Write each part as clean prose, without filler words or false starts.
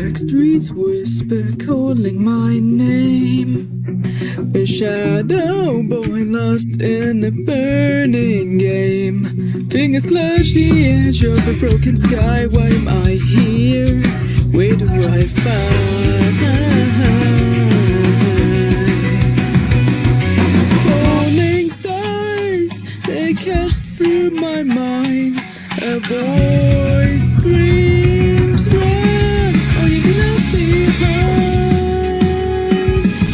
Back streets whisper, calling my name. A shadow boy lost in a burning game. Fingers clutch the edge of a broken sky. Why am I here? Where do I find? Falling stars, they cut through my mind. A voice screams, run, or you be left behind.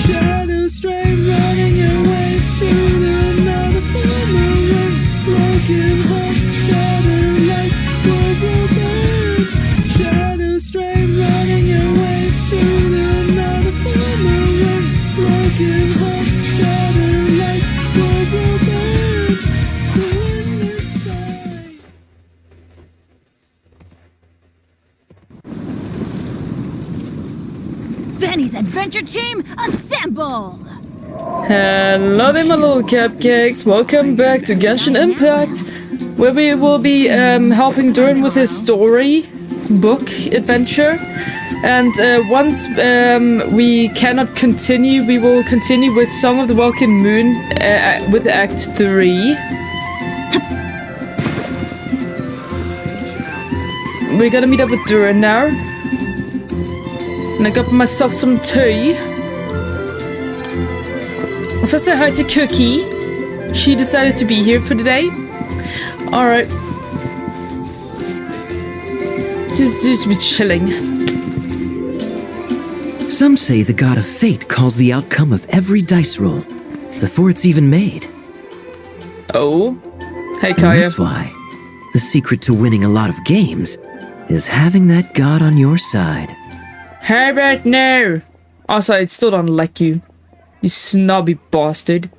Shadow straight running away through the night of fire. Broken hearts, shadow lights, this world will burn. Shadow straight running away through the night of fire. Broken hearts, shadow lights, this world will burn. The wind is fine. Benny's Adventure Team, assemble! Hello there, my little cupcakes. Welcome back to Genshin Impact, where we will be helping Durin with his story book adventure. And once we cannot continue, we will continue with Song of the Welkin Moon with Act 3. We're gonna meet up with Durin now. And I got myself some tea. So say hi to Cookie. She decided to be here for the day. Alright. Just be chilling. Some say the god of fate calls the outcome of every dice roll before it's even made. Oh. Hey, And Kaya. that's why the secret to winning a lot of games is having that god on your side. How about now? Also, I still don't like you. You snobby bastard.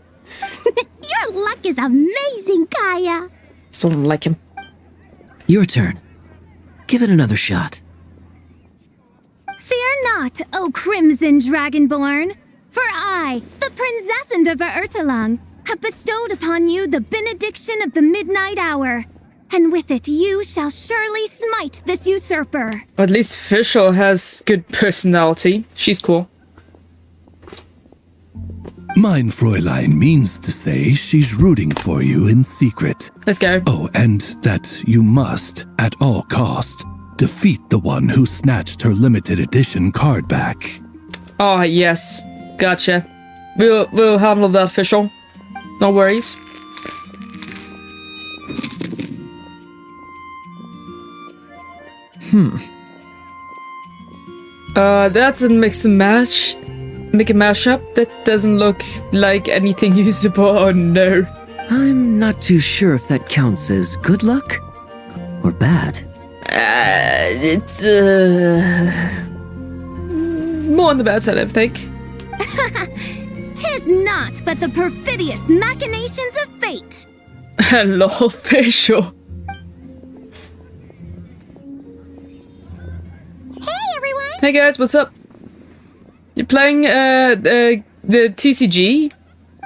Your luck is amazing, Kaya! Still don't like him. Your turn. Give it another shot. Fear not, O Crimson Dragonborn, for I, the Princess of Ertalang, have bestowed upon you the benediction of the midnight hour, and with it you shall surely smite this usurper. At least Fischl has good personality. She's cool. Mein Fräulein means to say she's rooting for you in secret. Let's go. Oh, and that you must, at all cost, defeat the one who snatched her limited edition card back. Oh, yes. Gotcha. We'll handle that, Fischl. No worries. That's a mix and match. Make a mashup? That doesn't look like anything usable. Oh no. I'm not too sure if that counts as good luck or bad. It's more on the bad side, I think. Tis not but the perfidious machinations of fate. Hello, Fischl. Hey, everyone! Hey guys, what's up? You're playing the TCG?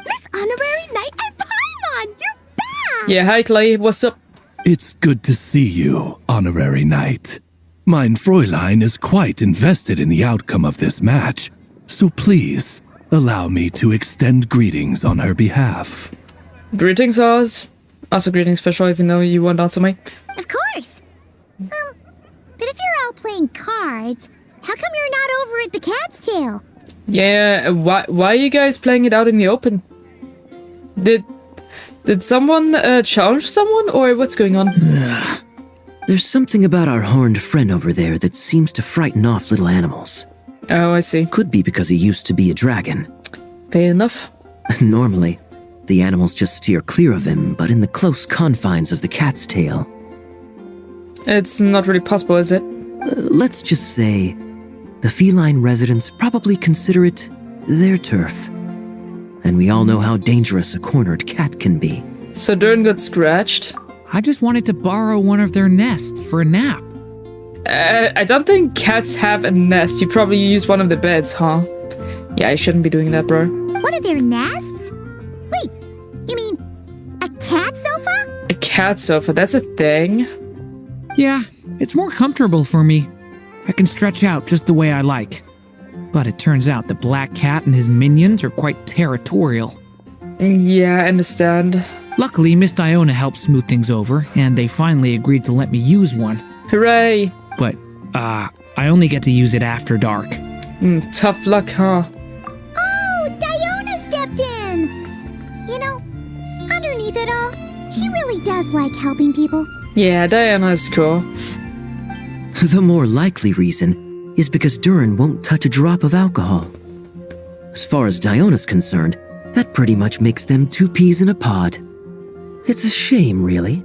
This honorary knight at Paimon! You're back! Yeah, hi Clay, what's up? It's good to see you, honorary knight. Mein Fräulein is quite invested in the outcome of this match, so please allow me to extend greetings on her behalf. Greetings, Oz. Also greetings, Fischl, even though you won't answer me. Of course. But if you're all playing cards, how come you're not over at the Cat's Tail? Yeah, why are you guys playing it out in the open? Did someone challenge someone, or what's going on? There's something about our horned friend over there that seems to frighten off little animals. Oh, I see. Could be because he used to be a dragon. Fair enough. Normally, the animals just steer clear of him, but in the close confines of the Cat's Tail. It's not really possible, is it? Let's just say, the feline residents probably consider it their turf. And we all know how dangerous a cornered cat can be. So Durin got scratched. I just wanted to borrow one of their nests for a nap. I don't think cats have a nest. You probably use one of the beds, huh? Yeah, I shouldn't be doing that, bro. One of their nests? Wait, you mean a cat sofa? A cat sofa, that's a thing? Yeah, it's more comfortable for me. I can stretch out just the way I like. But it turns out the Black Cat and his minions are quite territorial. Yeah, I understand. Luckily, Miss Diona helped smooth things over, and they finally agreed to let me use one. Hooray! But, I only get to use it after dark. Tough luck, huh? Oh, Diona stepped in! You know, underneath it all, she really does like helping people. Yeah, Diana is cool. The more likely reason is because Durin won't touch a drop of alcohol. As far as Diona's concerned, that pretty much makes them two peas in a pod. It's a shame, really,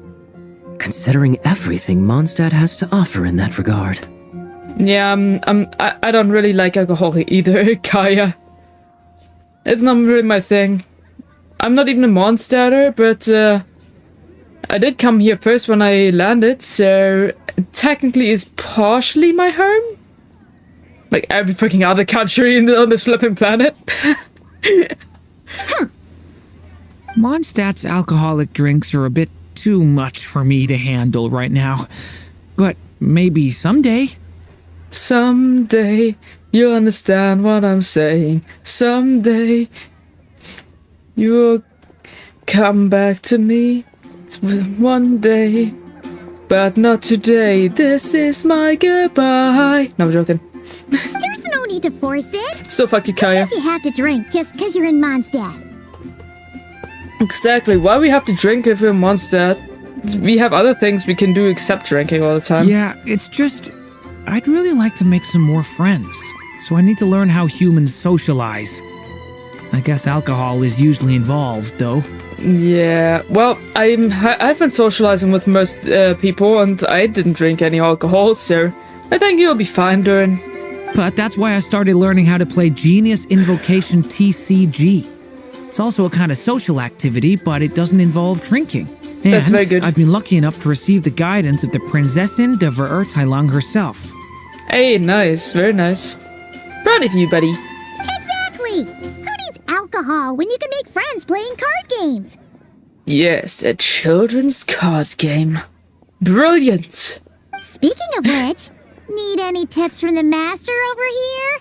considering everything Mondstadt has to offer in that regard. Yeah, I don't really like alcohol either, Kaya. It's not really my thing. I'm not even a Mondstadter, but I did come here first when I landed, so technically it's partially my home. Like every freaking other country on this flipping planet. Mondstadt's alcoholic drinks are a bit too much for me to handle right now. But maybe someday. Someday you'll understand what I'm saying. Someday you'll come back to me. It's one day, but not today. This is my goodbye. No, I'm joking. There's no need to force it. So fuck you, Kaya. You have to drink just because you're in Mondstadt. Exactly. Why we have to drink if we're in Mondstadt? We have other things we can do except drinking all the time. Yeah, it's just... I'd really like to make some more friends. So I need to learn how humans socialize. I guess alcohol is usually involved, though. Yeah, well, I've been socializing with most people, and I didn't drink any alcohol, so I think you'll be fine, Durin. But that's why I started learning how to play Genius Invocation TCG. It's also a kind of social activity, but it doesn't involve drinking. And That's very good. I've been lucky enough to receive the guidance of the Prinzessin de Verurteilung herself. Hey, nice, very nice. Proud of you, buddy. Exactly! Who needs alcohol when you can make friends playing card games? Yes, a children's card game. Brilliant! Speaking of which, need any tips from the master over here?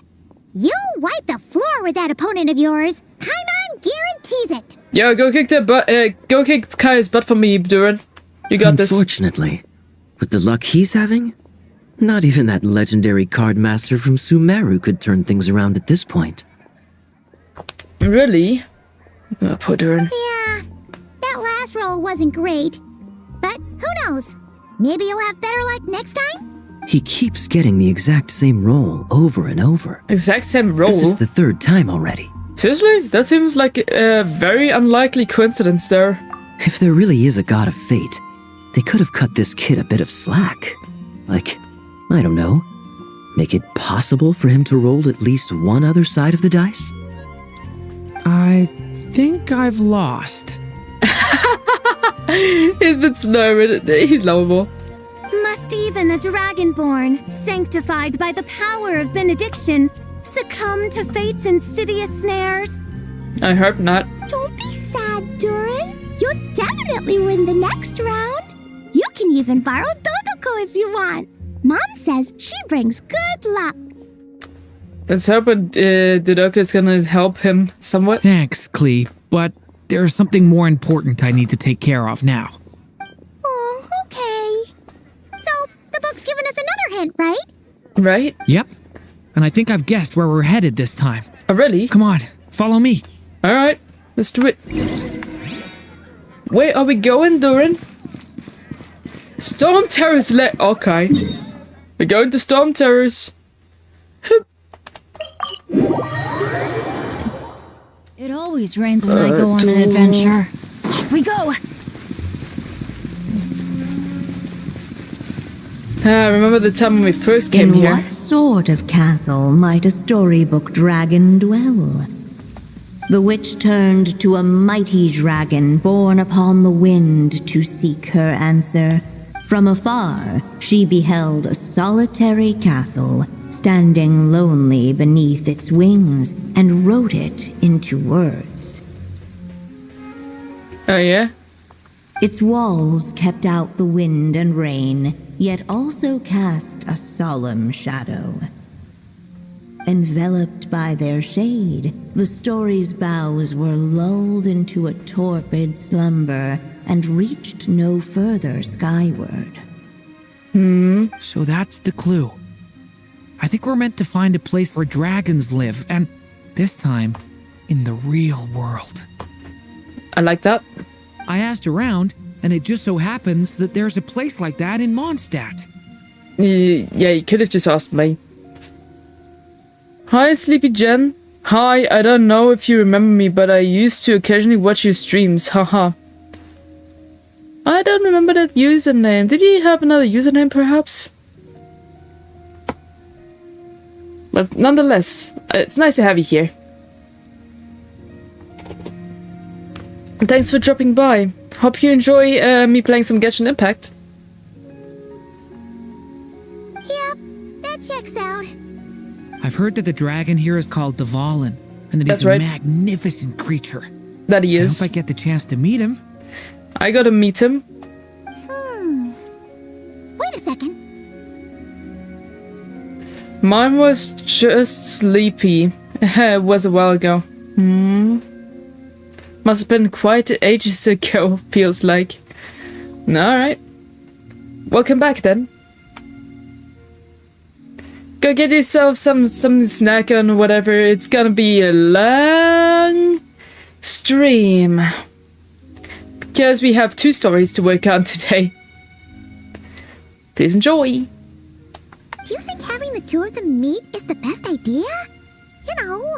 You'll wipe the floor with that opponent of yours. Paimon guarantees it. Yo, go kick their butt. Go kick Kaya's butt for me, Durin. You got this. Unfortunately, with the luck he's having, not even that legendary card master from Sumeru could turn things around at this point. Really? Oh, poor Durin. Yeah, that last roll wasn't great. But who knows? Maybe you'll have better luck next time? He keeps getting the exact same roll over and over. Exact same roll. This is the third time already. Seriously? That seems like a very unlikely coincidence there. If there really is a god of fate, they could have cut this kid a bit of slack. Like, I don't know, make it possible for him to roll at least one other side of the dice? I think I've lost. He's been slow, he's lovable. Must even a dragonborn, sanctified by the power of benediction, succumb to fate's insidious snares? I hope not. Don't be sad, Durin. You'll definitely win the next round. You can even borrow Dodoko if you want. Mom says she brings good luck. Let's hope Dodoko is gonna help him somewhat. Thanks, Klee, but there's something more important I need to take care of now. Oh, okay. So, the book's given us another hint, right? Right? Yep, and I think I've guessed where we're headed this time. Oh, really? Come on, follow me. Alright, let's do it. Where are we going, Durin? Storm Terrace okay. We're going to Storm Terrace. It always rains when I go on an adventure. Off we go! Remember the time when we first came In here? what sort of castle might a storybook dragon dwell? The witch turned to a mighty dragon born upon the wind to seek her answer. From afar, she beheld a solitary castle, standing lonely beneath its wings, and wrote it into words. Oh, yeah? Its walls kept out the wind and rain, yet also cast a solemn shadow. Enveloped by their shade, the story's boughs were lulled into a torpid slumber and reached no further skyward. So that's the clue. I think we're meant to find a place where dragons live, and this time, in the real world. I like that. I asked around, and it just so happens that there's a place like that in Mondstadt. Yeah, you could have just asked me. Hi, Sleepy Jen. Hi, I don't know if you remember me, but I used to occasionally watch your streams, haha. I don't remember that username. Did you have another username, perhaps? But nonetheless, it's nice to have you here. And thanks for dropping by. Hope you enjoy me playing some Genshin Impact. Yep, that checks out. I've heard that the dragon here is called Dvalin, and that That's he's a right. magnificent creature. That he I is. hope I get the chance to meet him. I gotta meet him. Wait a second. Mine was just sleepy. It was a while ago. Must have been quite ages ago, feels like. Alright. Welcome back then. Go get yourself some snack on whatever. It's gonna be a long stream. Because we have 2 stories to work on today. Please enjoy. Do you think having the two of them meet is the best idea? You know,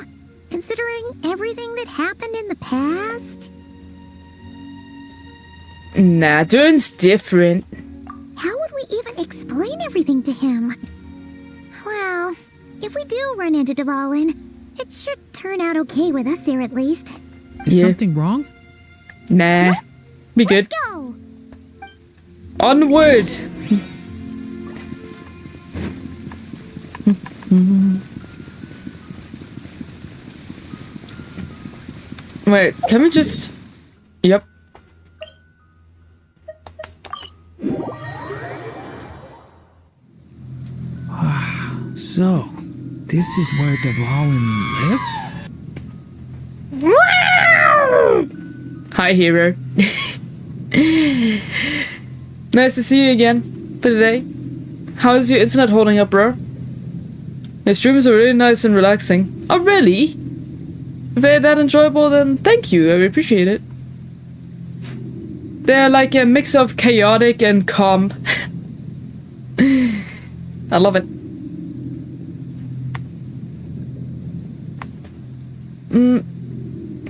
considering everything that happened in the past? Nah, Durin's different. How would we even explain everything to him? Well, if we do run into Dvalin, it should turn out okay with us there at least. Is Yeah. something wrong? Nah. Be good. Let's go! Onward! Wait, can we just... Yep. So, this is where Dvalin lives? Hi, hero. Nice to see you again for today. How's your internet holding up, bro? The streams are really nice and relaxing. Oh, really? If they're that enjoyable, then thank you. I appreciate it. They're like a mix of chaotic and calm. I love it.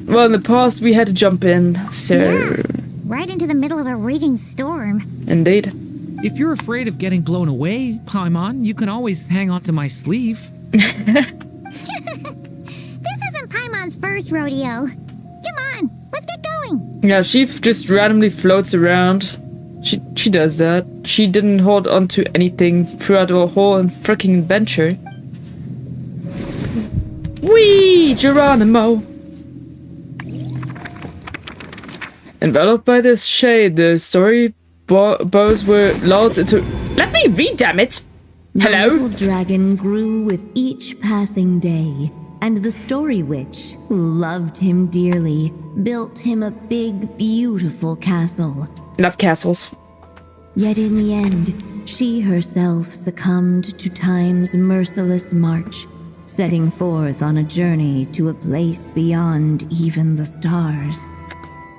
Well, in the past, we had to jump in, so... Yeah, right into the middle of a raging storm. Indeed. If you're afraid of getting blown away, Paimon, you can always hang onto my sleeve. This isn't Paimon's first rodeo. Come on, let's get going. Yeah, she just randomly floats around. She does that. She didn't hold on to anything throughout the whole freaking adventure. Whee! Geronimo! Enveloped by this shade, the story bows were lulled into... Let me read, damn it! The Hello? little dragon grew with each passing day, and the story witch, who loved him dearly, built him a big, beautiful castle. Love castles. Yet in the end, she herself succumbed to time's merciless march, setting forth on a journey to a place beyond even the stars.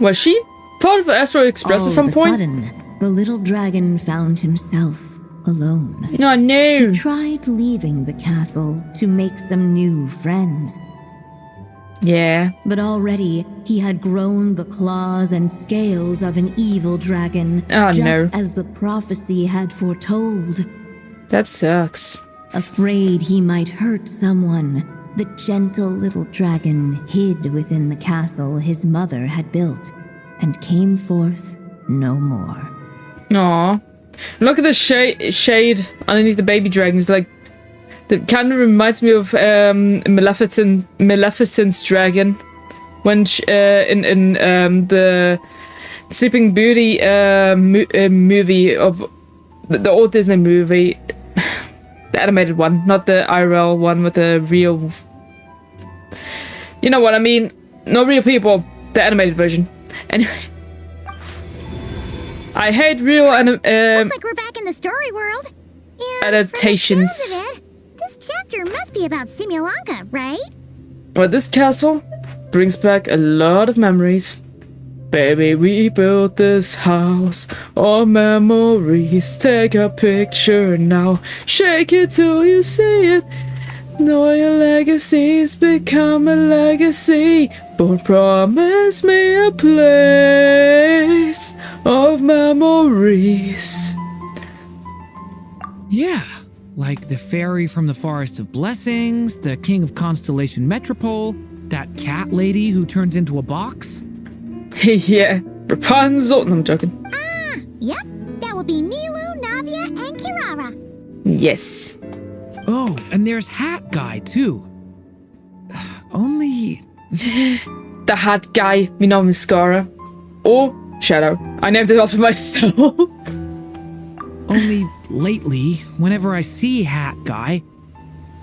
Was she part of Astro Express All at some of a point? sudden, the little dragon found himself alone. No, no. He tried leaving the castle to make some new friends, Yeah. but already he had grown the claws and scales of an evil dragon, Oh, just no. as the prophecy had foretold. That sucks. Afraid he might hurt someone, the gentle little dragon hid within the castle his mother had built and came forth no more. Aw. Look at the shade underneath the baby dragons. Like, that kind of reminds me of Maleficent's dragon. When in the Sleeping Beauty movie of the old Disney movie, the animated one, not the IRL one with the real. You know what I mean? No real people. The animated version. Anyway, I hate real Looks like we're back in the story world. And adaptations. from the sounds of it, this chapter must be about Simulanka, right? Well, this castle brings back a lot of memories. Baby, we built this house of memories. Take a picture now. Shake it till you see it. Know your legacy's become a legacy. But promise me a place of memories. Yeah, like the fairy from the Forest of Blessings, the king of Constellation Metropole, that cat lady who turns into a box. Yeah, Rapunzel. No, I'm joking. Ah, yep. That will be Nilu, Navia, and Kirara. Yes. Oh, and there's Hat Guy, too. Only... The hat guy, we know Mascara. Or Shadow. I named it after myself. Only lately, whenever I see Hat Guy,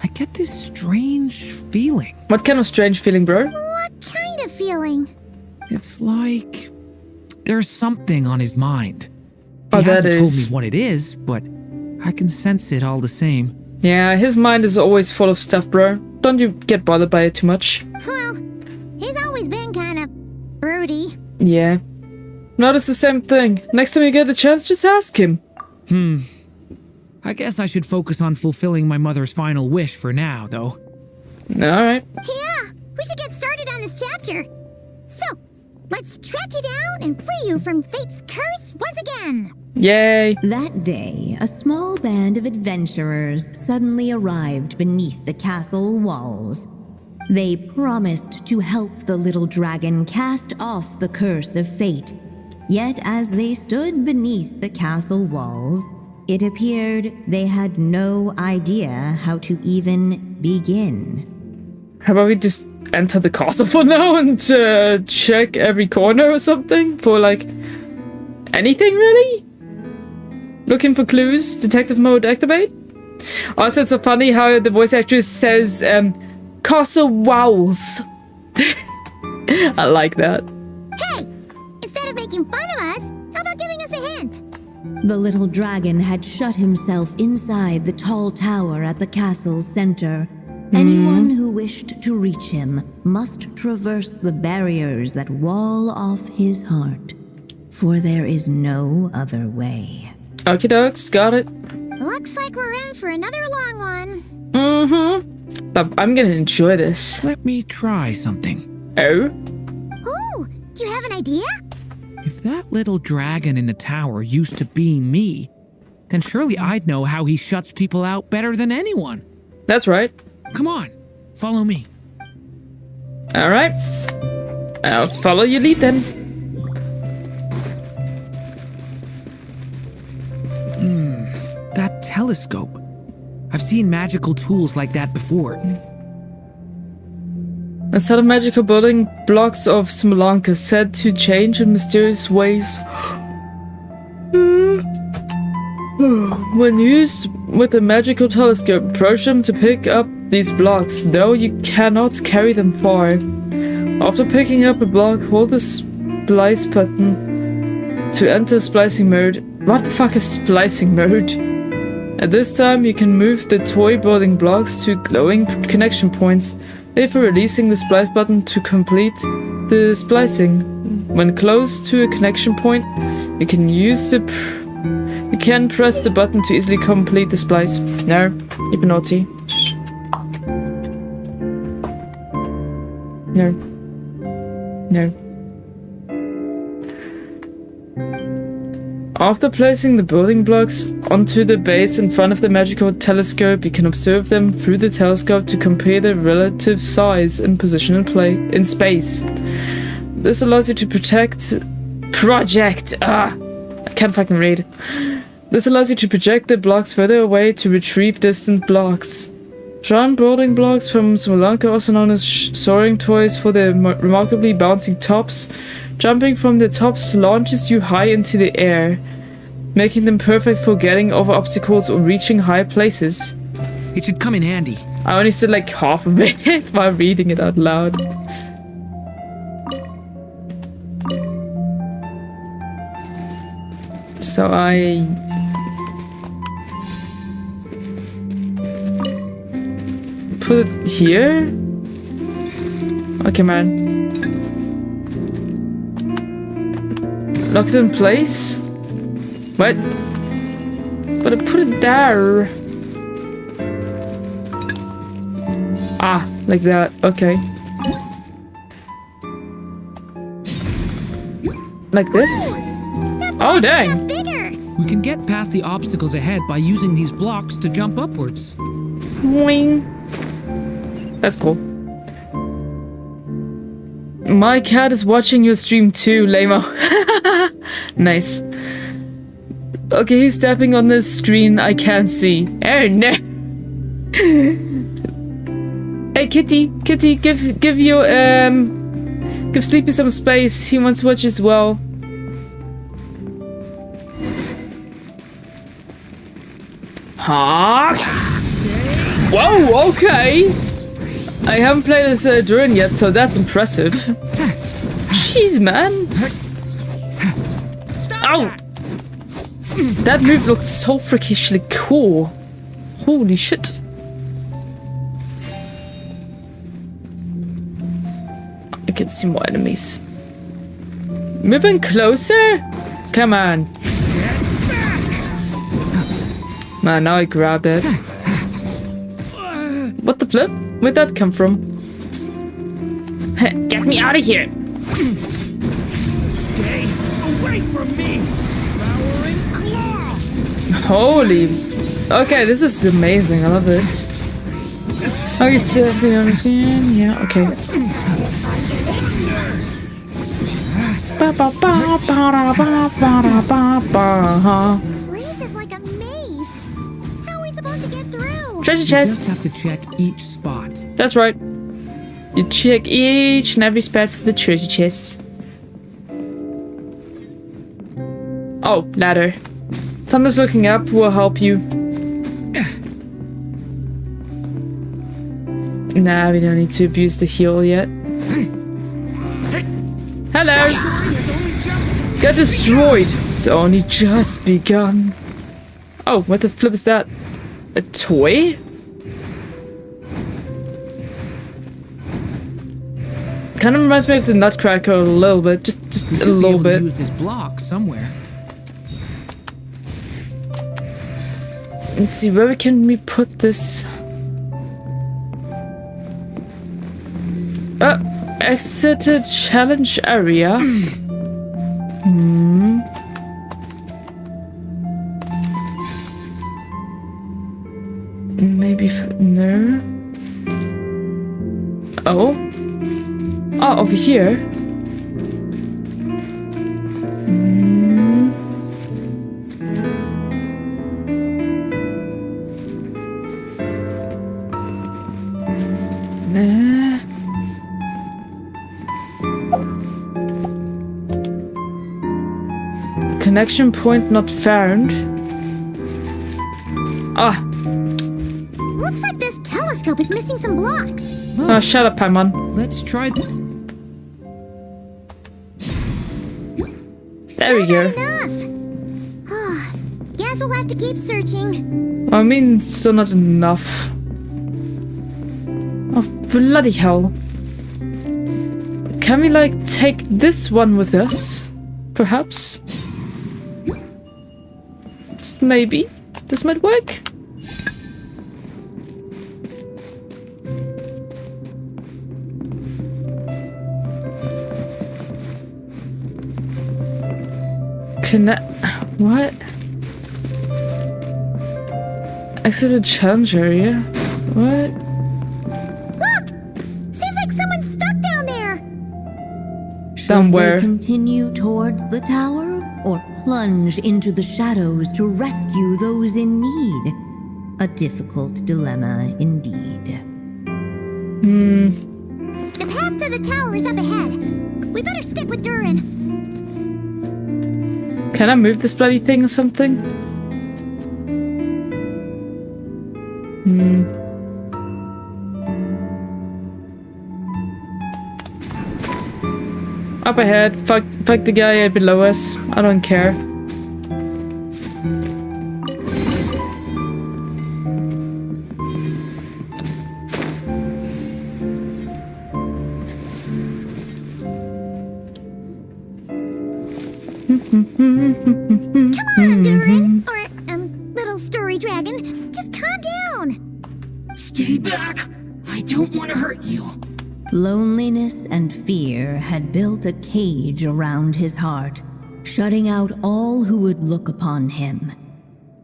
I get this strange feeling. What kind of strange feeling, bro? What kind of feeling? It's like there's something on his mind. Oh, He that hasn't told is. me what it is, but I can sense it all the same. Yeah, his mind is always full of stuff, bro. Don't you get bothered by it too much. Well, he's always been kind of broody. Yeah. Notice the same thing. Next time you get the chance, just ask him. I guess I should focus on fulfilling my mother's final wish for now, though. Alright. Yeah, we should get started on this chapter. So, let's track you down and free you from fate's curse once again. Yay. That day, a small band of adventurers suddenly arrived beneath the castle walls. They promised to help the little dragon cast off the curse of fate. Yet as they stood beneath the castle walls, it appeared they had no idea how to even begin. How about we just enter the castle for now and check every corner or something? For like anything really? Looking for clues? Detective mode activate? Also, it's so funny how the voice actress says castle wows. I like that. Hey, instead of making fun of us, how about giving us a hint? The little dragon had shut himself inside the tall tower at the castle's center. Anyone who wished to reach him must traverse the barriers that wall off his heart, for there is no other way. Okie dokes, got it. Looks like we're in for another long one. Mm-hmm. But I'm gonna enjoy this. Let me try something. Oh? Oh, do you have an idea? If that little dragon in the tower used to be me, then surely I'd know how he shuts people out better than anyone. That's right. Come on, follow me. Alright. I'll follow your lead then. That telescope. I've seen magical tools like that before. A set of magical building blocks of Simulanka said to change in mysterious ways. When used with a magical telescope, approach them to pick up these blocks, though you cannot carry them far. After picking up a block, hold the splice button to enter splicing mode. What the fuck is splicing mode? At this time, you can move the toy building blocks to glowing connection points, therefore releasing the splice button to complete the splicing. When close to a connection point, you can use the you can press the button to easily complete the splice. No, you've been naughty. No. No. After placing the building blocks onto the base in front of the magical telescope, you can observe them through the telescope to compare their relative size and position in space. This allows you to I can't fucking read. This allows you to project the blocks further away to retrieve distant blocks. Giant building blocks from Simulanka, also known as soaring toys for their remarkably bouncy tops, Jumping from the tops launches you high into the air, making them perfect for getting over obstacles or reaching high places. It should come in handy. I only said like half of it while reading it out loud. So I... put it here? Okay, man. Lock it in place? What? But I put it there. Ah, like that. Okay. Like this? Oh, dang. Bigger. We can get past the obstacles ahead by using these blocks to jump upwards. Boing. That's cool. My cat is watching your stream too, Lamo. Nice. Okay, he's tapping on the screen I can't see. Oh no. Hey Kitty, give your give Sleepy some space. He wants to watch as well. Huh? Whoa, okay. I haven't played as Durin yet, so that's impressive. Jeez, man. Ow! That move looked so freakishly cool. Holy shit. I can see more enemies. Moving closer? Come on. Man, now I grabbed it. What the flip? Where'd that come from? Get me out of here! Stay away from me! Devouring claw! Holy... Okay, this is amazing. I love this. Okay, still if you understand. Yeah, okay. Place is like a maze. How are we supposed to get through? Treasure You chest. just have to check each spot. That's right. You check each and every spot for the treasure chests. Oh, ladder. Someone's looking up. Will help you. Nah, we don't need to abuse the heal yet. Hello! Get destroyed! It's only just begun. Oh, what the flip is that? A toy? Kind of reminds me of the Nutcracker a little bit. Just a little bit. Use this block somewhere. Let's see, where can we put this? Exited challenge area. Maybe no. Oh. Oh, over here. Connection point not found. Ah. Looks like this telescope is missing some blocks. Oh, shut up, Paimon. Let's try. There we go. Enough. Guess we'll have to keep searching. I mean, still not enough. Oh, bloody hell. Can we, like, take this one with us? Perhaps? Just maybe. This might work. What? Exited challenge area? What? Look! Seems like someone's stuck down there. Down where? They continue towards the tower or plunge into the shadows to rescue those in need? A difficult dilemma indeed. The path to the tower is up ahead. We better stick with Durin. Can I move this bloody thing or something? Up ahead. Fuck the guy below us. I don't care. Come on, Durin. Or, little story dragon. Just calm down. Stay back. I don't want to hurt you. Loneliness and fear had built a cage around his heart, shutting out all who would look upon him.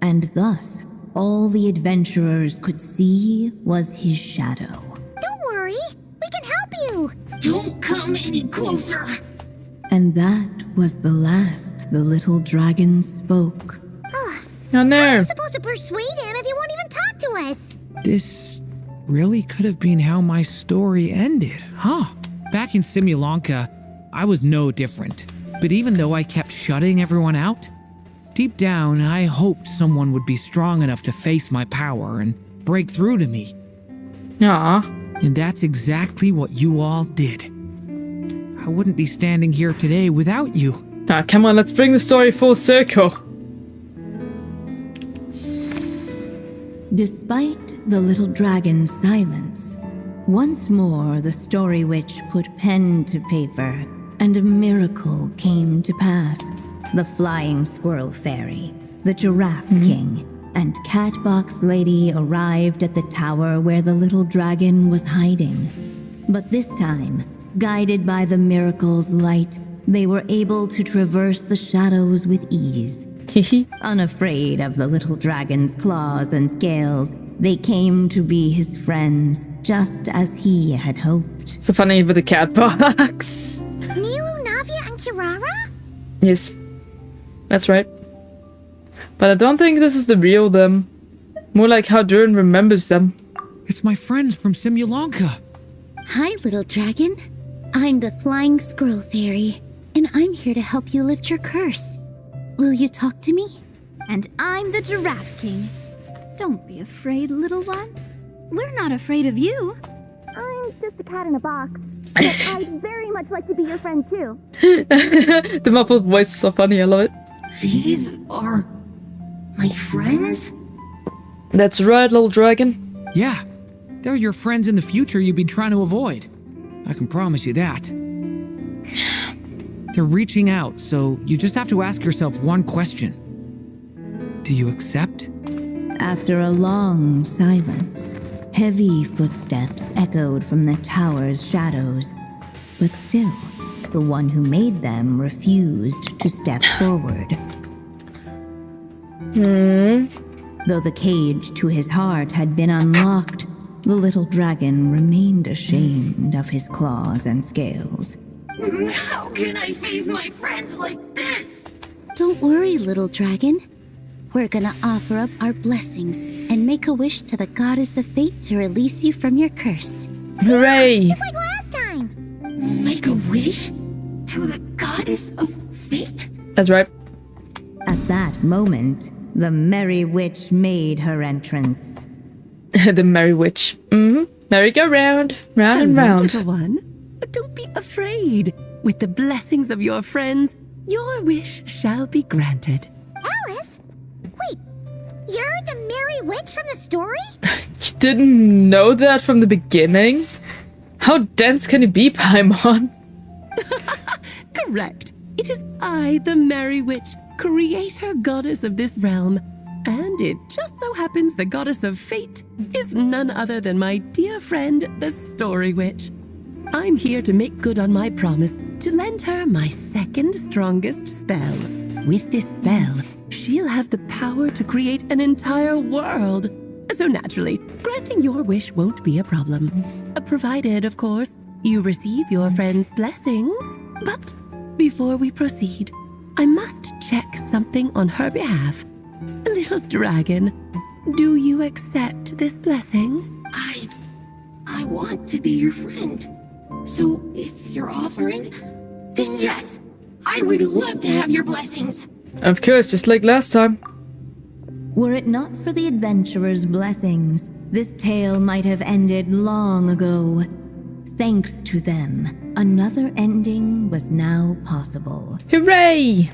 And thus, all the adventurers could see was his shadow. Don't worry. We can help you. Don't come any closer. And that was the last the little dragon spoke. Oh How no. are we supposed to persuade him if he won't even talk to us? This really could have been how my story ended, huh? Back in Simulanka, I was no different. But even though I kept shutting everyone out, deep down I hoped someone would be strong enough to face my power and break through to me. Aw. And that's exactly what you all did. I wouldn't be standing here today without you. Nah, come on, let's bring the story full circle. Despite the little dragon's silence, once more the story witch put pen to paper, and a miracle came to pass. The flying squirrel fairy, the giraffe king, and Catbox Lady arrived at the tower where the little dragon was hiding. But this time, guided by the miracle's light, they were able to traverse the shadows with ease. Unafraid of the little dragon's claws and scales, they came to be his friends, just as he had hoped. So funny with the cat box. Nilu, Navia, and Kirara? Yes. That's right. But I don't think this is the real them. More like how Durin remembers them. It's my friends from Simulanka. Hi, little dragon. I'm the Flying Squirrel Fairy, and I'm here to help you lift your curse. Will you talk to me? And I'm the Giraffe King. Don't be afraid, little one. We're not afraid of you. I'm just a cat in a box, but I'd very much like to be your friend too. The muffled voice is so funny, I love it. These are my friends? That's right, little dragon. Yeah, they're your friends in the future you've been trying to avoid. I can promise you that. They're reaching out, so you just have to ask yourself one question. Do you accept? After a long silence, heavy footsteps echoed from the tower's shadows. But still, the one who made them refused to step forward. Though the cage to his heart had been unlocked, the little dragon remained ashamed of his claws and scales. How can I face my friends like this? Don't worry, little dragon. We're gonna offer up our blessings and make a wish to the goddess of fate to release you from your curse. Hooray! Just like last time! Make a wish? To the goddess of fate? That's right. At that moment, the merry witch made her entrance. The merry witch. Merry-go-round. Round and Hello, round. little one. But don't be afraid. With the blessings of your friends, your wish shall be granted. Alice? Wait, you're the merry witch from the story? You didn't know that from the beginning? How dense can it be, Paimon? Correct. It is I, the merry witch, creator goddess of this realm. And it just so happens the goddess of fate is none other than my dear friend, the story witch. I'm here to make good on my promise to lend her my second strongest spell. With this spell, she'll have the power to create an entire world. So naturally, granting your wish won't be a problem. Provided, of course, you receive your friend's blessings. But before we proceed, I must check something on her behalf. Little dragon, do you accept this blessing? I want to be your friend. So if you're offering, Then yes, I would love to have your blessings. Of course, just like last time. Were it not for the adventurer's blessings, this tale might have ended long ago. Thanks to them, another ending was now possible. Hooray!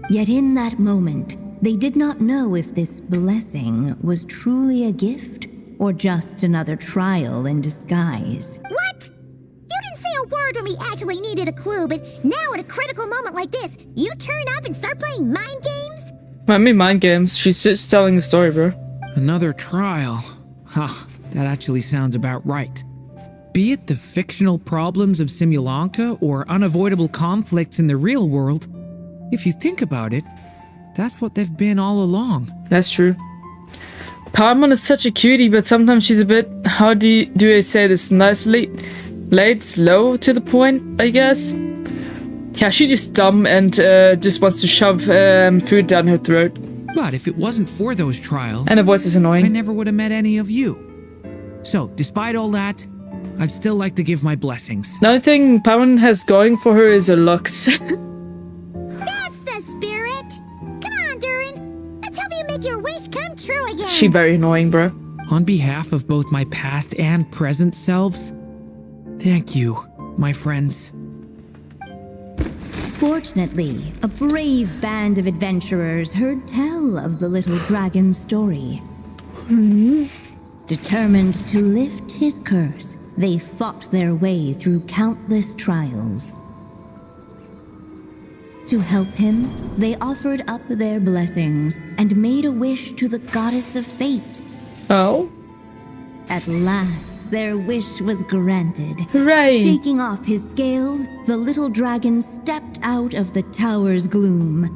Yet in that moment, they did not know if this blessing was truly a gift or just another trial in disguise. What? You didn't say a word when we actually needed a clue, but now at a critical moment like this, you turn up and start playing mind games? I mean, mind games. She's just telling the story, bro. Another trial. Huh, that actually sounds about right. Be it the fictional problems of Simulanka or unavoidable conflicts in the real world, if you think about it, that's what they've been all along. That's true. Paimon is such a cutie, but sometimes she's a bit, how do I say this nicely? Laid slow to the point, I guess. Yeah, she's just dumb and just wants to shove food down her throat. But if it wasn't for those trials, And her voice is I annoying. never would have met any of you. So, despite all that, I'd still like to give my blessings. The only thing Paimon has going for her is her looks. That's the spirit! Come on, Durin! Let's help you make your wish come true again! She very annoying, bro. On behalf of both my past and present selves, thank you, my friends. Fortunately, a brave band of adventurers heard tell of the little dragon's story. Determined to lift his curse, they fought their way through countless trials. To help him, they offered up their blessings and made a wish to the goddess of fate. Oh? At last, their wish was granted. Hooray! Shaking off his scales, the little dragon stepped out of the tower's gloom.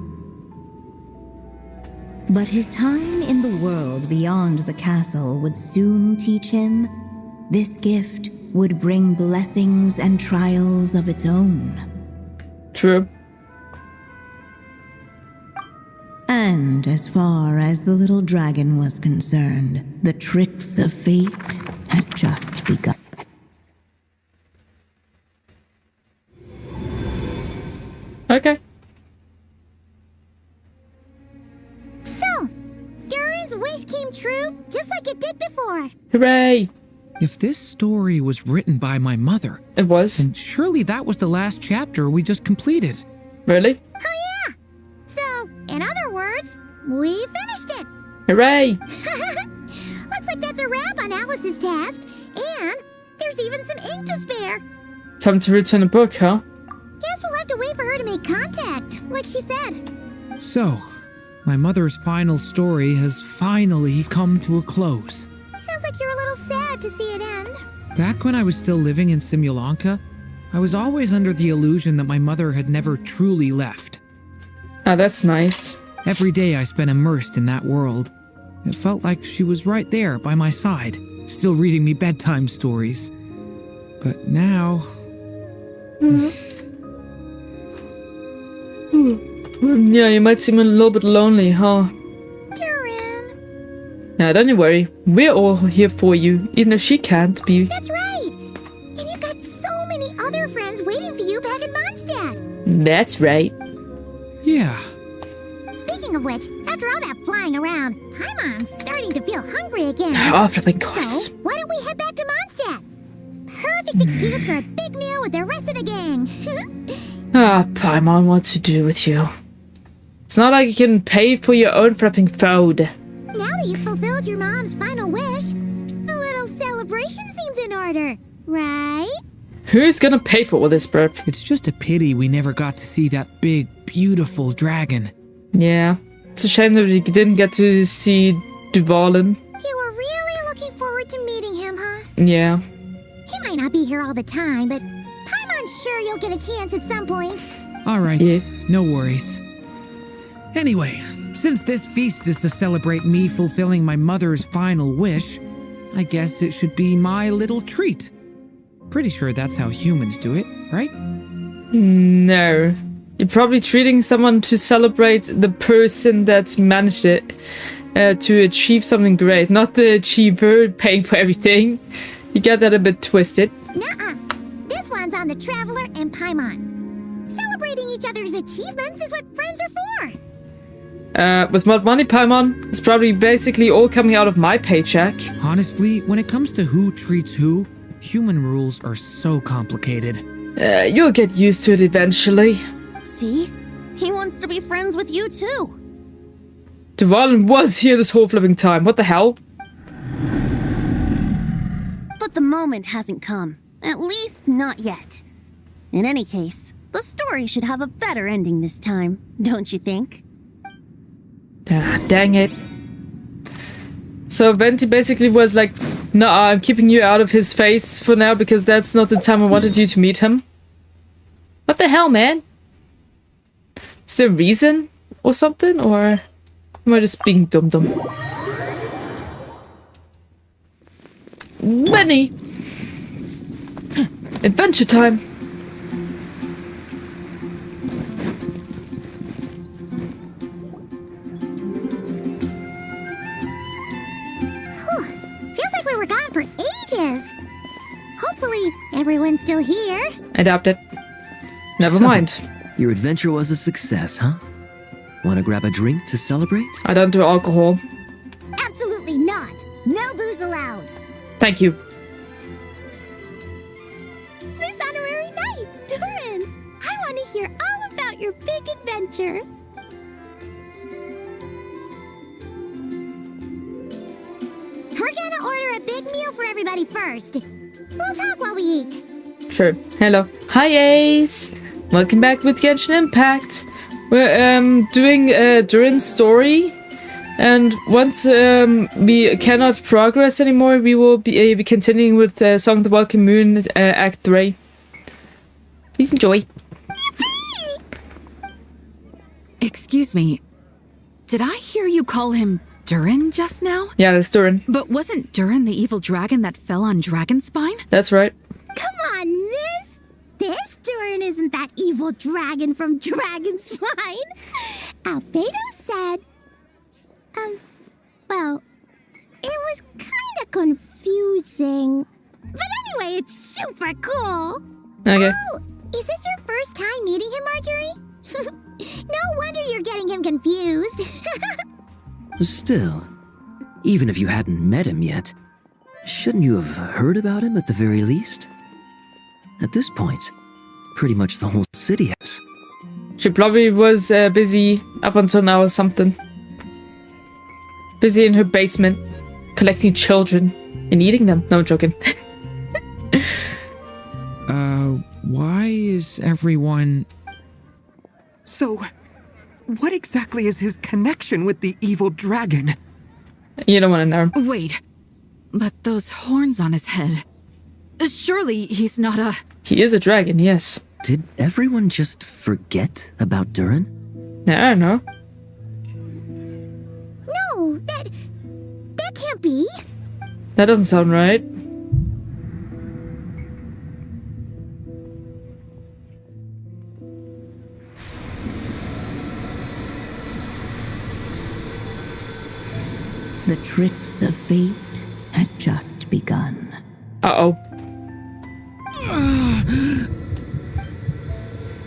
But his time in the world beyond the castle would soon teach him this gift would bring blessings and trials of its own. True. And as far as the little dragon was concerned, the tricks of fate had just begun. Okay. So, Durin's wish came true, just like it did before. Hooray! If this story was written by my mother, It was. then surely that was the last chapter we just completed. Really? Oh yeah! So, in other words, we finished it! Hooray! Looks like that's a wrap on Alice's task, and there's even some ink to spare. Time to return a book, huh? Guess we'll have to wait for her to make contact, like she said. So, my mother's final story has finally come to a close. Sounds like you're a little sad to see it end. Back when I was still living in Simulanka, I was always under the illusion that my mother had never truly left. Ah, that's nice. Every day I spent immersed in that world. It felt like she was right there by my side, still reading me bedtime stories. But now... Yeah, you might seem a little bit lonely, huh? Durin. Yeah, don't you worry. We're all here for you, even though she can't be. That's right. And you've got so many other friends waiting for you back in Mondstadt. That's right. Yeah. Speaking of which, after all that flying around, Paimon's starting to feel hungry again. Oh, flipping course. So, why don't we head back to Mondstadt? Perfect excuse for a big meal with the rest of the gang. Ah, Paimon, what to do with you? It's not like you can pay for your own flipping food. Now that you've fulfilled your mom's final wish, a little celebration seems in order, right? Who's gonna pay for all this, bro? It's just a pity we never got to see that big, beautiful dragon. Yeah. It's a shame that we didn't get to see Duvalin. You were really looking forward to meeting him, huh? Yeah. He might not be here all the time, but Paimon's sure you'll get a chance at some point. Alright, Yeah. no worries. Anyway, since this feast is to celebrate me fulfilling my mother's final wish, I guess it should be my little treat. Pretty sure that's how humans do it, right? No. You're probably treating someone to celebrate the person that managed it to achieve something great, not the achiever paying for everything. You get that a bit twisted. Nuh-uh. This one's on the Traveler and Paimon. Celebrating each other's achievements is what friends are for. With more money, Paimon, it's probably basically all coming out of my paycheck. Honestly, when it comes to who treats who, human rules are so complicated. You'll get used to it eventually. See? He wants to be friends with you too. Durin was here this whole flipping time. What the hell? But the moment hasn't come. At least not yet. In any case, the story should have a better ending this time, don't you think? Ah, dang it. So Venti basically was like, no, I'm keeping you out of his face for now because that's not the time I wanted you to meet him. What the hell, man? Is there a reason or something? Or am I just being dumb? Benny! Adventure time! Feels like we were gone for ages. Hopefully, everyone's still here. I doubt it. Never So, mind. Your adventure was a success, huh? Want to grab a drink to celebrate? I don't do alcohol. Absolutely not. No booze allowed. Thank you. This honorary night, Durin. I want to hear all about your big adventure. We're gonna order a big meal for everybody first. We'll talk while we eat. Sure. Hello. Hi, Ace. Welcome back with Genshin Impact. We're doing Durin's story, and once we cannot progress anymore, we will be continuing with Song of the Welkin Moon Act 3. Please enjoy. Excuse me. Did I hear you call him Durin just now? Yeah, that's Durin. But wasn't Durin the evil dragon that fell on Dragonspine? That's right. Come on, miss. This Durin isn't that evil dragon from Dragonspine. Albedo said... well, it was kind of confusing. But anyway, it's super cool. Okay. Oh, is this your first time meeting him, Marjorie? No wonder you're getting him confused. Still, even if you hadn't met him yet, shouldn't you have heard about him at the very least? At this point, pretty much the whole city has. She probably was busy up until now or something. Busy in her basement, collecting children and eating them. No, I'm joking. Why is everyone... So, what exactly is his connection with the evil dragon? You don't want to know. Wait, but those horns on his head. Surely he's not a... He is a dragon, yes. Did everyone just forget about Durin? Yeah, I don't know. No, that can't be. That doesn't sound right. The tricks of fate had just begun. Uh-oh.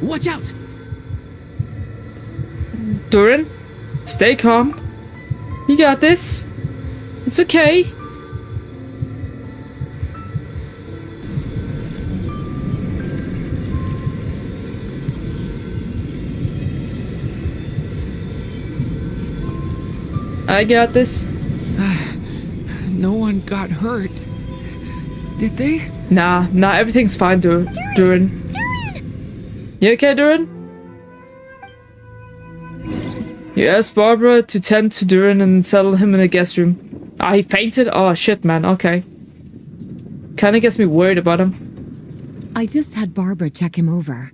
Watch out! Durin, stay calm. You got this. It's okay. I got this. No one got hurt. Did they? Nah, everything's fine, Durin. Durin! You okay, Durin? You asked Barbara to tend to Durin and settle him in the guest room. Ah, he fainted? Oh, shit, man. Okay. Kinda gets me worried about him. I just had Barbara check him over.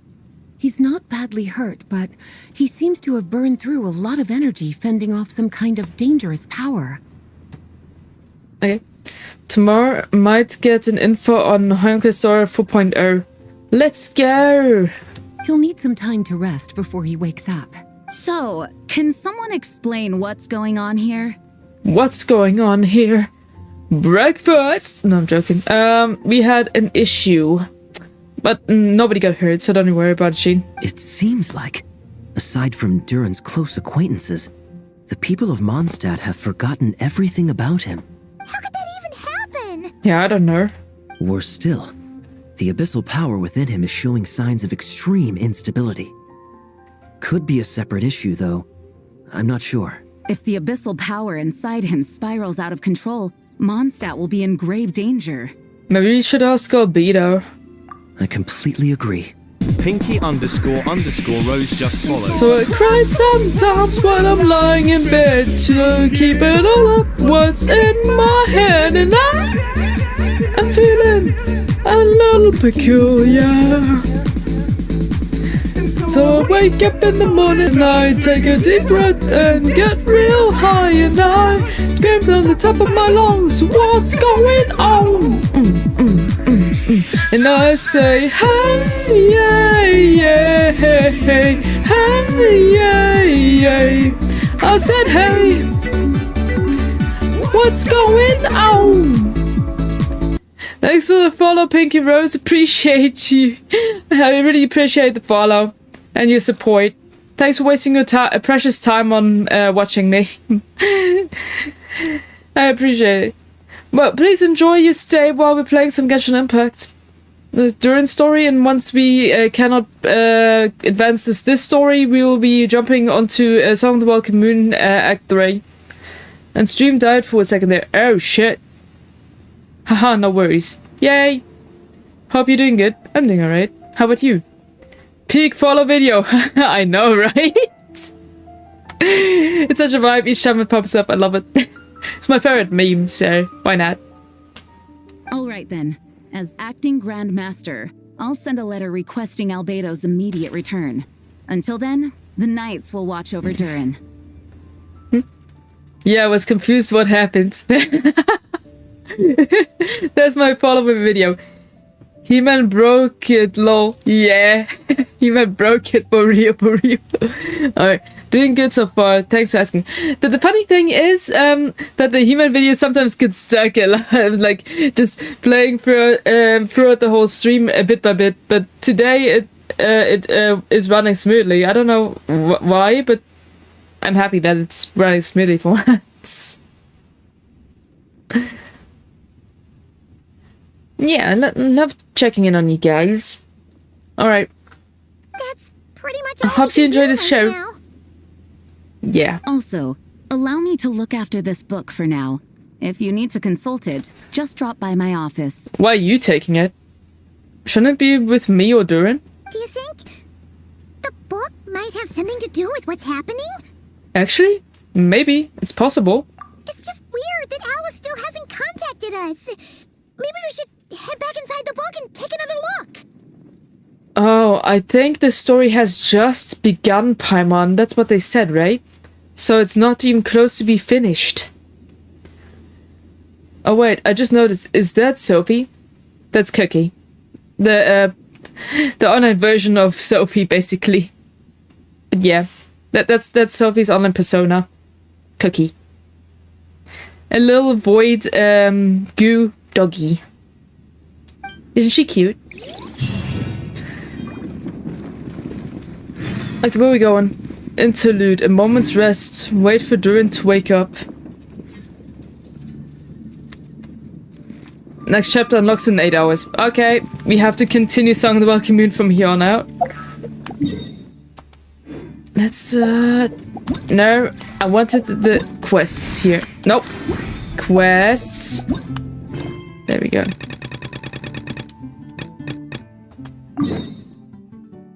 He's not badly hurt, but he seems to have burned through a lot of energy fending off some kind of dangerous power. Okay. Tomorrow might get an info on Honkai Star 4.0. Let's go! He'll need some time to rest before he wakes up. So, can someone explain what's going on here? What's going on here? Breakfast! No, I'm joking. We had an issue. But nobody got hurt, so don't worry about it, Sheen. It seems like, aside from Durin's close acquaintances, the people of Mondstadt have forgotten everything about him. How could that even happen? Yeah, I don't know. Worse still, the abyssal power within him is showing signs of extreme instability. Could be a separate issue, though. I'm not sure. If the abyssal power inside him spirals out of control, Mondstadt will be in grave danger. Maybe we should ask Albedo. I completely agree. Pinky__Rose just followed. So I cry sometimes when I'm lying in bed to keep it all up what's in my head, and I'm feeling a little peculiar. So I wake up in the morning and I take a deep breath and get real high, and I scream from the top of my lungs, what's going on? And I say, hey, yeah, yeah, hey, hey, hey, yeah, yeah. I said, hey, what's going on? Thanks for the follow, Pinky Rose. Appreciate you. I really appreciate the follow and your support. Thanks for wasting your precious time on watching me. I appreciate it. Well, please enjoy your stay while we're playing some Genshin Impact. The Durin story, and once we cannot advance this story, we will be jumping onto Song of the Welkin Moon Act 3. And stream died for a second there. Oh shit. Haha, no worries. Yay! Hope you're doing good. I'm doing alright. How about you? Peak follow video. I know, right? It's such a vibe each time it pops up. I love it. It's my favorite meme, so why not? Alright then. As acting Grand Master, I'll send a letter requesting Albedo's immediate return. Until then, the Knights will watch over Durin. Yeah, I was confused what happened. That's my follow-up video. He-Man broke it, lol. Yeah. He-Man broke it, for real, for real. Alright, doing good so far. Thanks for asking. The funny thing is that the He-Man videos sometimes get stuck like just playing throughout the whole stream bit by bit. But today it is running smoothly. I don't know why, but I'm happy that it's running smoothly for once. Yeah, love checking in on you guys. Alright. That's pretty much I all hope you enjoy this show. now. Yeah. Also, allow me to look after this book for now. If you need to consult it, just drop by my office. Why are you taking it? Shouldn't it be with me or Durin? Do you think the book might have something to do with what's happening? Actually, maybe. It's possible. It's just weird that Alice still hasn't contacted us. Maybe we should head back inside the book and take another look. Oh, I think the story has just begun, Paimon. That's what they said, right? So it's not even close to be finished. Oh wait, I just noticed. Is that Sophie? That's Cookie. The online version of Sophie, basically. But yeah, that's Sophie's online persona. Cookie. A little void goo doggy. Isn't she cute? Okay, where are we going? Interlude. A moment's rest. Wait for Durin to wake up. Next chapter unlocks in 8 hours. Okay, we have to continue Song of the Welkin Moon from here on out. Let's, no, I wanted the quests here. Nope. Quests. There we go.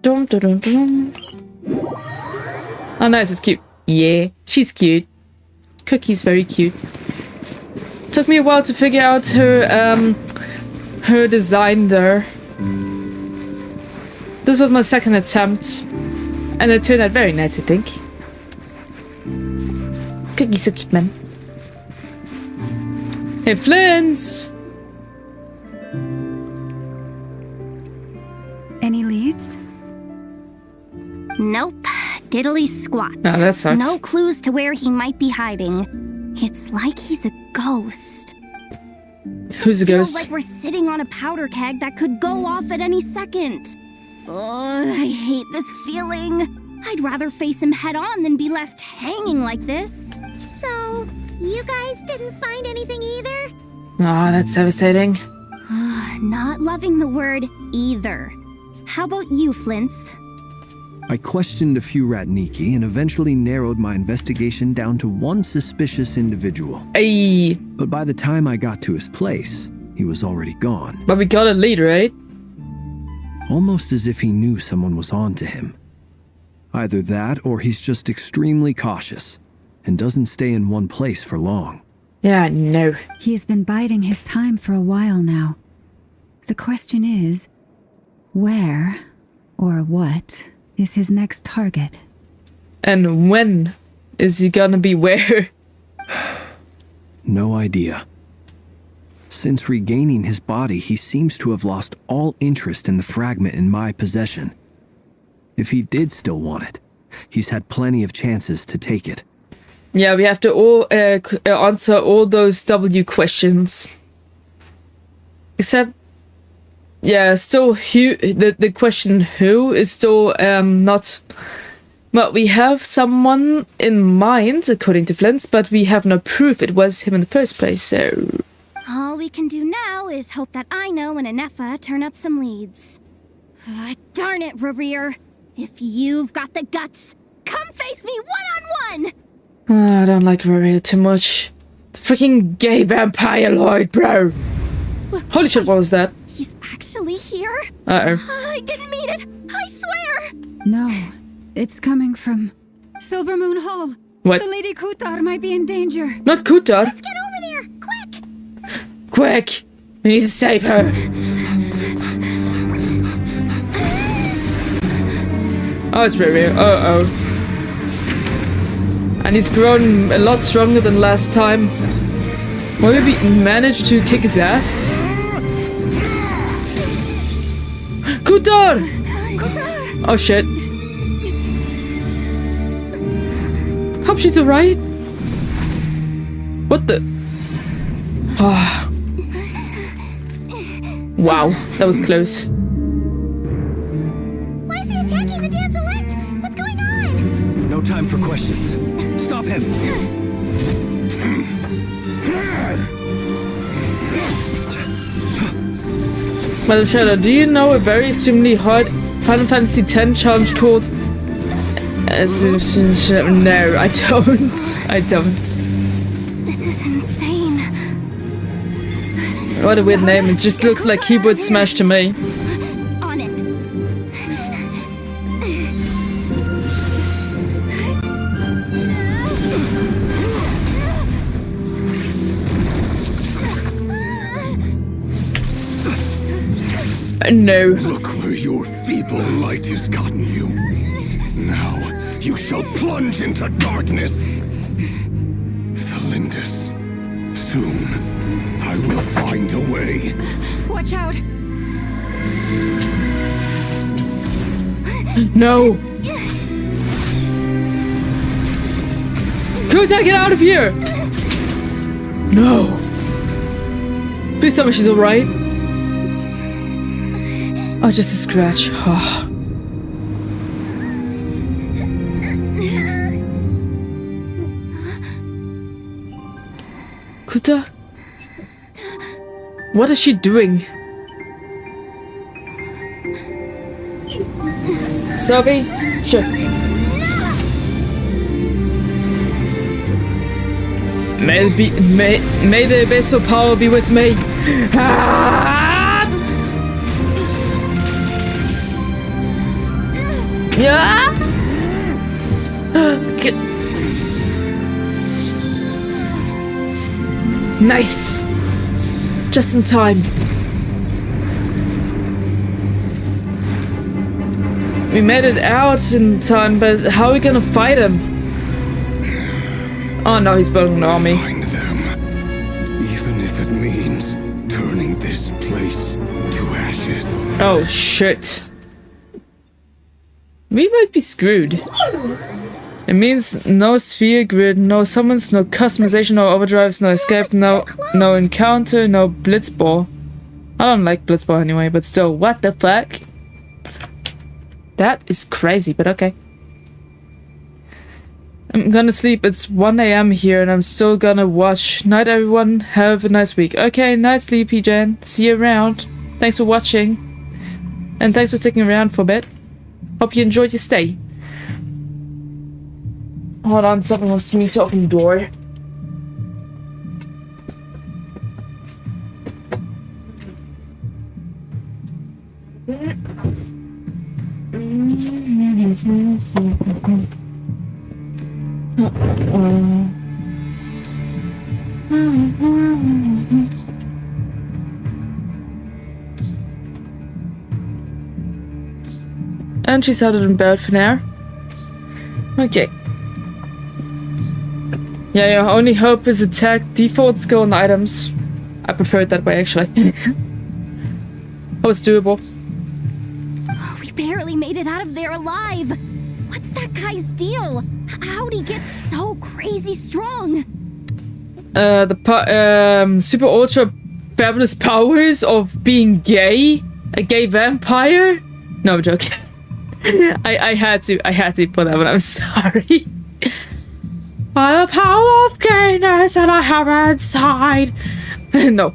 Dum dum dum dum. Oh, nice, it's cute. Yeah, she's cute. Cookie's very cute. Took me a while to figure out her design there. This was my second attempt, and it turned out very nice, I think. Cookie's so cute, man. Hey, Flint's! Any leads? Nope. Diddly squat. Oh, that sucks. No clues to where he might be hiding. It's like he's a ghost. Who's the Feels ghost? like we're sitting on a powder keg that could go off at any second. Oh, I hate this feeling. I'd rather face him head on than be left hanging like this. So, you guys didn't find anything either? Ah, that's devastating. Not loving the word either. How about you, Flints? I questioned a few Ratniki and eventually narrowed my investigation down to one suspicious individual. Ayy. But by the time I got to his place, he was already gone. But we got a lead, right? Almost as if he knew someone was on to him. Either that or he's just extremely cautious and doesn't stay in one place for long. Yeah, no. He's been biding his time for a while now. The question is, where or what is his next target? And when is he gonna be where? No idea. Since regaining his body, he seems to have lost all interest in the fragment in my possession. If he did still want it, he's had plenty of chances to take it. Yeah, we have to all answer all those W questions. Except, yeah, still the question who is still not. Well, we have someone in mind, according to Flint's, but we have no proof it was him in the first place, so... All we can do now is hope that Ino and Anefa turn up some leads. Darn it, Rereer. If you've got the guts, come face me one-on-one! I don't like Rory too much. Freaking gay vampire Lloyd, bro! Holy shit, what was that? He's actually here? Uh-oh. I didn't mean it! I swear! No, it's coming from Silver Moon Hall. What? The Lady Kutar might be in danger. Not Kutar! Let's get over there, quick! Quick! We need to save her! Oh, it's Rory. Uh-oh. And he's grown a lot stronger than last time. Will we manage to kick his ass? Kutar! Oh shit. Hope she's alright. What the? Ah. Wow, that was close. Why is he attacking the damselette? What's going on? No time for questions. Stop him! Madam Shadow, do you know a very extremely hard Final Fantasy X challenge called... No, I don't. I don't. This is insane. What a weird name. It just looks like keyboard smash to me. On it. No. Look where your feeble light has gotten you. Now you shall plunge into darkness. Thalindus, soon I will find a way. Watch out! No. Kuta, get out of here! No. Please tell me she's alright. Oh, just a scratch. Oh. Kuta? What is she doing? Sophie? Sure. May the abyssal power be with me. Yeah. Nice. Just in time. We made it out in time, but how are we gonna fight him? Oh no, he's building an army. Find them, even if it means turning this place to ashes. Oh shit. We might be screwed. It means no sphere grid, no summons, no customization, no overdrives, no escape, no encounter, no blitzball. I don't like blitzball anyway, but still, what the fuck? That is crazy, but okay. I'm gonna sleep. It's 1 a.m. here and I'm still gonna watch. Night everyone, have a nice week. Okay, night sleepy Jen. See you around. Thanks for watching. And thanks for sticking around for a bit. Hope you enjoyed your stay. Hold on, someone wants me to open the door. And she's out in bed for now. Okay. Yeah, your only hope is attack, default skill, and items. I prefer it that way, actually. Oh, it's doable. We barely made it out of there alive. What's that guy's deal? How'd he get so crazy strong? Super ultra fabulous powers of being gay? A gay vampire? No, I'm joking. I had to put that one. I'm sorry. By the power of gayness that I have inside. No.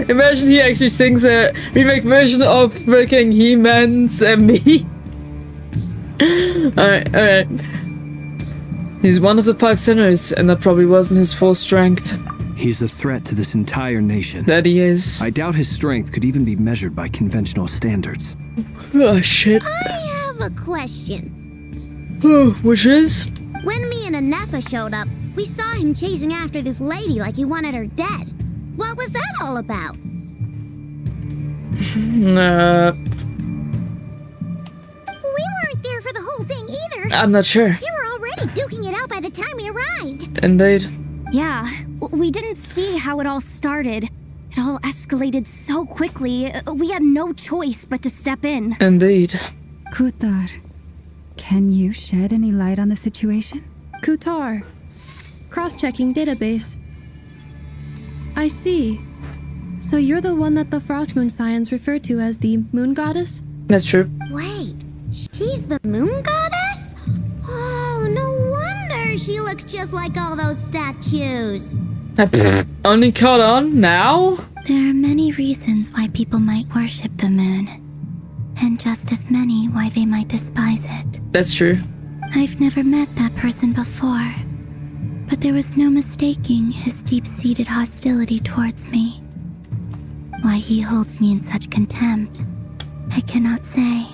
Imagine he actually sings a remake version of freaking He-Man's Me. Alright. He's one of the 5 sinners, and that probably wasn't his full strength. He's a threat to this entire nation. That he is. I doubt his strength could even be measured by conventional standards. Oh, shit. I have a question. Which is? When me and Anefa showed up, we saw him chasing after this lady like he wanted her dead. What was that all about? We weren't there for the whole thing either. I'm not sure. You were already duking it out by the time we arrived. Indeed. Yeah, we didn't see how it all started. It all escalated so quickly, we had no choice but to step in. Indeed. Kutar, can you shed any light on the situation? Kutar. Cross-checking database. I see. So you're the one that the Frost Moon Scions refer to as the Moon Goddess? That's true. Wait, she's the moon goddess? Oh, no wonder she looks just like all those statues. Only caught on now? There are many reasons why people might worship the moon, and just as many why they might despise it. That's true. I've never met that person before, but there was no mistaking his deep-seated hostility towards me. Why he holds me in such contempt, I cannot say.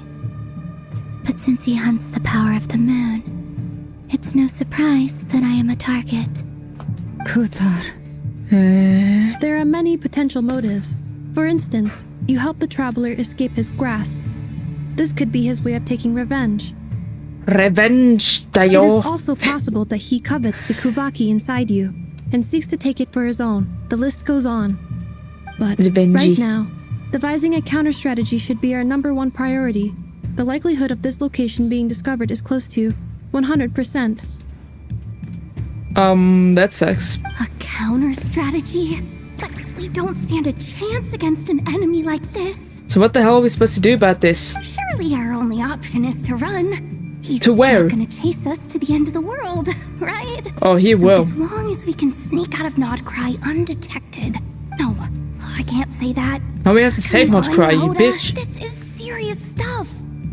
But since he hunts the power of the moon, it's no surprise that I am a target. Kutar. There are many potential motives. For instance, you help the traveler escape his grasp. This could be his way of taking revenge. Revenge, It Dayo. is also possible that he covets the Kuvaki inside you and seeks to take it for his own. The list goes on. But Revenge. right now, devising a counter strategy should be our #1 priority. The likelihood of this location being discovered is close to 100%. That sucks. A counter strategy? But we don't stand a chance against an enemy like this. So what the hell are we supposed to do about this? Surely our only option is to run. He's To where? not gonna chase us to the end of the world, right? Oh, he So will. as long as we can sneak out of Nodcry undetected. No, I can't say that. Now we have to save Come Nodcry, on, you Hoda. bitch. This is serious stuff.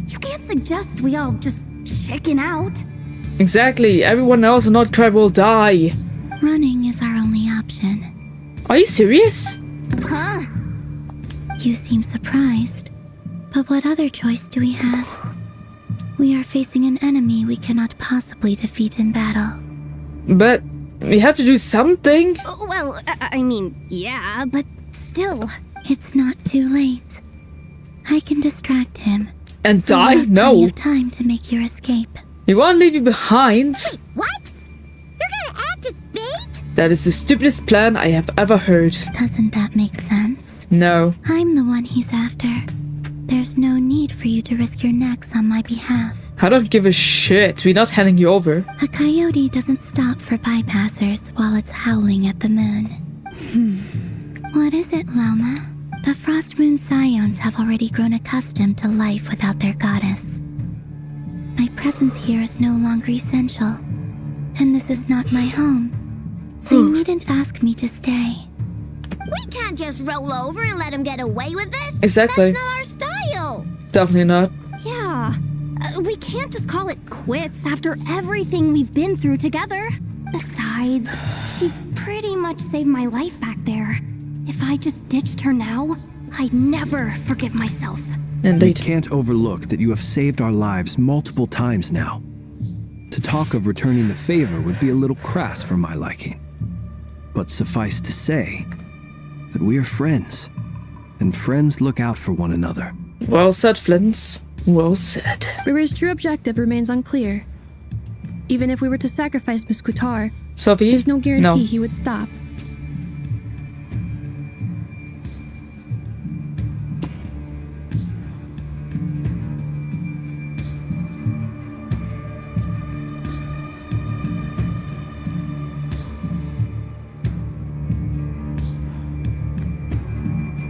You can't suggest we all just chicken out. Exactly. Everyone else in Nodcry will die. Running is our only option. Are you serious? Huh? You seem surprised. But what other choice do we have? We are facing an enemy we cannot possibly defeat in battle. But we have to do something. Well, I mean, yeah, but still. It's not too late. I can distract him. And so die? you have plenty No. of time to make your escape. He won't leave you behind. What? You're gonna act as bait? That is the stupidest plan I have ever heard. Doesn't that make sense? No. I'm the one he's after. There's no need for you to risk your necks on my behalf. I don't give a shit. We're not handing you over. A coyote doesn't stop for bypassers while it's howling at the moon. What is it, Loma? The Frost Moon Scions have already grown accustomed to life without their goddess. My presence here is no longer essential, and this is not my home, so you needn't ask me to stay. We can't just roll over and let him get away with this. Exactly. That's not our style. Definitely not. Yeah. We can't just call it quits after everything we've been through together. Besides, she pretty much saved my life back there. If I just ditched her now, I'd never forgive myself. Indeed. We can't overlook that you have saved our lives multiple times now. To talk of returning the favor would be a little crass for my liking. But suffice to say that we are friends, and friends look out for one another. Well said, Flint. Well said. River's true objective remains unclear. Even if we were to sacrifice Miss Kutar, Sophie? there's no guarantee he would stop.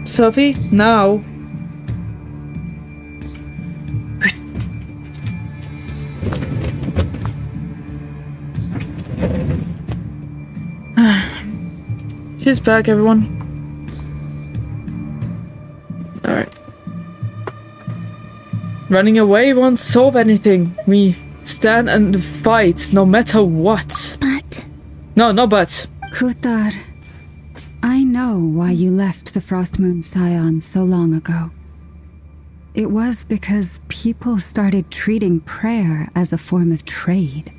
Sophie? Now. She's back, everyone. Alright. Running away won't solve anything. We stand and fight no matter what. But... No but. Kutar, I know why you left the Frost Moon Scions so long ago. It was because people started treating prayer as a form of trade.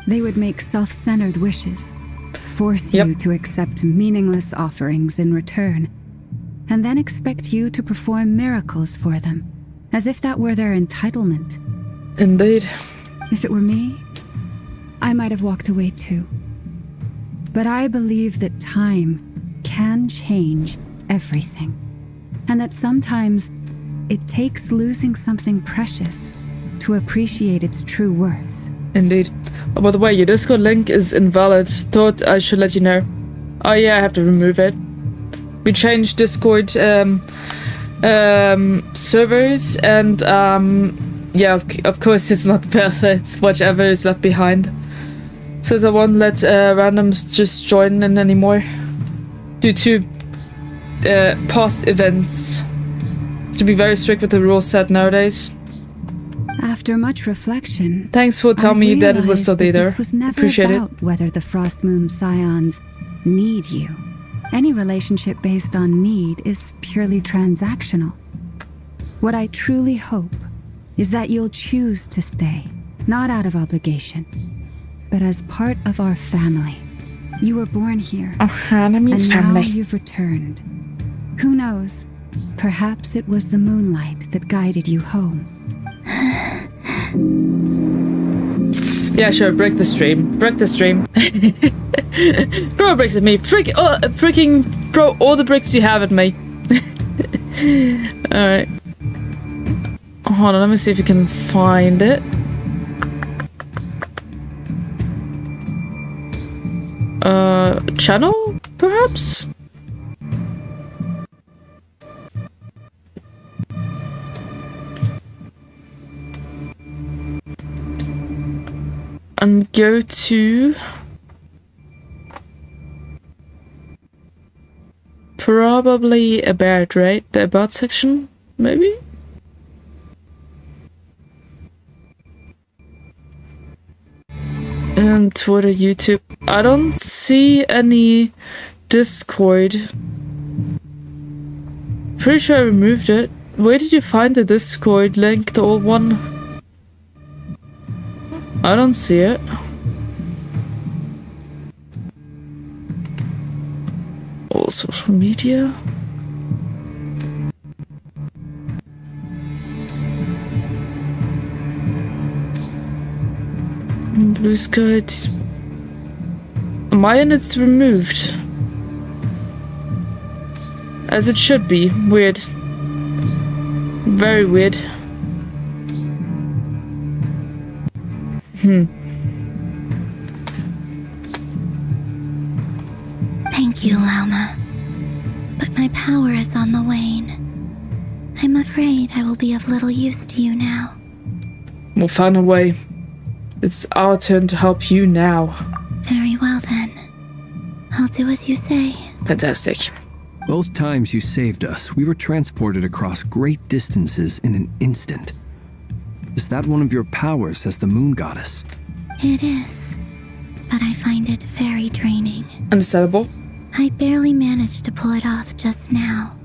They would make self-centered wishes, force you to accept meaningless offerings in return, and then expect you to perform miracles for them, as if that were their entitlement. Indeed. If it were me, I might have walked away too. But I believe that time can change everything, and that sometimes it takes losing something precious to appreciate its true worth. Indeed. Oh, by the way, your Discord link is invalid. Thought I should let you know. Oh yeah, I have to remove it. We changed Discord servers, and yeah, of course it's not valid. Whatever is left behind. Says I won't let randoms just join in anymore due to past events. To be very strict with the rules set nowadays. After much reflection, thanks for telling me that it was still there. This was never Appreciate about it. Whether the Frost Moon Scions need you. Any relationship based on need is purely transactional. What I truly hope is that you'll choose to stay, not out of obligation, but as part of our family. You were born here, that means and family. now you've returned. Who knows? Perhaps it was the moonlight that guided you home. Yeah, sure, break the stream. Break the stream. Throw bricks at me. Freaking throw all the bricks you have at me. Alright. Hold on, let me see if you can find it. Channel? Perhaps? And go to probably about, right? The about section, maybe? And Twitter, YouTube. I don't see any Discord. Pretty sure I removed it. Where did you find the Discord link, the old one? I don't see it. All social media. Blue Sky. My end it's removed. As it should be. Weird. Very weird. Thank you, Lauma. But my power is on the wane. I'm afraid I will be of little use to you now. We'll find a way. It's our turn to help you now. Very well then. I'll do as you say. Fantastic. Both times you saved us, we were transported across great distances in an instant. Is that one of your powers as the moon goddess? It is, but I find it very draining. Understandable. I barely managed to pull it off just now,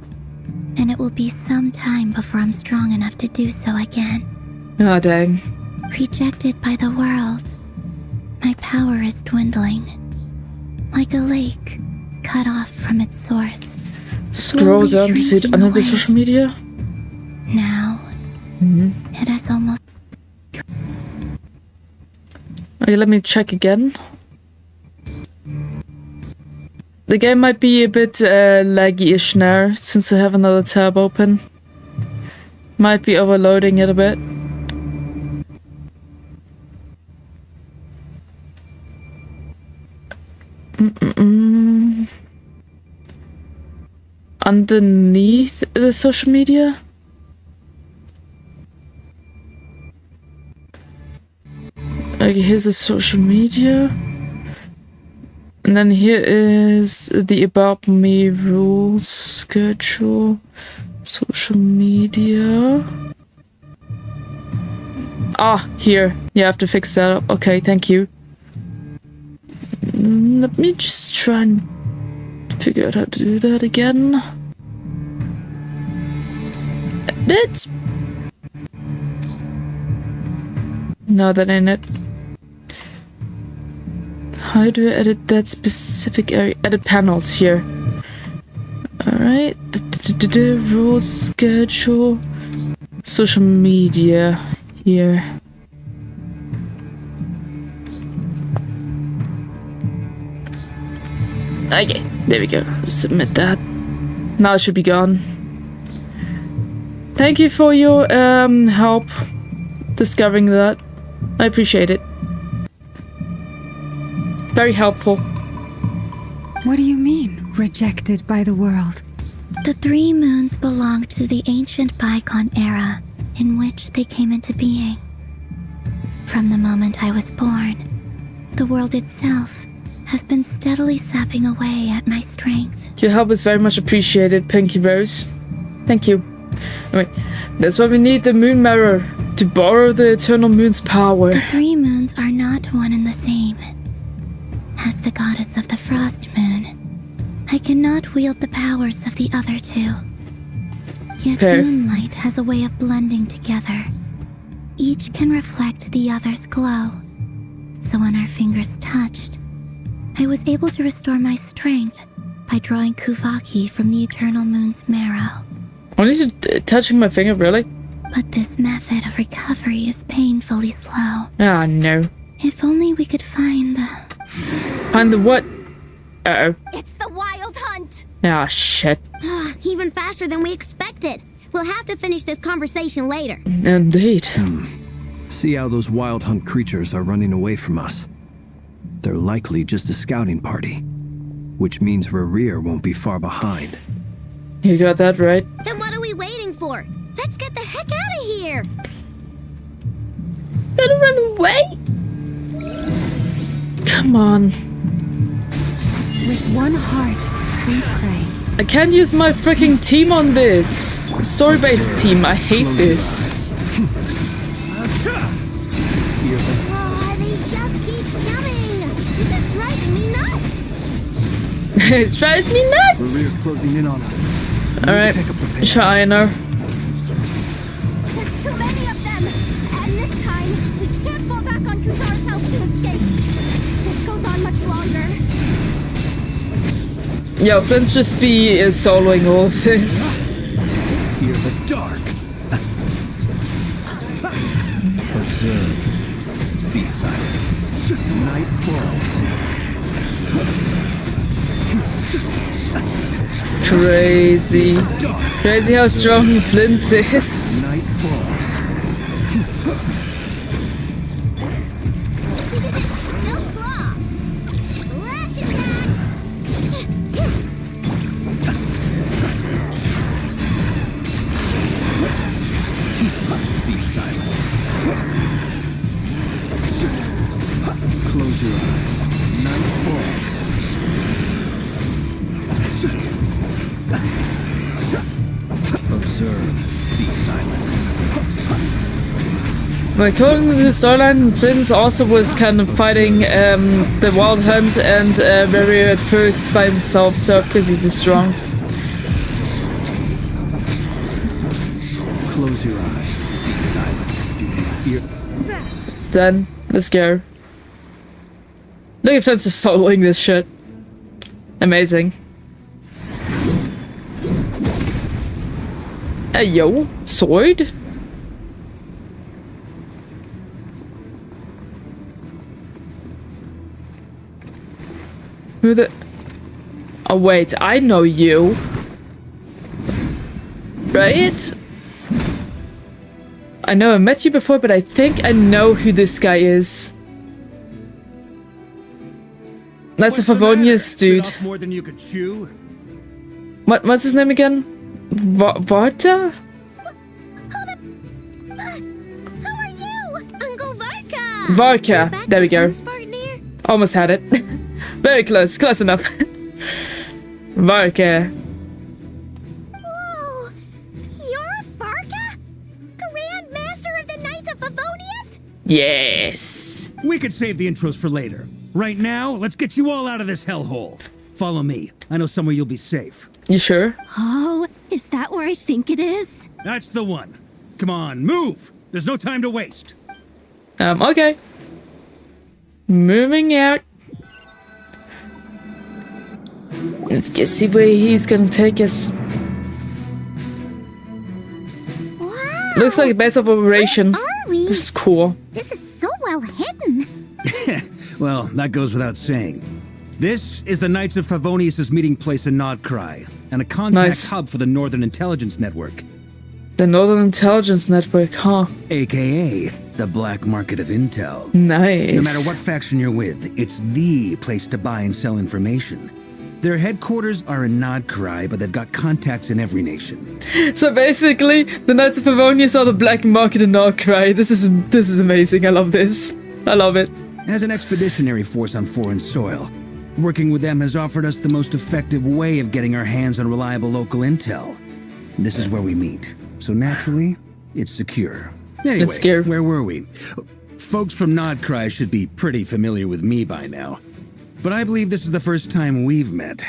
and it will be some time before I'm strong enough to do so again. Ah, dang. Rejected by the world, my power is dwindling. Like a lake, cut off from its source. Scroll down to see it under the social media. Now, it has almost... Okay, let me check again. The game might be a bit laggy-ish now, since I have another tab open. Might be overloading it a bit. Underneath the social media? Okay, here's the social media. And then here is the About Me rules, schedule, social media. Ah, here. You have to fix that up. Okay, thank you. Let me just try and figure out how to do that again. Edit. No, that ain't it. How do I edit that specific area? Edit panels here. Alright. Rules, schedule, social media here. Okay, there we go. Submit that. Now it should be gone. Thank you for your help discovering that. I appreciate it. Very helpful. What do you mean, rejected by the world? The 3 moons belonged to the ancient bygone era in which they came into being. From the moment I was born, the world itself has been steadily sapping away at my strength. Your help is very much appreciated, Pinky Rose. Thank you. Anyway, that's why we need the moon mirror, to borrow the eternal moon's power. The 3 moons are not one and the same. As the goddess of the frost moon, I cannot wield the powers of the other 2. Yet Fair. moonlight has a way of blending together. Each can reflect the other's glow. So when our fingers touched, I was able to restore my strength by drawing Kuvaki from the eternal moon's marrow. Only touching my finger, really? But this method of recovery is painfully slow. Ah, no. If only we could find the... Find the what? Uh-oh. It's the wild hunt! Ah, shit. Even faster than we expected. We'll have to finish this conversation later. Indeed. See how those wild hunt creatures are running away from us. They're likely just a scouting party, which means Rerir won't be far behind. You got that right. Then what are we waiting for? Let's get the heck out of here! Gonna run away? Come on. With one heart, we pray. I can't use my freaking team on this. Story-based team, I hate this. They just keep coming! This drives me nuts! It drives me nuts! Rerir closing in on us. Alright, China. There's too many of them! And this time, we can't fall back on Kutar's help to escape. This goes on much longer. Yo, Flint's just be soloing all of this. Fear the dark. Observe. Be silent. Night falls. Crazy. Crazy how strong Flint is. Night falls. observe, be silent. According to the storyline, Prince also was kind of fighting the Wild Hunt and very at first by himself, so because he's just strong. Close your eyes, be silent, do not fear. Then, let's go. Look at Prince just soloing this shit. Amazing. Hey yo, sword? Who the... Oh wait, I know you. Right? I know I met you before, but I think I know who this guy is. That's a Favonius dude. More than you could chew? What's his name again? Varka? How are you, Uncle Varka? Varka. There we go. Almost had it. Very close. Close enough. Varka. Whoa! You're Varka? Grand Master of the Knights of Favonius? Yes. We could save the intros for later. Right now, let's get you all out of this hellhole. Follow me. I know somewhere you'll be safe. You sure? Oh, is that where I think it is? That's the one. Come on, move! There's no time to waste. Okay. Moving out. Let's just see where he's gonna take us. Wow. Looks like a base of operation. Where are we? This is cool. This is so well hidden. Well, that goes without saying. This is the Knights of Favonius' meeting place in Nodcry, and a contact hub for the Northern Intelligence Network. The Northern Intelligence Network, huh? AKA the black market of intel. Nice. No matter what faction you're with, it's the place to buy and sell information. Their headquarters are in Nodcry, but they've got contacts in every nation. So basically, the Knights of Favonius are the black market in Nodcry. This is amazing. I love this. I love it. As an expeditionary force on foreign soil, working with them has offered us the most effective way of getting our hands on reliable local intel. This is where we meet, so naturally, it's secure. Anyway, where were we? Folks from Nodcry should be pretty familiar with me by now, but I believe this is the first time we've met.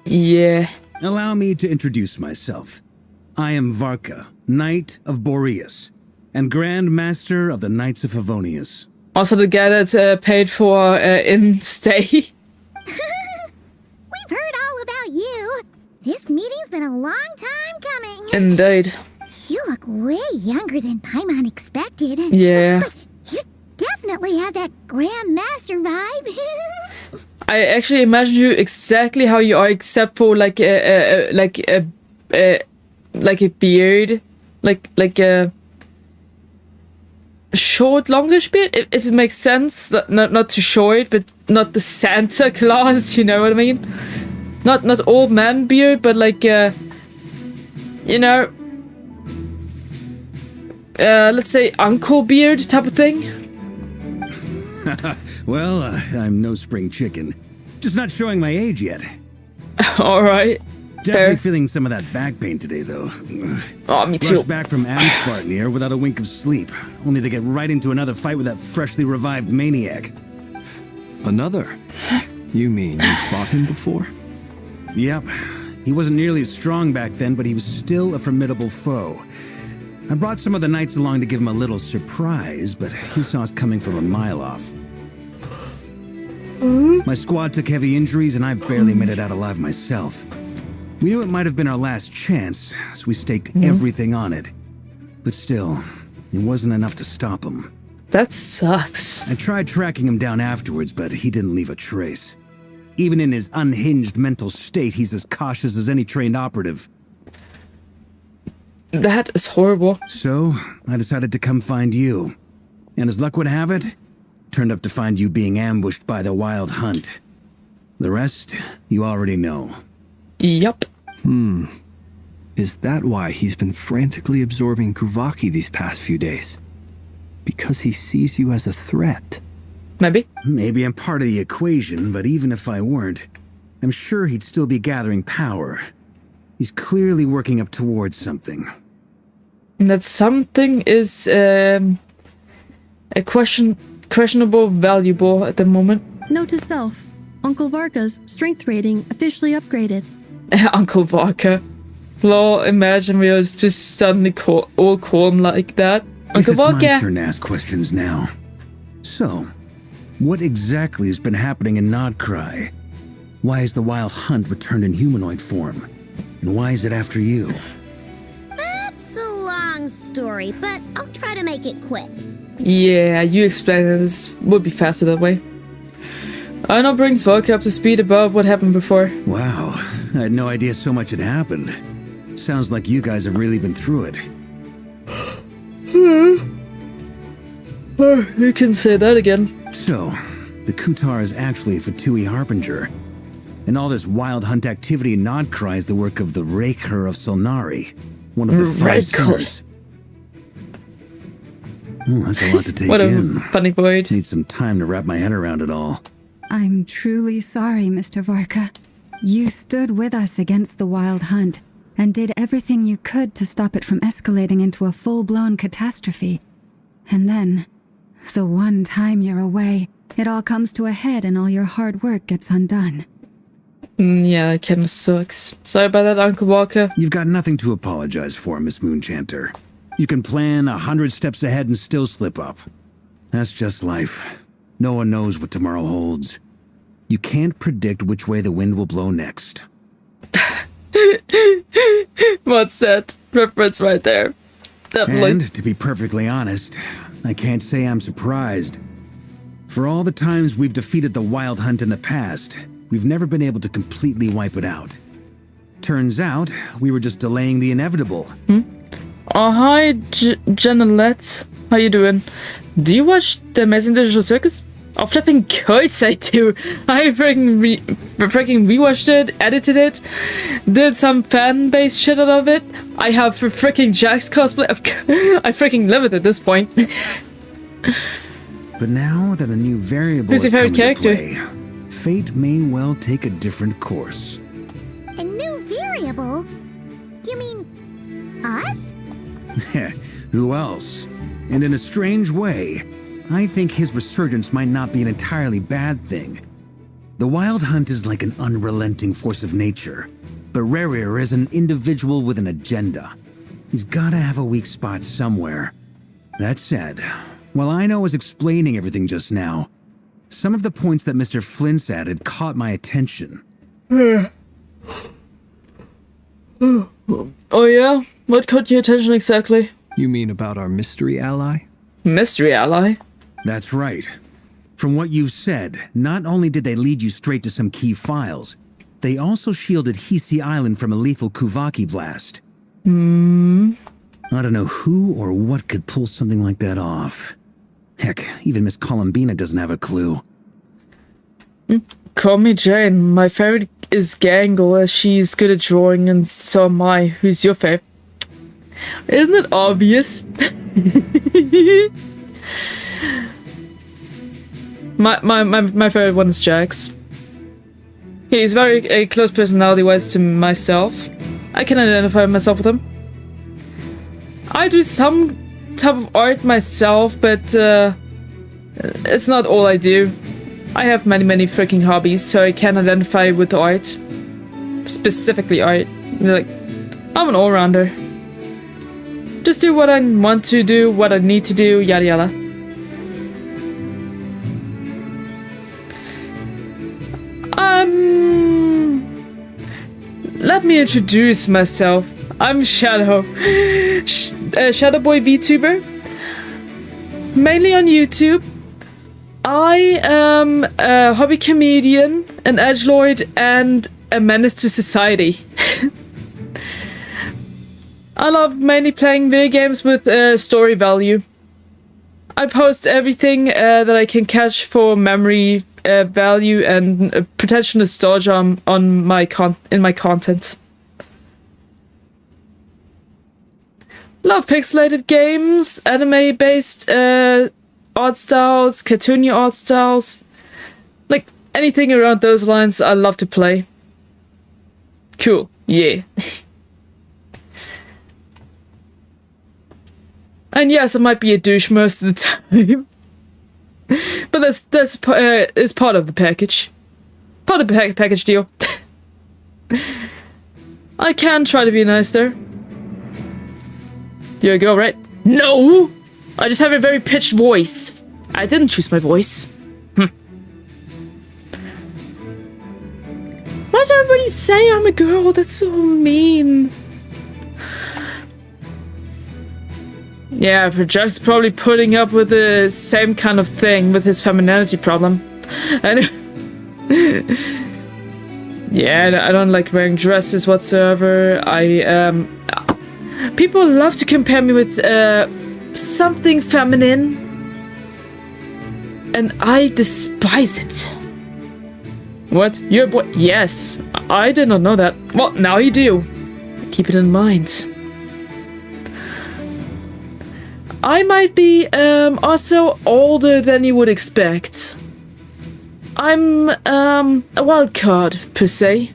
Yeah. Allow me to introduce myself. I am Varka, Knight of Boreas, and Grand Master of the Knights of Favonius. Also the guy that paid for in-stay. We've heard all about you. This meeting's been a long time coming. Indeed. You look way younger than Paimon expected. Yeah. But you definitely have that Grand Master vibe. I actually imagine you exactly how you are, except for like a beard, like a short, longish beard, if it makes sense. Not too short, but not the Santa Claus. You know what I mean? Not old man beard, but like you know, let's say uncle beard type of thing. Well, I'm no spring chicken. Just not showing my age yet. All right. Definitely feeling some of that back pain today, though. Oh, me too. Rushed back from Amspartnir without a wink of sleep, only to get right into another fight with that freshly revived maniac. Another? You mean you fought him before? Yep. He wasn't nearly as strong back then, but he was still a formidable foe. I brought some of the knights along to give him a little surprise, but he saw us coming from a mile off. My squad took heavy injuries, and I barely made it out alive myself. We knew it might have been our last chance, so we staked everything on it. But still, it wasn't enough to stop him. That sucks. I tried tracking him down afterwards, but he didn't leave a trace. Even in his unhinged mental state, he's as cautious as any trained operative. That is horrible. So, I decided to come find you. And as luck would have it, turned up to find you being ambushed by the Wild Hunt. The rest, you already know. Yup. Is that why he's been frantically absorbing Kuvaki these past few days? Because he sees you as a threat? Maybe. Maybe I'm part of the equation, but even if I weren't, I'm sure he'd still be gathering power. He's clearly working up towards something. And that something is a questionable valuable at the moment. Note to self. Uncle Varka's strength rating officially upgraded. Uncle Varka. Lol, imagine we was just suddenly all calm like that. Uncle It's my Varka! turn to ask questions now. So, what exactly has been happening in Nodcry? Why is the Wild Hunt returned in humanoid form? And why is it after you? That's a long story, but I'll try to make it quick. Yeah, you explained it. This would be faster that way. Arno brings Varka up to speed about what happened before. Wow, I had no idea so much had happened. Sounds like you guys have really been through it. You can say that again. So, the Kutar is actually a Fatui Harbinger. And all this Wild Hunt activity in Nodcry is the work of the Raker of Solnari, one of the five sinners. That's a lot to take What a in. funny word. Need some time to wrap my head around it all. I'm truly sorry, Mr. Varka. You stood with us against the Wild Hunt and did everything you could to stop it from escalating into a full-blown catastrophe. And then, the one time you're away, it all comes to a head and all your hard work gets undone. Yeah, that kinda sucks. Sorry about that, Uncle Walker. You've got nothing to apologize for, Miss Moonchanter. You can plan 100 steps ahead and still slip up. That's just life. No one knows what tomorrow holds. You can't predict which way the wind will blow next. What's that? Reference right there. Definitely. And, to be perfectly honest, I can't say I'm surprised. For all the times we've defeated the Wild Hunt in the past, we've never been able to completely wipe it out. Turns out, we were just delaying the inevitable. Oh, hi, Janelette. How you doing? Do you watch The Amazing Digital Circus? Oh, flipping course I do. I freaking rewatched it, edited it, did some fan-based shit out of it. I have freaking Jack's cosplay. I freaking love it at this point. But now that a new variable Who's has your come favorite into character? play, fate may well take a different course. A new variable? You mean us? Who else? And in a strange way, I think his resurgence might not be an entirely bad thing. The Wild Hunt is like an unrelenting force of nature, but Rerir is an individual with an agenda. He's gotta have a weak spot somewhere. That said, while Ino was explaining everything just now, some of the points that Mr. Flint's added caught my attention. Oh yeah? What caught your attention exactly? You mean about our mystery ally? Mystery ally? That's right. From what you've said, not only did they lead you straight to some key files, they also shielded Hisi Island from a lethal Kuvaki blast. I don't know who or what could pull something like that off. Heck, even Miss Columbina doesn't have a clue. Call me Jane. My favorite is Gangle, as she's good at drawing, and so am I. Who's your fave? Isn't it obvious? My favorite one is Jax. He's very close personality-wise to myself. I can identify myself with him. I do some type of art myself, but it's not all I do. I have many freaking hobbies, so I can identify with art. Specifically art. Like, I'm an all-rounder. Just do what I want to do, what I need to do, yada yada. Let me introduce myself. I'm Shadow. Shadow Boy VTuber. Mainly on YouTube. I am a hobby comedian, an edgelord, and a menace to society. I love mainly playing video games with story value. I post everything that I can catch for memory value and potential nostalgia on my content. Love pixelated games, anime-based art styles, cartoony art styles, like anything around those lines. I love to play. Cool, yeah. And yes, I might be a douche most of the time. But that's is part of the package. Part of the package deal. I can try to be nice there. Here we go, right? No! I just have a very pitched voice. I didn't choose my voice. Why does everybody say I'm a girl? That's so mean. Yeah, Jack's probably putting up with the same kind of thing with his femininity problem. And yeah, I don't like wearing dresses whatsoever. People love to compare me with something feminine, and I despise it. What? You're a boy? Yes, I did not know that. Well, now you do. Keep it in mind. I might be also older than you would expect. I'm a wild card per se.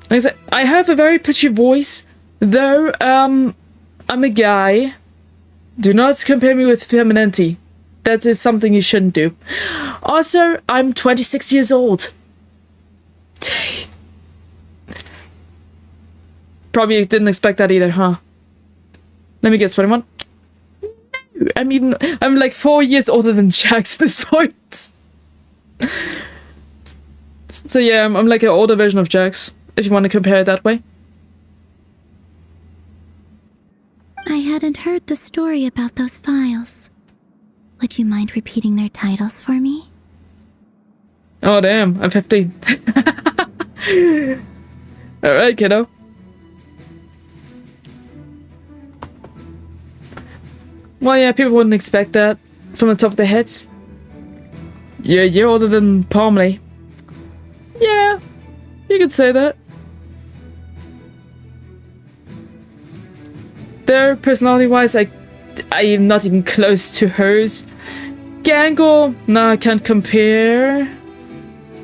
Like I said, I have a very pitchy voice, though I'm a guy. Do not compare me with femininity. That is something you shouldn't do. Also, I'm 26 years old. Probably didn't expect that either, huh? Let me guess, 21? No, I'm like 4 years older than Jax at this point. So yeah, I'm like an older version of Jax, if you want to compare it that way. I hadn't heard the story about those files. Would you mind repeating their titles for me? Oh damn, I'm 15. Alright, kiddo. Well, yeah, people wouldn't expect that from the top of their heads. Yeah, you're older than Palmley. Yeah, you could say that. Their personality-wise, I am not even close to hers. Gangle, nah, I can't compare.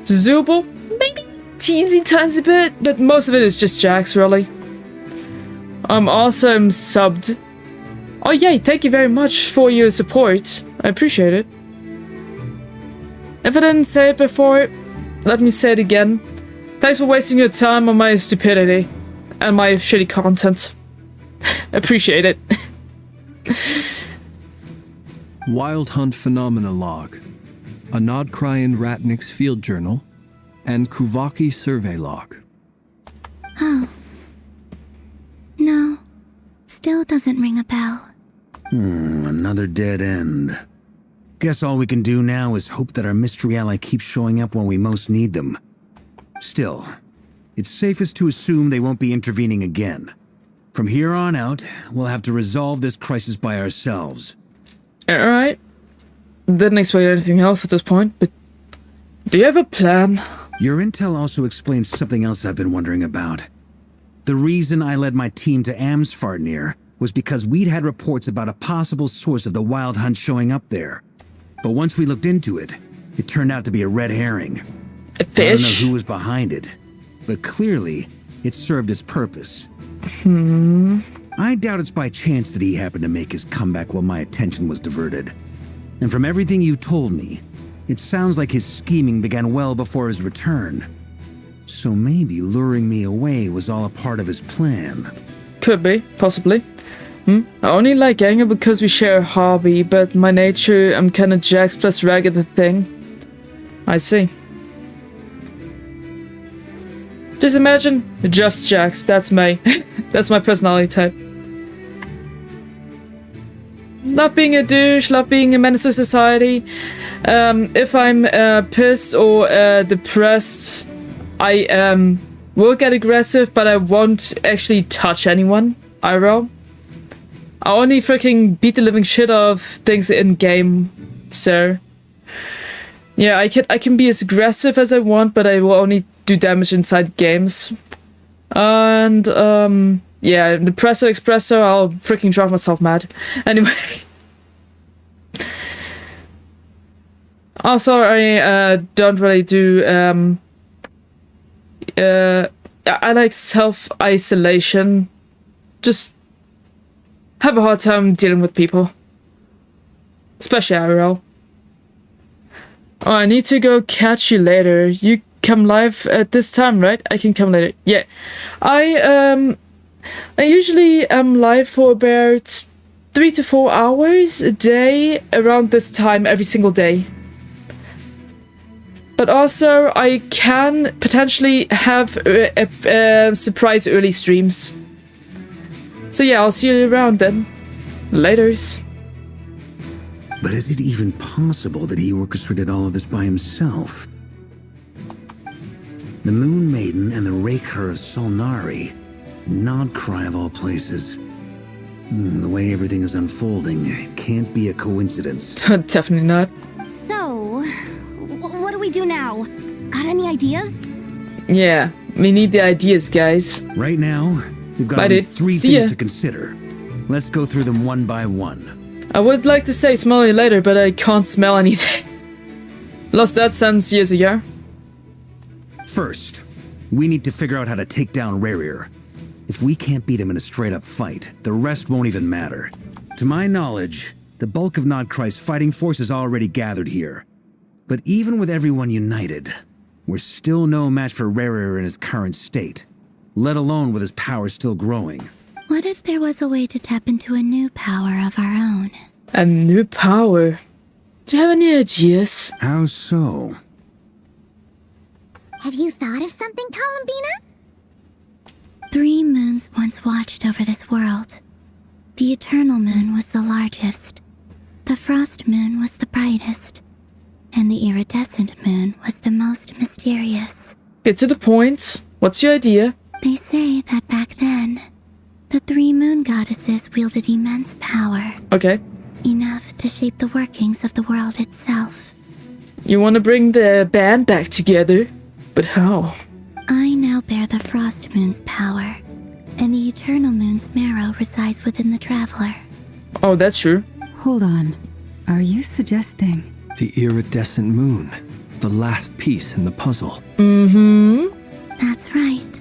Zubul, maybe teensy tiny bit, but most of it is just Jax, really. I'm subbed. Oh yay, thank you very much for your support. I appreciate it. If I didn't say it before, let me say it again. Thanks for wasting your time on my stupidity and my shitty content. Appreciate it. Wild Hunt Phenomena Log, a Nodkryan Ratnik's Field Journal, and Kuvaki Survey Log. Oh. No. Still doesn't ring a bell. Another dead end. Guess all we can do now is hope that our mystery ally keeps showing up when we most need them. Still, it's safest to assume they won't be intervening again. From here on out, we'll have to resolve this crisis by ourselves. Alright. Didn't expect anything else at this point, but do you have a plan? Your intel also explains something else I've been wondering about. The reason I led my team to Amsfarnir was because we'd had reports about a possible source of the Wild Hunt showing up there. But once we looked into it, it turned out to be a red herring. A fish? I don't know who was behind it, but clearly it served its purpose. I doubt it's by chance that he happened to make his comeback while my attention was diverted. And from everything you told me, it sounds like his scheming began well before his return. So maybe luring me away was all a part of his plan. Could be, possibly. I only like Anger because we share a hobby, but my nature, I'm kinda Jax plus ragged the thing. I see. Just imagine, just Jax, that's me. That's my personality type. Love being a douche, love being a menace to society. If I'm pissed or depressed, I will get aggressive, but I won't actually touch anyone, IRL. I only freaking beat the living shit out of things in game, sir. Yeah, I can be as aggressive as I want, but I will only do damage inside games. And yeah, the Presso Expresso, I'll freaking drive myself mad. Anyway. Also, I don't really do I like self-isolation. Just have a hard time dealing with people. Especially IRL. Oh, I need to go catch you later. You come live at this time, right? I can come later. Yeah. I usually am live for about 3 to 4 hours a day around this time every single day. But also, I can potentially have surprise early streams. So yeah, I'll see you around then. Laters. But is it even possible that he orchestrated all of this by himself? The Moon Maiden and the Raker of Solnari. Nodcry of all places. The way everything is unfolding, it can't be a coincidence. Definitely not. So, what do we do now? Got any ideas? Yeah, we need the ideas, guys. Right now, we've got at least 3 things to consider. Let's go through them one by one. I would like to say smell you later, but I can't smell anything. Lost that sense years ago. First, we need to figure out how to take down Rerir. If we can't beat him in a straight-up fight, the rest won't even matter. To my knowledge, the bulk of Nodcry's fighting force is already gathered here. But even with everyone united, we're still no match for Rerir in his current state, let alone with his power still growing. What if there was a way to tap into a new power of our own? A new power? Do you have any ideas? How so? Have you thought of something, Columbina? 3 moons once watched over this world. The Eternal Moon was the largest. The Frost Moon was the brightest. And the Iridescent Moon was the most mysterious. Get to the point. What's your idea? They say that back then, the 3 moon goddesses wielded immense power. Okay. Enough to shape the workings of the world itself. You want to bring the band back together? But how? I now bear the Frost Moon's power, and the Eternal Moon's marrow resides within the Traveler. Oh, that's true. Hold on. Are you suggesting? The iridescent moon. The last piece in the puzzle. Mm-hmm. That's right.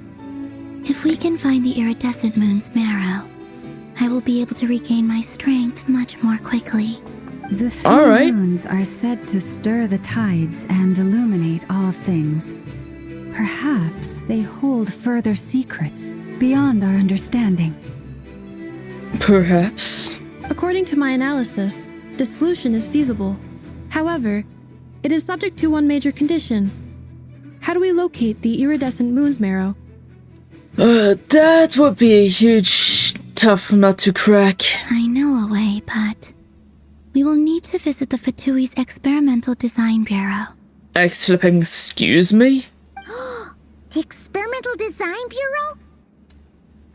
If we can find the Iridescent Moon's marrow, I will be able to regain my strength much more quickly. The 3 moons are said to stir the tides and illuminate all things. Perhaps they hold further secrets beyond our understanding. Perhaps. According to my analysis, the solution is feasible. However, it is subject to one major condition. How do we locate the iridescent moon's marrow? That would be a huge, tough nut to crack. I know a way, but we will need to visit the Fatui's Experimental Design Bureau. Excuse me? The Experimental Design Bureau?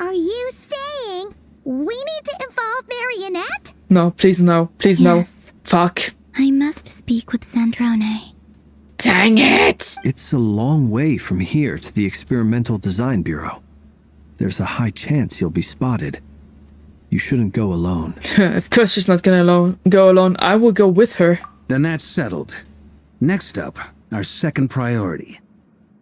Are you saying we need to involve Marionette? No, please no. Please no. Fuck. I must speak with Sandrone. Dang it! It's a long way from here to the Experimental Design Bureau. There's a high chance you'll be spotted. You shouldn't go alone. Of course she's not gonna go alone. I will go with her. Then that's settled. Next up, our second priority.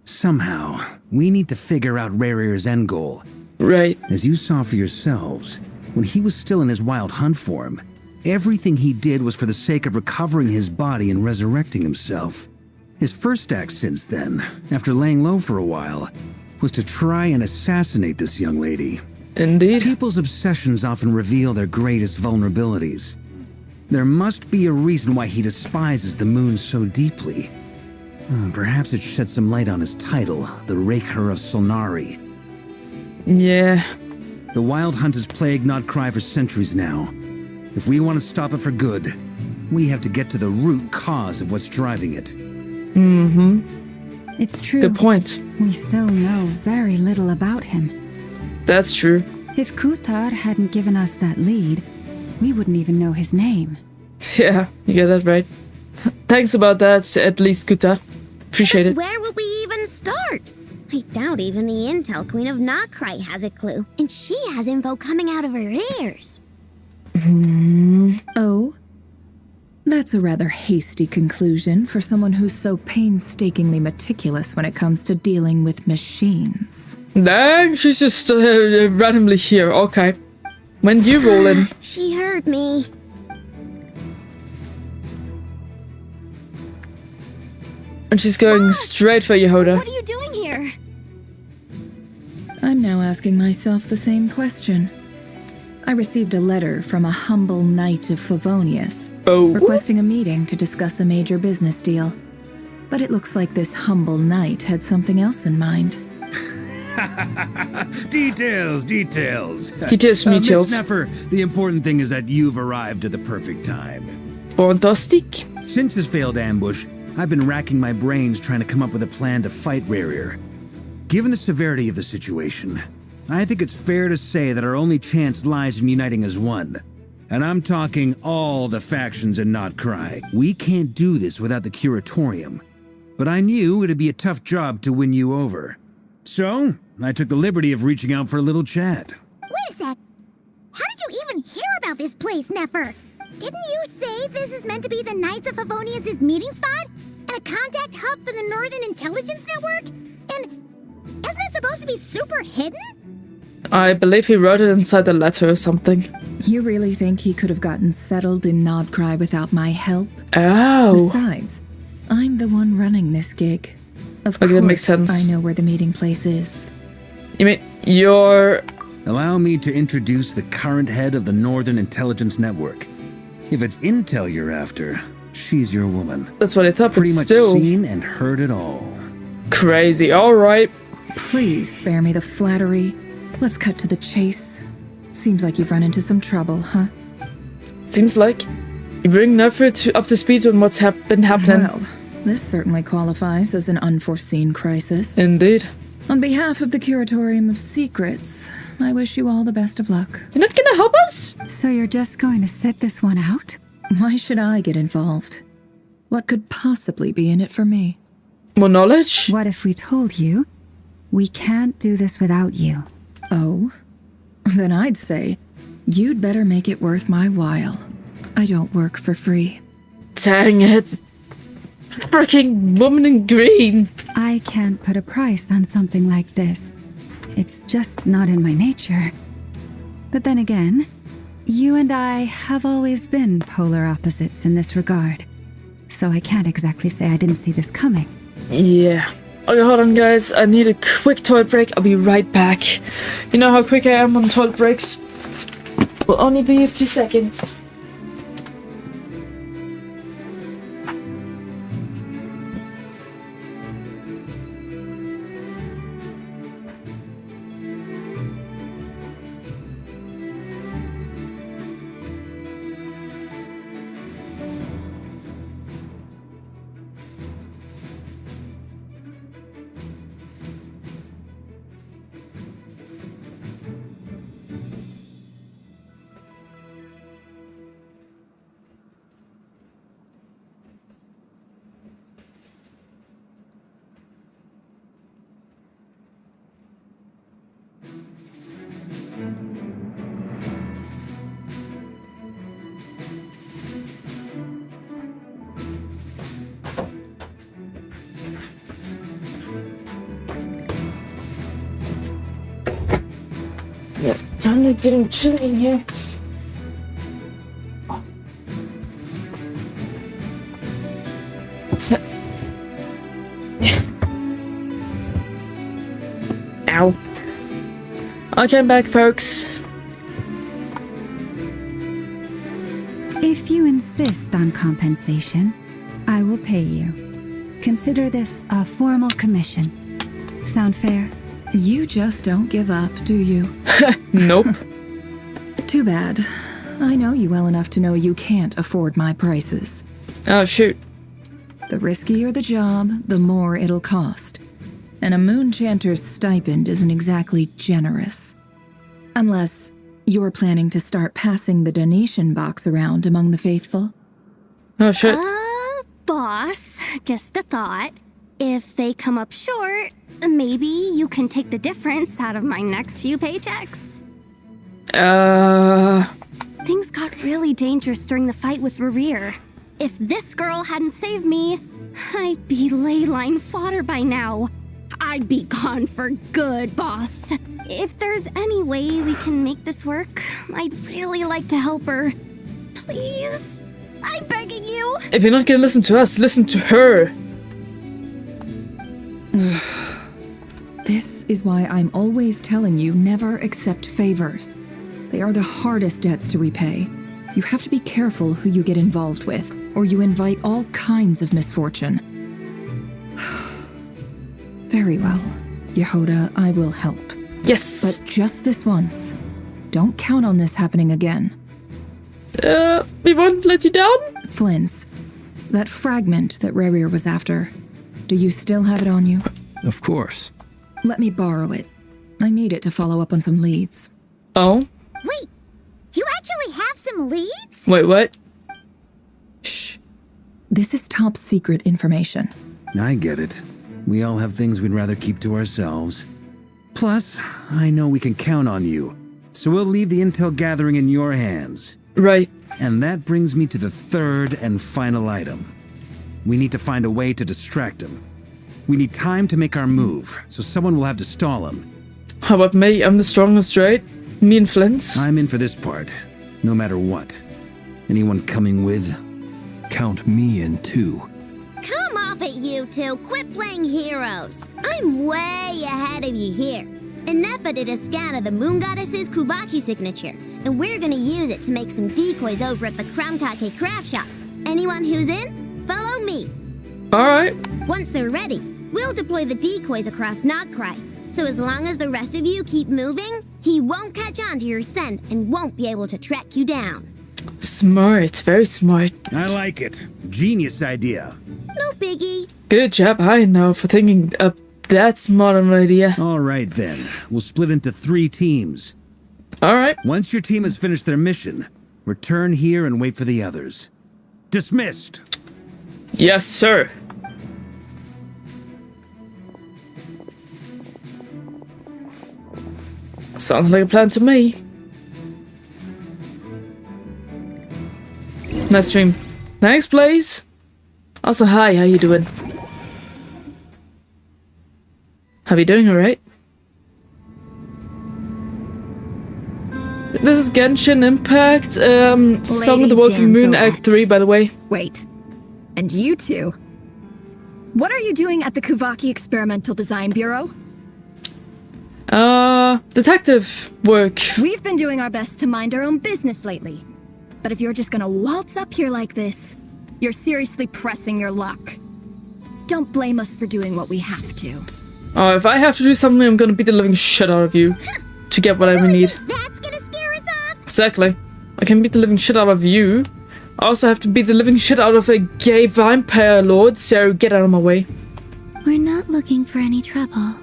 Somehow, we need to figure out Rerir's end goal. Right. As you saw for yourselves, when he was still in his wild hunt form, everything he did was for the sake of recovering his body and resurrecting himself. His first act since then, after laying low for a while, was to try and assassinate this young lady. Indeed. People's obsessions often reveal their greatest vulnerabilities. There must be a reason why he despises the moon so deeply. Perhaps it sheds some light on his title, the Raker of Solnari. Yeah. The Wild Hunt has plagued Nodcry for centuries now. If we want to stop it for good, we have to get to the root cause of what's driving it. Mm-hmm. It's true. Good point. We still know very little about him. That's true. If Kuthar hadn't given us that lead, we wouldn't even know his name. Yeah, you get that right. Thanks about that, at least, Kuthar. Appreciate it. Where would we even start? I doubt even the Intel Queen of Nodcry has a clue, and she has info coming out of her ears. Oh? That's a rather hasty conclusion for someone who's so painstakingly meticulous when it comes to dealing with machines. Dang, she's just randomly here. Okay. When you roll in. She heard me. And she's going straight for you, Hoda. What are you doing here? I'm now asking myself the same question. I received a letter from a humble knight of Favonius, requesting a meeting to discuss a major business deal. But it looks like this humble knight had something else in mind. Details. Details, Miss Michels. Sneffer, the important thing is that you've arrived at the perfect time. Fantastic. Since his failed ambush, I've been racking my brains trying to come up with a plan to fight Rerir. Given the severity of the situation, I think it's fair to say that our only chance lies in uniting as one. And I'm talking all the factions in Notcry. We can't do this without the Curatorium. But I knew it'd be a tough job to win you over. So, I took the liberty of reaching out for a little chat. Wait a sec. How did you even hear about this place, Nefer? Didn't you say this is meant to be the Knights of Favonius' meeting spot? And a contact hub for the Northern Intelligence Network? And isn't it supposed to be super hidden? I believe he wrote it inside the letter or something. You really think he could have gotten settled in Nodcry without my help? Oh. Besides, I'm the one running this gig. Of course, that makes sense. I know where the meeting place is. You mean you're... Allow me to introduce the current head of the Northern Intelligence Network. If it's intel you're after, she's your woman. That's what I thought, Pretty but much still... seen and heard it all. Crazy, alright. Please spare me the flattery. Let's cut to the chase. Seems like you've run into some trouble, huh? Seems like. You bring Nefer up to speed on what's been happening. Well, this certainly qualifies as an unforeseen crisis. Indeed. On behalf of the Curatorium of Secrets, I wish you all the best of luck. You're not gonna help us? So you're just going to sit this one out? Why should I get involved? What could possibly be in it for me? More knowledge? What if we told you we can't do this without you? Oh? Then I'd say you'd better make it worth my while. I don't work for free. Dang it. Freaking woman in green. I can't put a price on something like this. It's just not in my nature. But then again, you and I have always been polar opposites in this regard. So I can't exactly say I didn't see this coming. Yeah. Okay, hold on, guys. I need a quick toilet break. I'll be right back. You know how quick I am on toilet breaks? Will only be a few seconds. Yeah, finally getting chilly in here. Ow. Okay, I'm back, folks. If you insist on compensation, I will pay you. Consider this a formal commission. Sound fair? You just don't give up, do you? Nope. Too bad. I know you well enough to know you can't afford my prices. Oh, shoot. The riskier the job, the more it'll cost. And a moon chanter's stipend isn't exactly generous. Unless you're planning to start passing the donation box around among the faithful. Oh, shit. Boss, just a thought. If they come up short, maybe you can take the difference out of my next few paychecks. Things got really dangerous during the fight with Rerir. If this girl hadn't saved me, I'd be ley line fodder by now. I'd be gone for good, boss. If there's any way we can make this work, I'd really like to help her. Please? I'm begging you. If you're not gonna listen to us, listen to her. This is why I'm always telling you never accept favors. They are the hardest debts to repay. You have to be careful who you get involved with, or you invite all kinds of misfortune. Very well, Yehoda, I will help. Yes! But just this once. Don't count on this happening again. We won't let you down? Flynn's. That fragment that Rerir was after. Do you still have it on you? Of course. Let me borrow it. I need it to follow up on some leads. Oh? Wait, you actually have some leads? Wait, what? Shh. This is top secret information. I get it. We all have things we'd rather keep to ourselves. Plus, I know we can count on you. So we'll leave the intel gathering in your hands. Right. And that brings me to the third and final item. We need to find a way to distract him. We need time to make our move, so someone will have to stall him. How about me? I'm the strongest, right? Me and Flint? I'm in for this part, no matter what. Anyone coming with? Count me in too. Come off it, you two. Quit playing heroes. I'm way ahead of you here. Nefa did a scan of the Moon Goddess's Kuvaki signature, and we're gonna use it to make some decoys over at the Kramkake craft shop. Anyone who's in, follow me. Alright. Once they're ready, we'll deploy the decoys across Nogcry. So as long as the rest of you keep moving, he won't catch on to your scent and won't be able to track you down. Smart, very smart. I like it. Genius idea. No biggie. Good job, I know, for thinking up that smart of an idea. All right, then. We'll split into 3 teams. All right. Once your team has finished their mission, return here and wait for the others. Dismissed. Yes, sir. Sounds like a plan to me. Nice stream. Thanks, Blaze. Also, hi, how you doing? How you doing, alright? This is Genshin Impact, Song of the Welkin Moon, Act 3, by the way. Wait. And you two? What are you doing at the Kuvaki Experimental Design Bureau? Detective work. We've been doing our best to mind our own business lately. But if you're just gonna waltz up here like this, you're seriously pressing your luck. Don't blame us for doing what we have to. Oh, if I have to do something, I'm gonna beat the living shit out of you. To get what I need. That's gonna scare us off. Exactly. I can beat the living shit out of you. I also have to beat the living shit out of a gay vampire lord, so get out of my way. We're not looking for any trouble.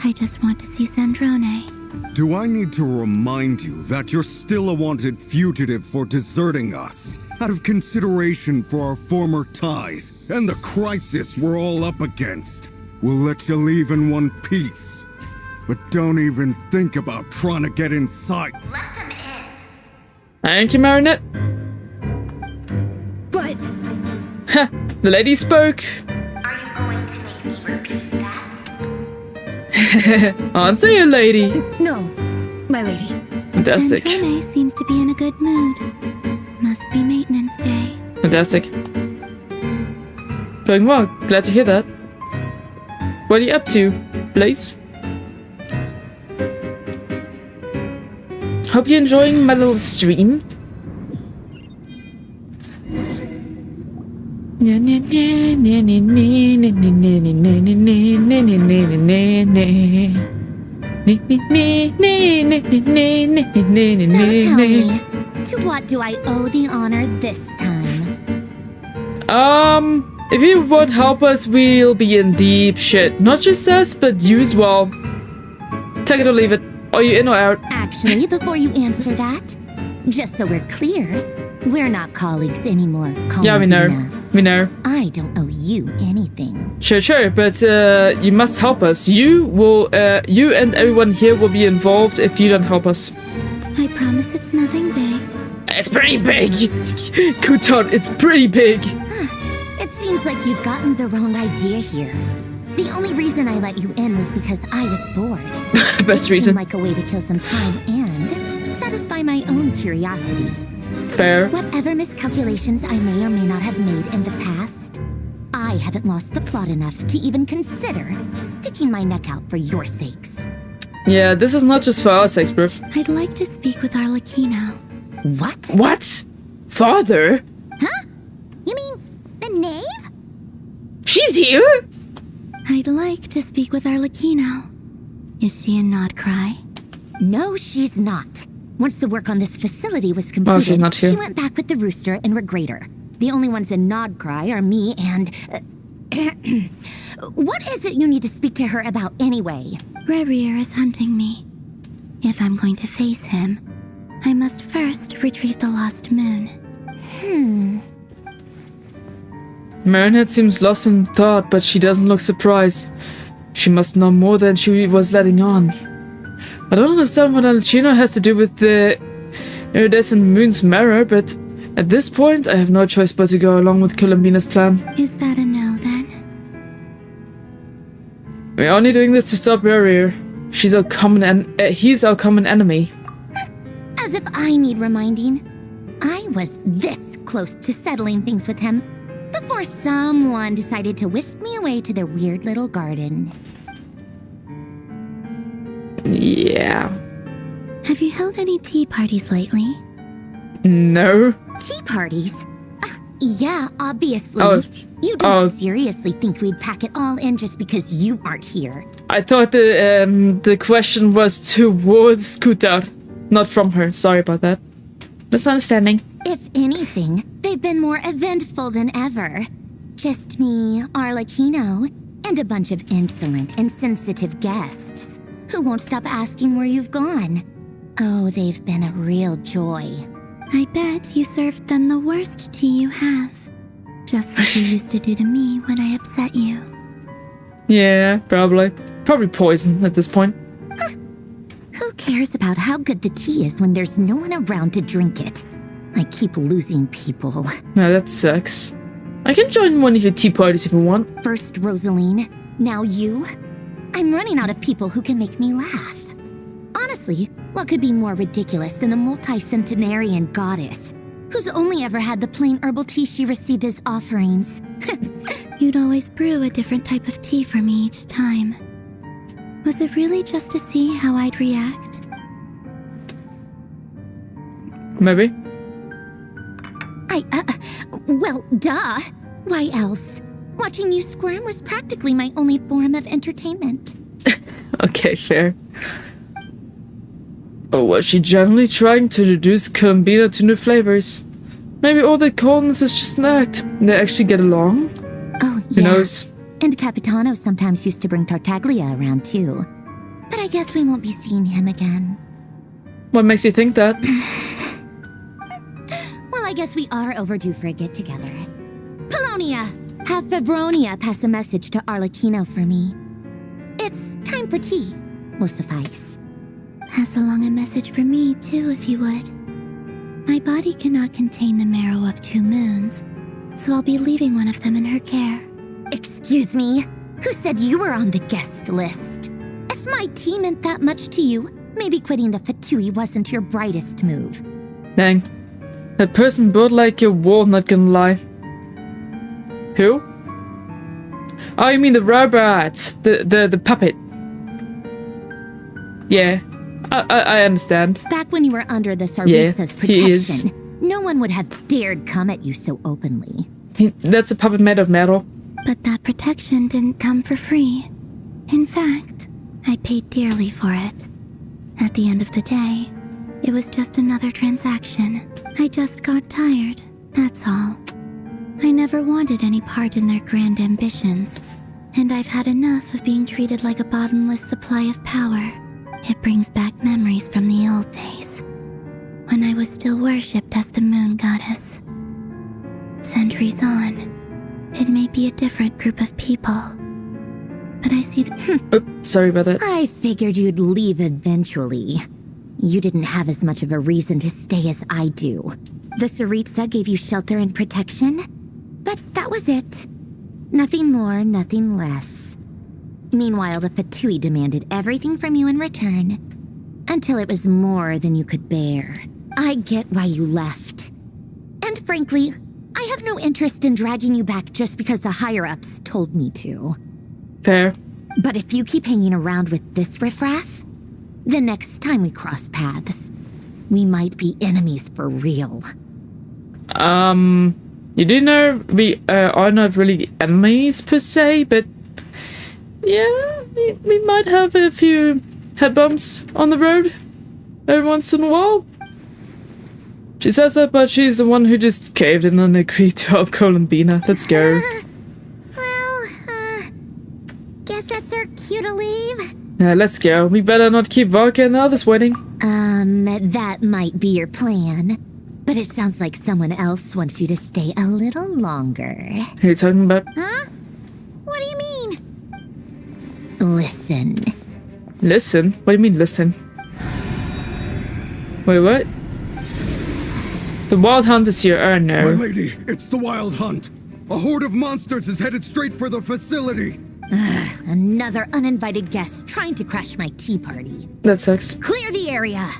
I just want to see Zandrone. Do I need to remind you that you're still a wanted fugitive for deserting us? Out of consideration for our former ties and the crisis we're all up against. We'll let you leave in one piece. But don't even think about trying to get inside. Let them in. Thank you, Marinette. But... Ha! The lady spoke. Are you going to make me repeat that? Answer you, lady. No, my lady. Fantastic. Zandrone seems to be in a good mood. Must be maintenance day. Fantastic. Going well. Glad to hear that. What are you up to, Blaze? Hope you're enjoying my little stream. So tell me, to what do I owe the honor this time? If you won't help us, we'll be in deep shit. Not just us, but you as well. Take it or leave it. Are you in or out? Actually, before you answer that, just so we're clear, we're not colleagues anymore. Yeah, we know. We know. I don't owe you anything. Sure, but you must help us. You and everyone here will be involved if you don't help us. I promise it's nothing big. It's pretty big. Kuton, it's pretty big. It seems like you've gotten the wrong idea here. The only reason I let you in was because I was bored. Best It reason. seemed like a way to kill some time and satisfy my own curiosity. Fair. Whatever miscalculations I may or may not have made in the past, I haven't lost the plot enough to even consider sticking my neck out for your sakes. Yeah, this is not just for our sakes, bruv. I'd like to speak with Arlecchino. What? What? Father? Huh? You mean the knave? She's here? I'd like to speak with Arlecchino. Is she in Nodcry? No, she's not. Once the work on this facility was completed, she's not here. she went back with the Rooster and Regrator. The only ones in Nodcry are me and... What is it you need to speak to her about anyway? Rerir is hunting me. If I'm going to face him, I must first retrieve the lost moon. Marinette seems lost in thought, but she doesn't look surprised. She must know more than she was letting on. I don't understand what Arlecchino has to do with the iridescent moon's mirror, but at this point, I have no choice but to go along with Columbina's plan. Is that a no, then? We're only doing this to stop Rerir. He's our common enemy. As if I need reminding. I was this close to settling things with him before someone decided to whisk me away to their weird little garden. Yeah. Have you held any tea parties lately? No. Tea parties? Yeah, obviously. Oh. You don't seriously think we'd pack it all in just because you aren't here? I thought the question was towards Scooter, not from her. Sorry about that. Misunderstanding. If anything, they've been more eventful than ever. Just me, Arlecchino, and a bunch of insolent and sensitive guests who won't stop asking where you've gone. Oh, they've been a real joy. I bet you served them the worst tea you have. Just like you used to do to me when I upset you. Yeah, probably. Probably poison at this point. Who cares about how good the tea is when there's no one around to drink it? I keep losing people. Yeah, that sucks. I can join one of your tea parties if you want. First Rosaline, now you. I'm running out of people who can make me laugh. Honestly, what could be more ridiculous than a multi-centenarian goddess who's only ever had the plain herbal tea she received as offerings? You'd always brew a different type of tea for me each time. Was it really just to see how I'd react? Maybe. Well, duh. Why else? Watching you squirm was practically my only form of entertainment. Okay, fair. Or was she generally trying to introduce Columbina to new flavors? Maybe all the coldness is just an act. They actually get along? Oh, yeah. Who knows? And Capitano sometimes used to bring Tartaglia around too. But I guess we won't be seeing him again. What makes you think that? Well, I guess we are overdue for a get-together. Polonia! Have Febronia pass a message to Arlecchino for me. It's time for tea. Will suffice. Pass along a message for me, too, if you would. My body cannot contain the marrow of 2 moons, so I'll be leaving one of them in her care. Excuse me? Who said you were on the guest list? If my tea meant that much to you, maybe quitting the Fatui wasn't your brightest move. Dang. That person built like a wall, not gonna lie. Who? Oh, you mean the robot. The puppet. Yeah. I understand. Back when you were under the Saritsa's protection, he no one would have dared come at you so openly. That's a puppet made of metal. But that protection didn't come for free. In fact, I paid dearly for it. At the end of the day, it was just another transaction. I just got tired, that's all. I never wanted any part in their grand ambitions, and I've had enough of being treated like a bottomless supply of power. It brings back memories from the old days, when I was still worshipped as the moon goddess. Centuries on, it may be a different group of people, but I see sorry about that. I figured you'd leave eventually. You didn't have as much of a reason to stay as I do. The Saritsa gave you shelter and protection, but that was it. Nothing more, nothing less. Meanwhile, the Fatui demanded everything from you in return, until it was more than you could bear. I get why you left. And frankly, I have no interest in dragging you back just because the higher-ups told me to. Fair. But if you keep hanging around with this riffraff, the next time we cross paths, we might be enemies for real. You do know we are not really enemies per se, but yeah, we might have a few head bumps on the road every once in a while. She says that, but she's the one who just caved in and agreed to help Columbina. Let's go. Guess that's our cue to leave. Yeah, let's go. We better not keep Varka and the others waiting. That might be your plan. But it sounds like someone else wants you to stay a little longer. Who are you talking about? Huh? What do you mean? Listen. Listen? What do you mean, listen? Wait, what? The Wild Hunt is here, oh no. My lady, it's the Wild Hunt. A horde of monsters is headed straight for the facility. Another uninvited guest trying to crash my tea party. That sucks. Clear the area.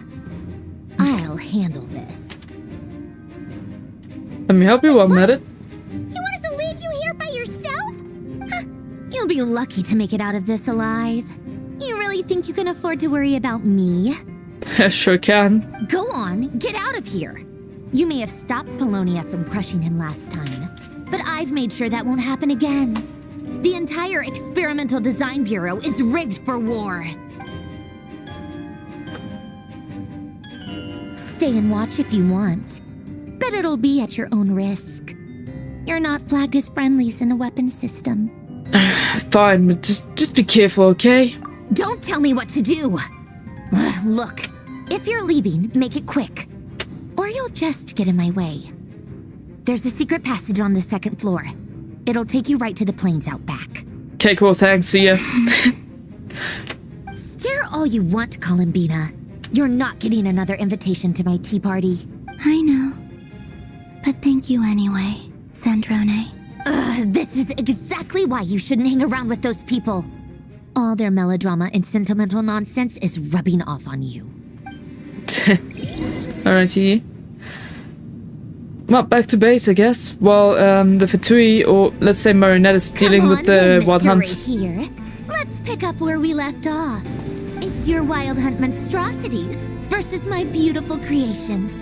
I'll handle this. Let me help you while I'm at it. You want us to leave you here by yourself? Huh. You'll be lucky to make it out of this alive. You really think you can afford to worry about me? I sure can. Go on, get out of here. You may have stopped Polonia from crushing him last time, but I've made sure that won't happen again. The entire Experimental Design Bureau is rigged for war. Stay and watch if you want, but it'll be at your own risk. You're not flagged as friendlies in the weapons system. Fine, but just be careful, okay? Don't tell me what to do! Look, if you're leaving, make it quick. Or you'll just get in my way. There's a secret passage on the second floor. It'll take you right to the plains out back. Okay, cool, thanks, see ya. Stare all you want, Columbina. You're not getting another invitation to my tea party. I know. But thank you anyway, Sandrone. This is exactly why you shouldn't hang around with those people. All their melodrama and sentimental nonsense is rubbing off on you. Alrighty. Well, back to base, I guess. While the Fatui, or let's say Marinette, is dealing with the Wild Hunt. Here. Let's pick up where we left off. It's your Wild Hunt monstrosities versus my beautiful creations.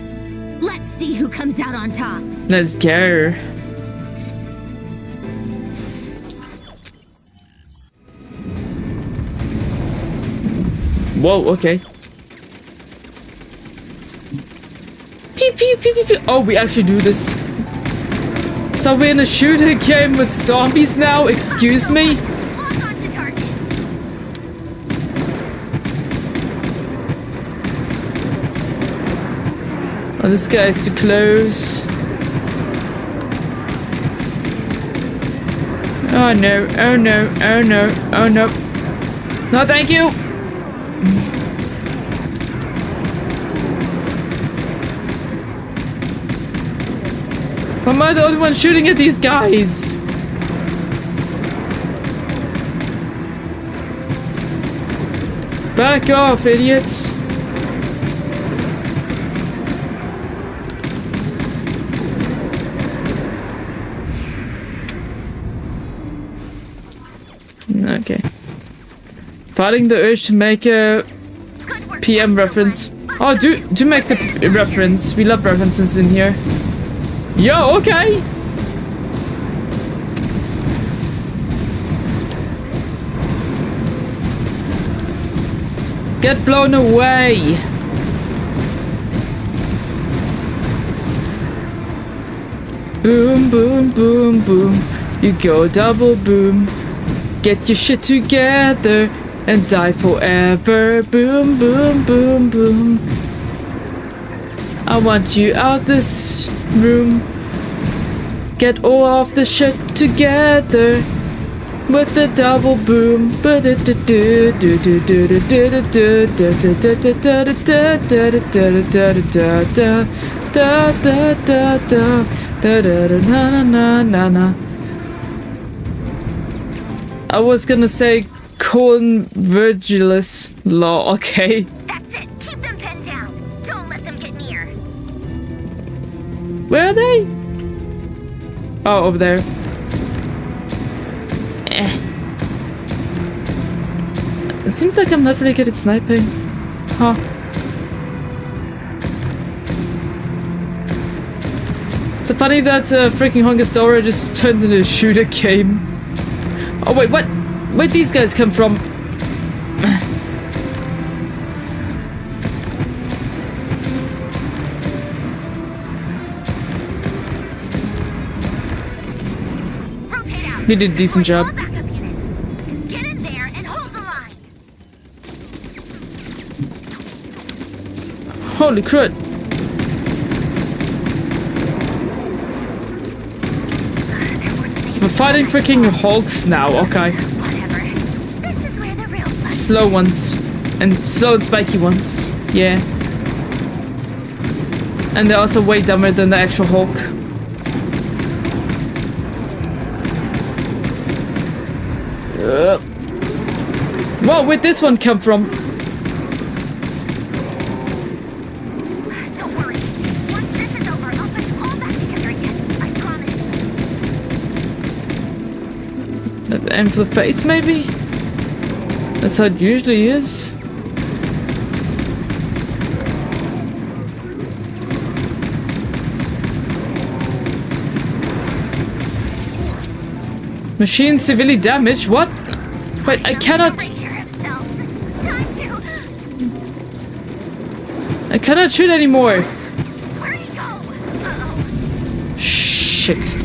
Let's see who comes out on top. Let's go. Whoa, okay. Pew, pew, pew, pew, pew. Oh, we actually do this. So we're in a shooter game with zombies now? Excuse me? Oh, this guy is too close. Oh no, oh no, oh no, oh no. No, thank you! Why am I the only one shooting at these guys? Back off, idiots! Okay. Fighting the urge to make a PM reference. Oh, do make the reference. We love references in here. Yo, okay. Get blown away. Boom, boom, boom, boom. You go double boom. Get your shit together and die forever. Boom, boom, boom, boom. I want you out this room. Get all of the shit together with the double boom. I was gonna say Convergilus law, okay. That's it. Keep them pinned down. Don't let them get near. Where are they? Oh, over there. It seems like I'm not really good at sniping. Huh. It's so funny that freaking Hunger Story just turned into a shooter game. Oh wait, what? Where'd these guys come from? They did a decent job. Get in there and hold the line. Holy crud. We're fighting freaking Hulks now, okay. Slow ones. And slow and spiky ones. Yeah. And they're also way dumber than the actual Hulk. Whoa, where'd this one come from? Don't worry. Once this is over, I'll put you all back together again. I promise. Aim for the face, maybe? That's how it usually is. Machine severely damaged? What? Wait, I cannot... I cannot shoot anymore. Shit.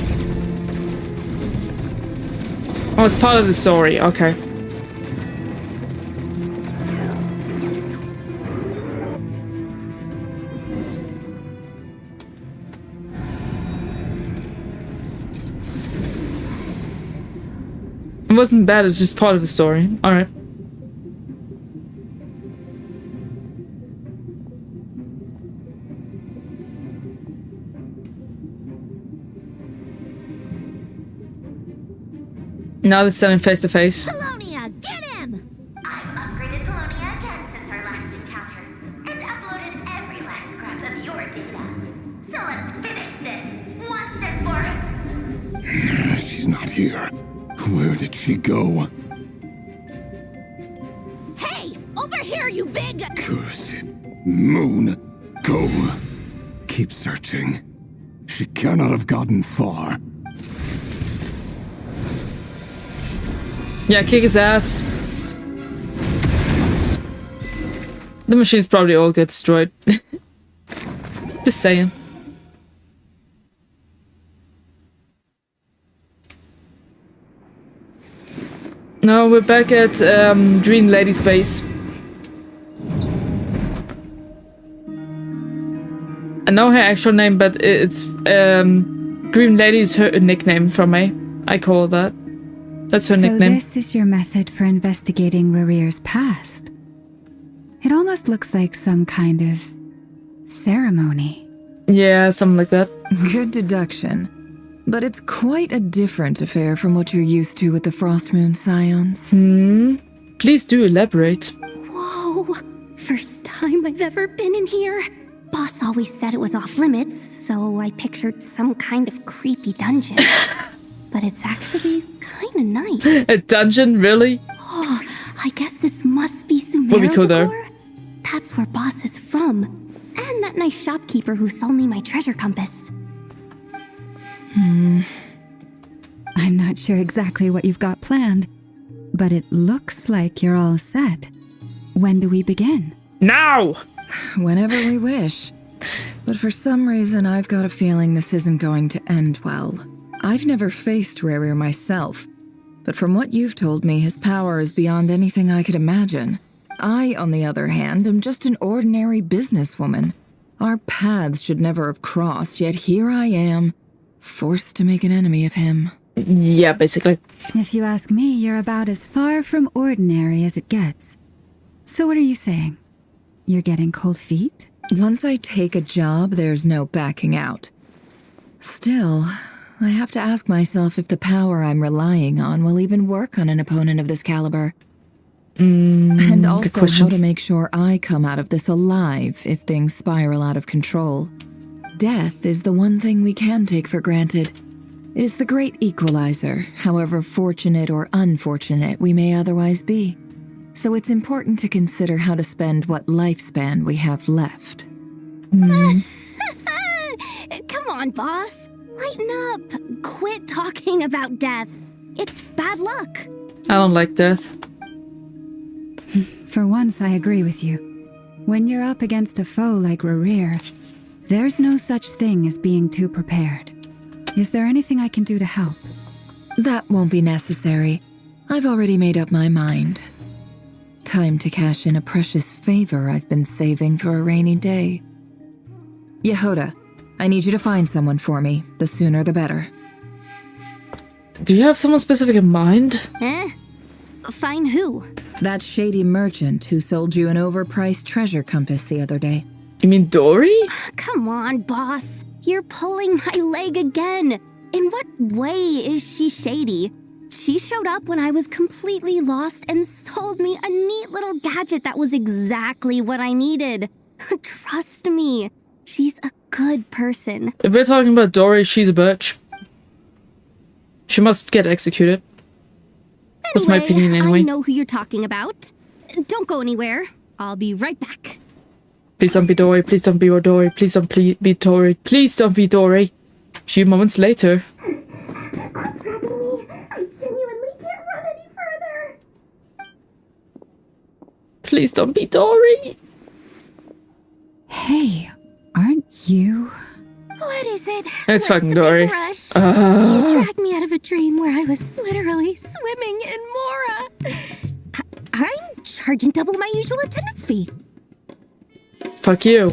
Oh, it's part of the story. Okay. It wasn't bad, it's just part of the story. Alright. Now they're standing face to face. Polonia, get him! I've upgraded Polonia again since our last encounter, and uploaded every last scrap of your data. So let's finish this once and for... She's not here. Where did she go? Hey! Over here, you big... Curse it. Moon, go. Keep searching. She cannot have gotten far. Yeah, kick his ass. The machines probably all get destroyed. Just saying. No, we're back at Green Lady's base. I know her actual name, but it's Green Lady is her nickname from me. I call her that. That's her nickname. So this is your method for investigating Rarir's past. It almost looks like some kind of ceremony. Yeah, something like that. Good deduction. But it's quite a different affair from what you're used to with the Frostmoon Scions. Please do elaborate. Whoa, first time I've ever been in here. Boss always said it was off limits, so I pictured some kind of creepy dungeon. But it's actually kind of nice. A dungeon, really? Oh, I guess this must be What we call there? Sumerodecor. That's where Boss is from. And that nice shopkeeper who sold me my treasure compass. I'm not sure exactly what you've got planned, but it looks like you're all set. When do we begin? Now! Whenever we wish. But for some reason, I've got a feeling this isn't going to end well. I've never faced Rarir myself, but from what you've told me, his power is beyond anything I could imagine. I, on the other hand, am just an ordinary businesswoman. Our paths should never have crossed, yet here I am, forced to make an enemy of him. Yeah, basically. If you ask me, you're about as far from ordinary as it gets. So what are you saying? You're getting cold feet? Once I take a job, there's no backing out. Still, I have to ask myself if the power I'm relying on will even work on an opponent of this caliber. And good also question. how to make sure I come out of this alive if things spiral out of control. Death is the one thing we can take for granted. It is the great equalizer, however fortunate or unfortunate we may otherwise be. So it's important to consider how to spend what lifespan we have left. Come on, boss. Lighten up. Quit talking about death. It's bad luck. I don't like death. For once, I agree with you. When you're up against a foe like Rerir, there's no such thing as being too prepared. Is there anything I can do to help? That won't be necessary. I've already made up my mind. Time to cash in a precious favor I've been saving for a rainy day. Yehoda, I need you to find someone for me. The sooner the better. Do you have someone specific in mind? Find who? That shady merchant who sold you an overpriced treasure compass the other day. You mean Dory? Come on, boss. You're pulling my leg again. In what way is she shady? She showed up when I was completely lost and sold me a neat little gadget that was exactly what I needed. Trust me, she's a good person. If we're talking about Dory, she's a bitch. She must get executed. That's my opinion anyway. I know who you're talking about. Don't go anywhere. I'll be right back. Please don't be Dory. Please don't be Dory. Please don't be Dory. Please don't be Dory. A few moments later. Please don't be Dory. Hey, aren't you? What is it? It's What's fucking the Dory. big rush? You dragged me out of a dream where I was literally swimming in Mora. I'm charging double my usual attendance fee. Fuck you.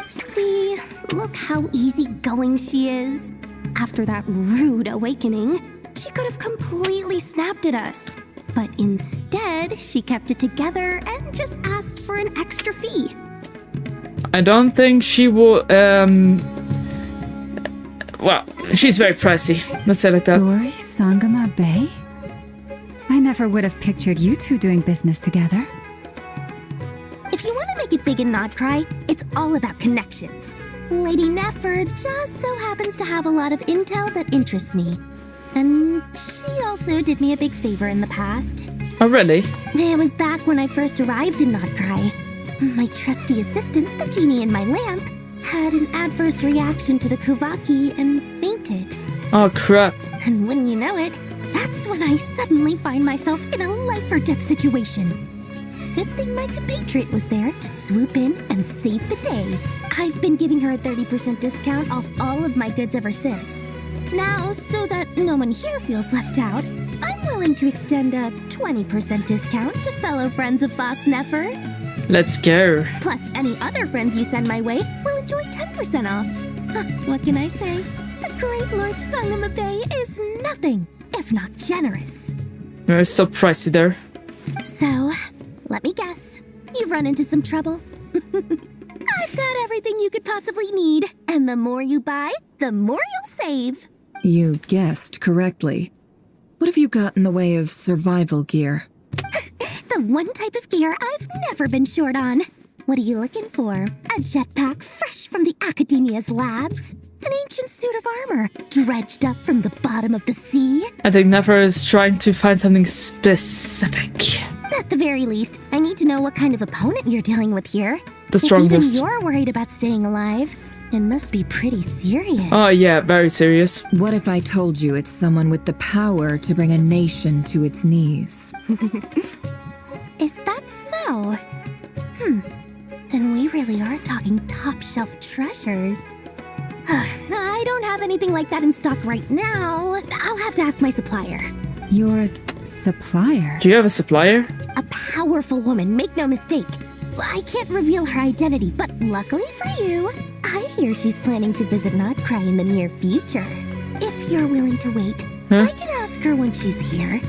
See, look how easygoing she is. After that rude awakening, she could have completely snapped at us. But instead, she kept it together and just asked for an extra fee. I don't think she will, well, she's very pricey. Let's say it like that. Dory Sangama Bay? I never would have pictured you two doing business together. If you want to make it big and not cry, it's all about connections. Lady Nefer just so happens to have a lot of intel that interests me. And she also did me a big favor in the past. Oh, really? It was back when I first arrived in Not Cry. My trusty assistant, the genie in my lamp, had an adverse reaction to the Kuvaki and fainted. Oh, crap. And when you know it, that's when I suddenly find myself in a life-or-death situation. Good thing my compatriot was there to swoop in and save the day. I've been giving her a 30% discount off all of my goods ever since. Now, so that no one here feels left out, I'm willing to extend a 20% discount to fellow friends of Boss Nefer. Let's go. Plus, any other friends you send my way will enjoy 10% off. Huh, what can I say? The great Lord Sangama Bay is nothing if not generous. It's so pricey there. So, let me guess. You've run into some trouble. I've got everything you could possibly need. And the more you buy, the more you'll save. You guessed correctly. What have you got in the way of survival gear? The one type of gear I've never been short on. What are you looking for? A jetpack fresh from the Academia's labs? An ancient suit of armor dredged up from the bottom of the sea? I think Nefer is trying to find something specific. At the very least, I need to know what kind of opponent you're dealing with here. The strongest. If even you're worried about staying alive, it must be pretty serious. Oh yeah, very serious. What if I told you it's someone with the power to bring a nation to its knees? Is that so? Then we really are talking top-shelf treasures. I don't have anything like that in stock right now. I'll have to ask my supplier. Your supplier? Do you have a supplier? A powerful woman, make no mistake. I can't reveal her identity, but luckily for you, I hear she's planning to visit Notcry in the near future. If you're willing to wait, I can ask her when she's here.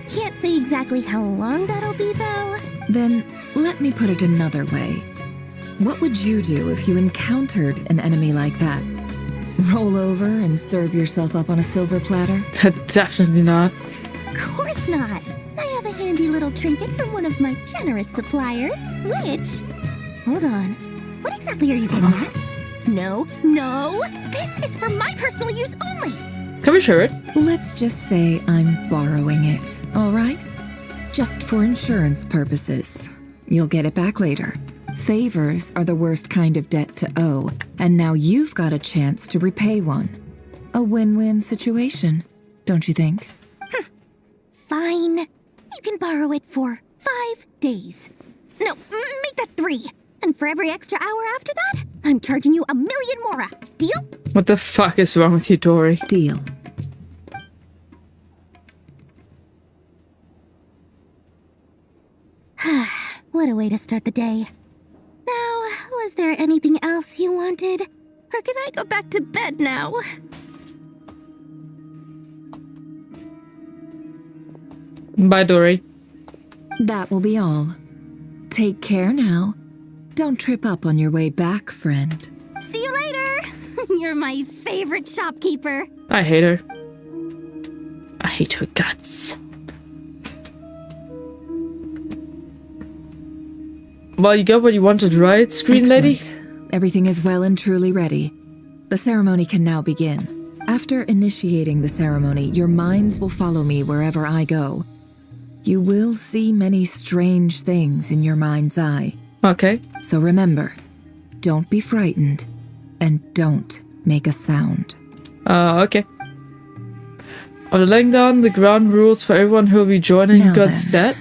Can't say exactly how long that'll be, though. Then, let me put it another way. What would you do if you encountered an enemy like that? Roll over and serve yourself up on a silver platter? Definitely not. Of course not. I have a handy little trinket from one of my generous suppliers, which... Hold on. What exactly are you getting at? No, no! This is for my personal use only! Can we share it? Let's just say I'm borrowing it, all right? Just for insurance purposes. You'll get it back later. Favors are the worst kind of debt to owe, and now you've got a chance to repay one. A win-win situation, don't you think? Fine. You can borrow it for 5 days. No, make that 3. And for every extra hour after that, I'm charging you 1 million mora. Deal? What the fuck is wrong with you, Dory? Deal. What a way to start the day. Now, was there anything else you wanted? Or can I go back to bed now? Bye, Dory. That will be all. Take care now. Don't trip up on your way back, friend. See you later! You're my favorite shopkeeper. I hate her. I hate her guts. Well, you got what you wanted, right, Screen Lady? Everything is well and truly ready. The ceremony can now begin. After initiating the ceremony, your minds will follow me wherever I go. You will see many strange things in your mind's eye. Okay. So remember, don't be frightened, and don't make a sound. Okay. Are laying down the ground rules for everyone who will be joining Now got then. set?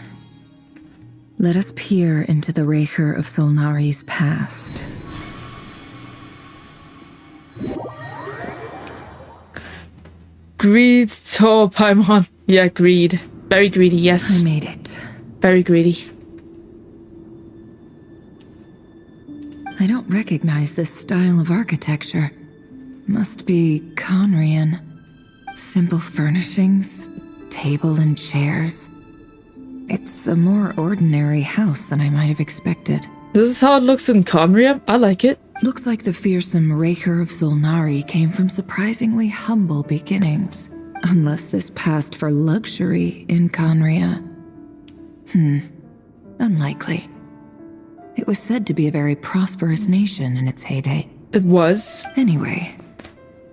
Let us peer into the Raker of Solnari's past. Greed, tall Paimon. Yeah, greed. Very greedy, yes. I made it. Very greedy. I don't recognize this style of architecture. Must be Conrian. Simple furnishings, table and chairs. It's a more ordinary house than I might have expected. This is how it looks in Conria. I like it. Looks like the fearsome Raker of Solnari came from surprisingly humble beginnings. Unless this passed for luxury in Conria. Unlikely. It was said to be a very prosperous nation in its heyday. It was. Anyway,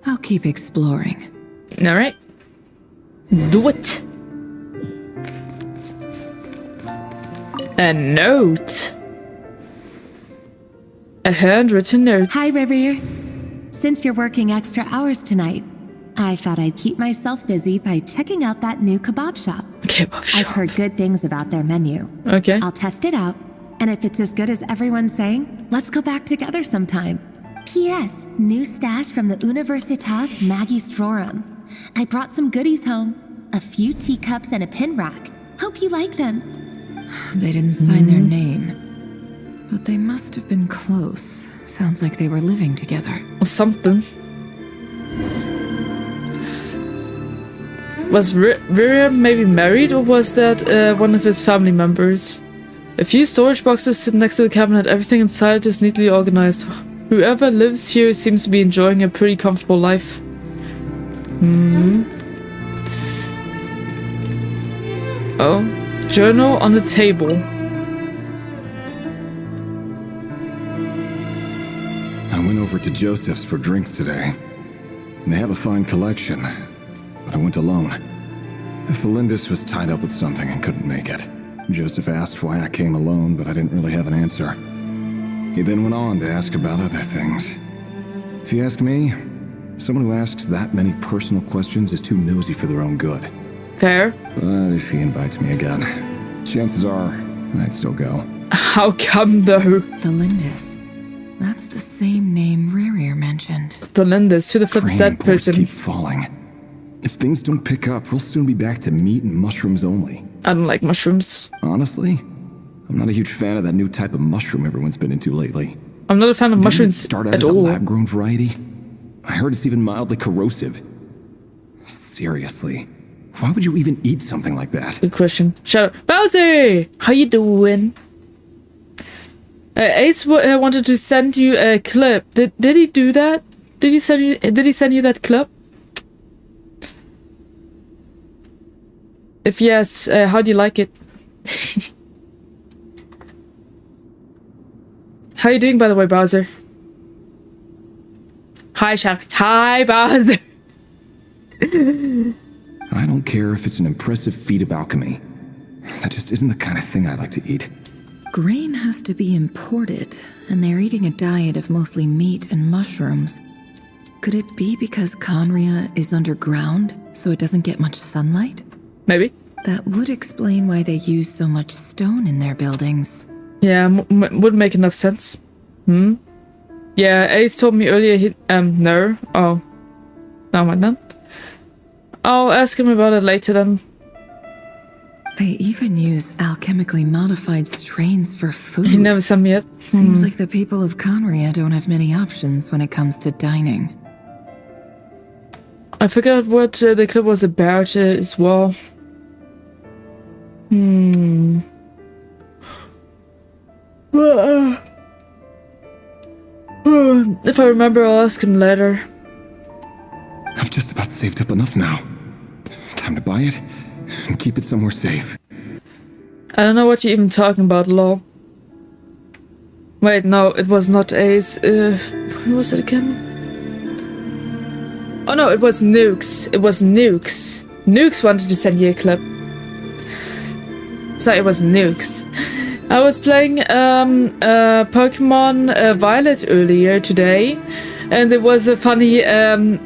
I'll keep exploring. Alright. Do it. A note. A handwritten note. Hi, Rivier. Since you're working extra hours tonight, I thought I'd keep myself busy by checking out that new kebab shop. Kebab shop. I've heard good things about their menu. Okay. I'll test it out, and if it's as good as everyone's saying, let's go back together sometime. P.S. New stash from the Universitas Magistrorum. I brought some goodies home. A few teacups and a pin rack. Hope you like them. They didn't sign their name. But they must have been close. Sounds like they were living together. Or something. Was Viria maybe married, or was that one of his family members? A few storage boxes sit next to the cabinet. Everything inside is neatly organized. Whoever lives here seems to be enjoying a pretty comfortable life. Oh. Journal on the table. I went over to Joseph's for drinks today. They have a fine collection, but I went alone. Felindis was tied up with something and couldn't make it. Joseph asked why I came alone, but I didn't really have an answer. He then went on to ask about other things. If you ask me, someone who asks that many personal questions is too nosy for their own good. Fair. But if he invites me again, chances are I'd still go. How come, though? Felindis. That's the same name Rerir mentioned. Felindis, who the flip is that person? Keep falling. If things don't pick up, we'll soon be back to meat and mushrooms only. I don't like mushrooms. Honestly, I'm not a huge fan of that new type of mushroom everyone's been into lately. I'm not a fan of mushrooms start out at as all. a lab-grown variety? I heard it's even mildly corrosive. Seriously, why would you even eat something like that? Good question. Shout out, Bowser! How you doing? Ace wanted to send you a clip. Did he do that? Did he send you that clip? If yes, how do you like it? How you doing, by the way, Bowser? Hi, Shadow. Hi, Bowser. I don't care if it's an impressive feat of alchemy. That just isn't the kind of thing I like to eat. Grain has to be imported, and they're eating a diet of mostly meat and mushrooms. Could it be because Conria is underground, so it doesn't get much sunlight? Maybe. That would explain why they use so much stone in their buildings. Yeah, would make enough sense. Yeah, Ace told me earlier no. Oh. No, mind then. I'll ask him about it later then. They even use alchemically modified strains for food. He never sent me it. Seems like the people of Conria don't have many options when it comes to dining. I forgot what the clip was about as well. If I remember, I'll ask him later. I've just about saved up enough now. Time to buy it and keep it somewhere safe. I don't know what you're even talking about, lol. Wait, no, it was not Ace. Who was it again? Oh no, it was Nukes. It was Nukes. Nukes wanted to send you a clip. Sorry, it was Nukes. I was playing Pokemon Violet earlier today, and there was a funny thing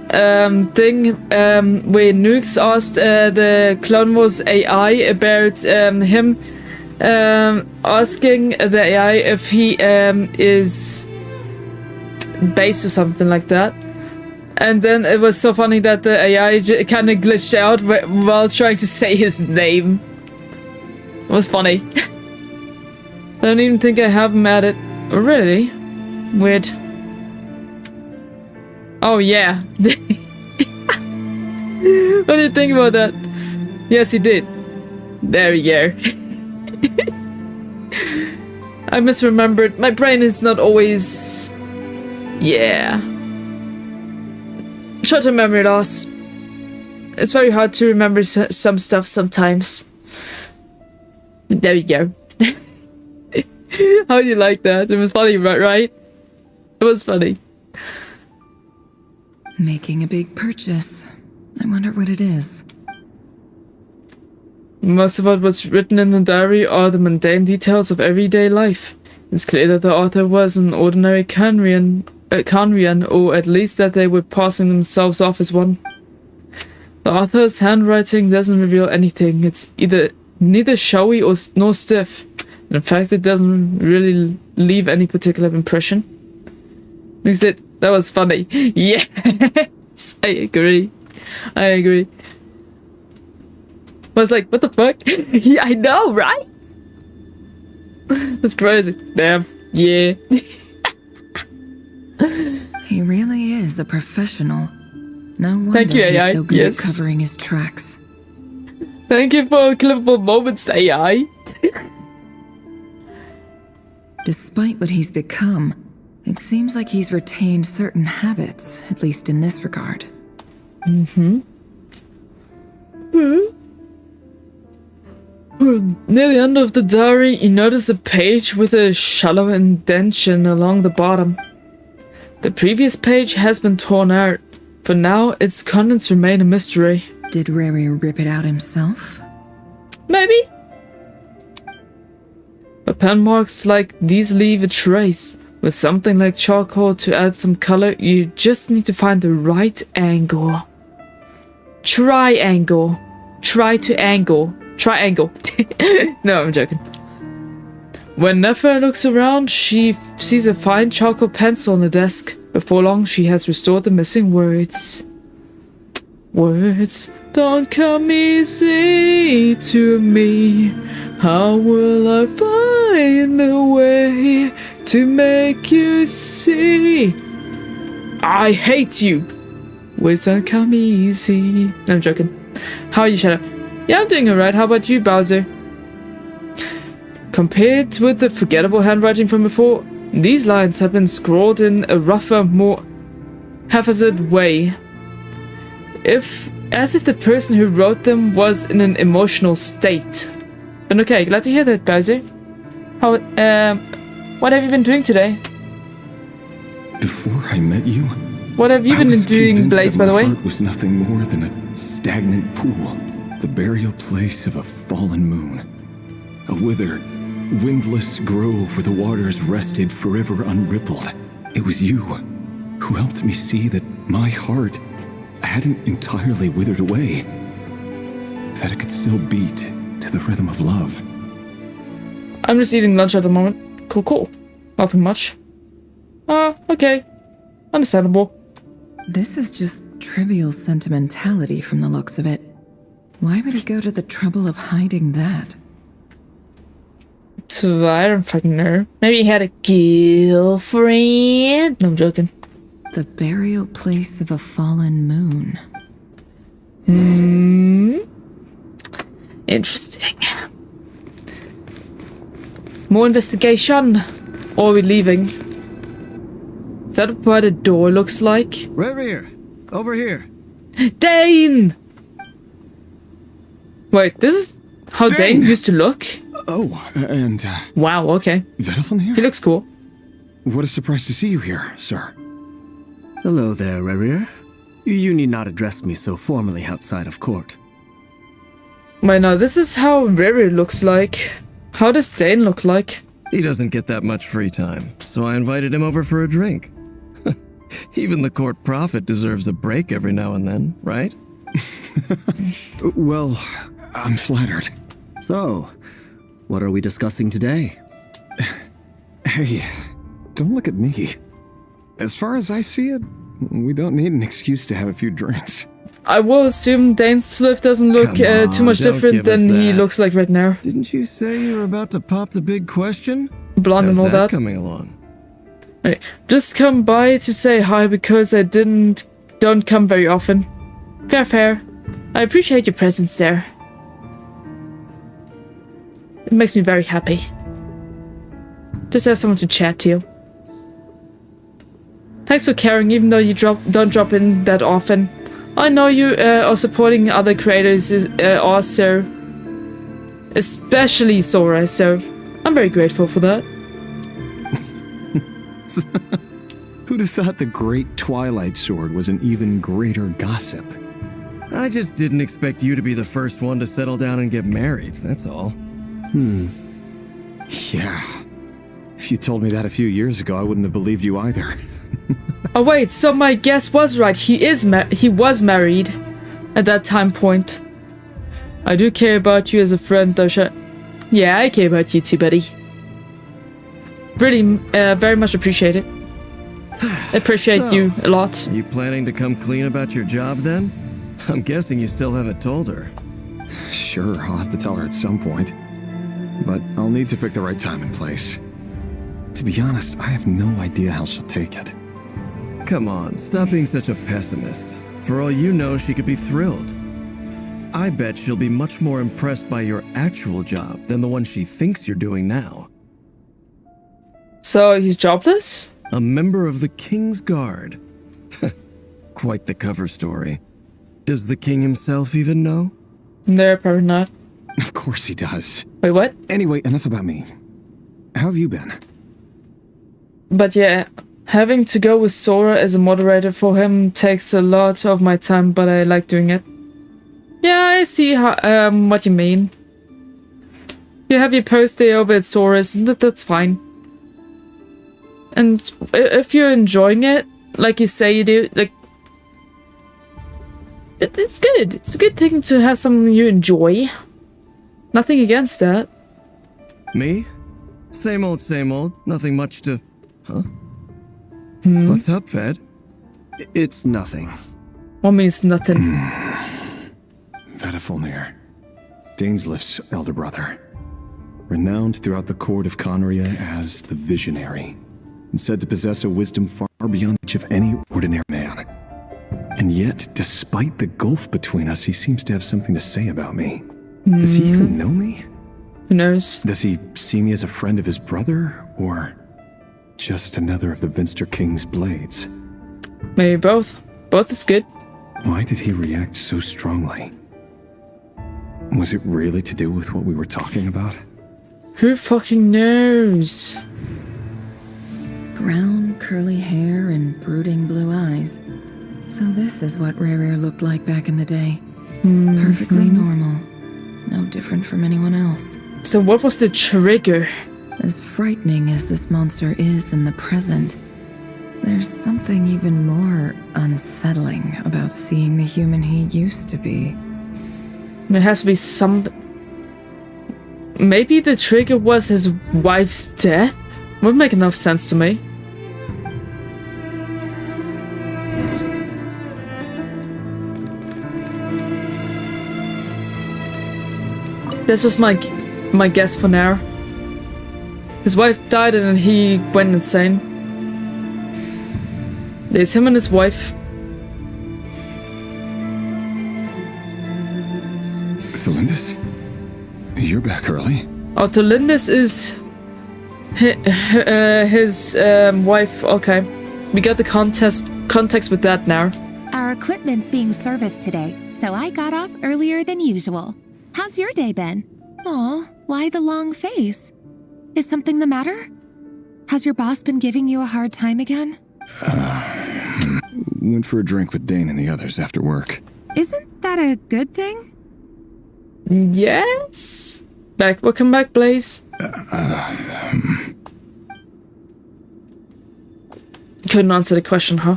where Nukes asked the Clone Wars AI about him asking the AI if he is base or something like that. And then it was so funny that the AI kind of glitched out while trying to say his name. It was funny. I don't even think I have him at it. Oh, really? Weird. Oh, yeah. What do you think about that? Yes, he did. There we go. I misremembered. My brain is not always... Yeah. Short-term memory loss. It's very hard to remember some stuff sometimes. There we go. How do you like that? It was funny, right? It was funny. Making a big purchase. I wonder what it is. Most of what was written in the diary are the mundane details of everyday life. It's clear that the author was an ordinary Conrian, or at least that they were passing themselves off as one. The author's handwriting doesn't reveal anything. It's neither showy nor stiff. In fact, it doesn't really leave any particular impression. That was funny. Yes, I agree. I was like, what the fuck? Yeah, I know, right? That's crazy. Damn. Yeah. He really is a professional. No wonder Thank you, AI. He's so good at covering his tracks. Thank you for clippable moments, AI. Despite what he's become, it seems like he's retained certain habits, at least in this regard. Near the end of the diary, you notice a page with a shallow indentation along the bottom. The previous page has been torn out. For now, its contents remain a mystery. Did Rary rip it out himself? Maybe. But pen marks like these leave a trace. With something like charcoal to add some color, you just need to find the right angle. Triangle. Try to angle. Triangle. No, I'm joking. When Nefer looks around, she sees a fine charcoal pencil on the desk. Before long, she has restored the missing words. Words don't come easy to me. How will I find a way to make you see? I hate you. Words don't come easy. No, I'm joking. How are you, Shadow? Yeah, I'm doing alright. How about you, Bowser? Compared with the forgettable handwriting from before, these lines have been scrawled in a rougher, more haphazard way. If as if the person who wrote them was in an emotional state. But okay, glad to hear that, Bowser. How, what have you been doing today? Before I met you, what have you been doing, Blaze, by the way? My heart was nothing more than a stagnant pool, the burial place of a fallen moon. A withered, windless grove where the waters rested forever unrippled. It was you who helped me see that my heart hadn't entirely withered away, that it could still beat to the rhythm of love. I'm just eating lunch at the moment. Cool. Nothing much. Okay. Understandable. This is just trivial sentimentality from the looks of it. Why would he go to the trouble of hiding that? So I don't fucking know. Maybe he had a girlfriend. No, I'm joking. The burial place of a fallen moon. Interesting. More investigation. Or are we leaving? Is that what the door looks like? Right here. Over here. Dane! Wait, this is how Dane used to look? Oh, and, wow, okay. Vettelson here? He looks cool. What a surprise to see you here, sir. Hello there, Rerir. You need not address me so formally outside of court. Wait, no, this is how Rerir looks like. How does Dane look like? He doesn't get that much free time, so I invited him over for a drink. Even the court prophet deserves a break every now and then, right? Well, I'm flattered. So, what are we discussing today? Hey, don't look at me. As far as I see it, we don't need an excuse to have a few drinks. I will assume Dane's life doesn't look too much different than he looks like right now. Didn't you say you were about to pop the big question? Blonde and all that. Coming along. Hey, just come by to say hi because I don't come very often. Fair. I appreciate your presence there. It makes me very happy. Just have someone to chat to. Thanks for caring, even though you don't drop in that often. I know you are supporting other creators also, especially Sora, so I'm very grateful for that. Who'd have thought the Great Twilight Sword was an even greater gossip? I just didn't expect you to be the first one to settle down and get married, that's all. Yeah. If you told me that a few years ago, I wouldn't have believed you either. Oh wait, so my guess was right. He was married at that time point. I do care about you as a friend, though. Yeah, I care about you too, buddy. Really, very much appreciate it. Appreciate you a lot. You planning to come clean about your job then? I'm guessing you still haven't told her. Sure, I'll have to tell her at some point. But I'll need to pick the right time and place. To be honest, I have no idea how she'll take it. Come on, stop being such a pessimist. For all you know, she could be thrilled. I bet she'll be much more impressed by your actual job than the one she thinks you're doing now. So he's jobless? A member of the King's Guard. Quite the cover story. Does the king himself even know? No, probably not. Of course he does. Wait, what? Anyway, enough about me. How have you been? But yeah, having to go with Sora as a moderator for him takes a lot of my time, but I like doing it. Yeah, I see how, what you mean. You have your post day over at Sora's, and that's fine. And if you're enjoying it, like you say you do, like, it's good. It's a good thing to have something you enjoy. Nothing against that. Me? Same old, same old. Nothing much to... Huh? What's up, Fed? It's nothing. What means nothing? Vedifulnir, Dainslift's elder brother. Renowned throughout the court of Conria as the Visionary, and said to possess a wisdom far beyond the reach of any ordinary man. And yet, despite the gulf between us, he seems to have something to say about me. Does he even know me? Who knows? Does he see me as a friend of his brother, or just another of the Vinster King's blades? Maybe both. Both is good. Why did he react so strongly? Was it really to do with what we were talking about? Who fucking knows? Brown, curly hair and brooding blue eyes. So this is what Rere looked like back in the day. Perfectly normal. No different from anyone else. So what was the trigger? As frightening as this monster is in the present, there's something even more unsettling about seeing the human he used to be. There has to be something. Maybe the trigger was his wife's death? Would make enough sense to me. This is my guess for now. His wife died and he went insane. There's him and his wife. Thelindis? You're back early? Oh, Thelindis is his wife. Okay. We got the context with that now. Our equipment's being serviced today, so I got off earlier than usual. How's your day been? Aw, why the long face? Is something the matter? Has your boss been giving you a hard time again? Went for a drink with Dane and the others after work. Isn't that a good thing? Yes? Welcome back, Blaze. Couldn't answer the question, huh?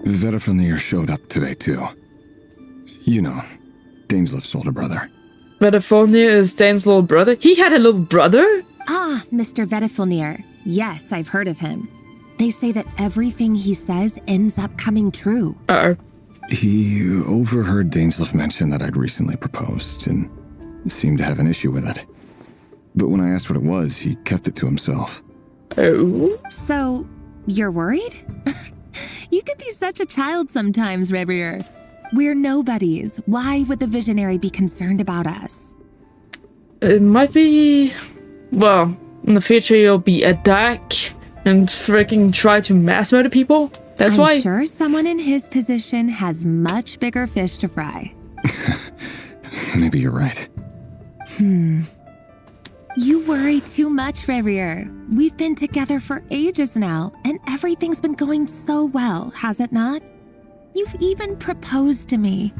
Vedifnir showed up today, too. You know, Daneslif's older brother. Vedifnir is Dane's little brother? He had a little brother? Ah, Mr. Vedifnir. Yes, I've heard of him. They say that everything he says ends up coming true. Uh-oh. He overheard Daneslif mention that I'd recently proposed, and seemed to have an issue with it. But when I asked what it was, he kept it to himself. Oh? So, you're worried? You can be such a child sometimes, Revier. We're nobodies. Why would the Visionary be concerned about us? It might be... Well, in the future you'll be a dark and freaking try to mass murder people? That's why... I'm sure someone in his position has much bigger fish to fry. Maybe you're right. You worry too much, Revier. We've been together for ages now, and everything's been going so well, has it not? You've even proposed to me.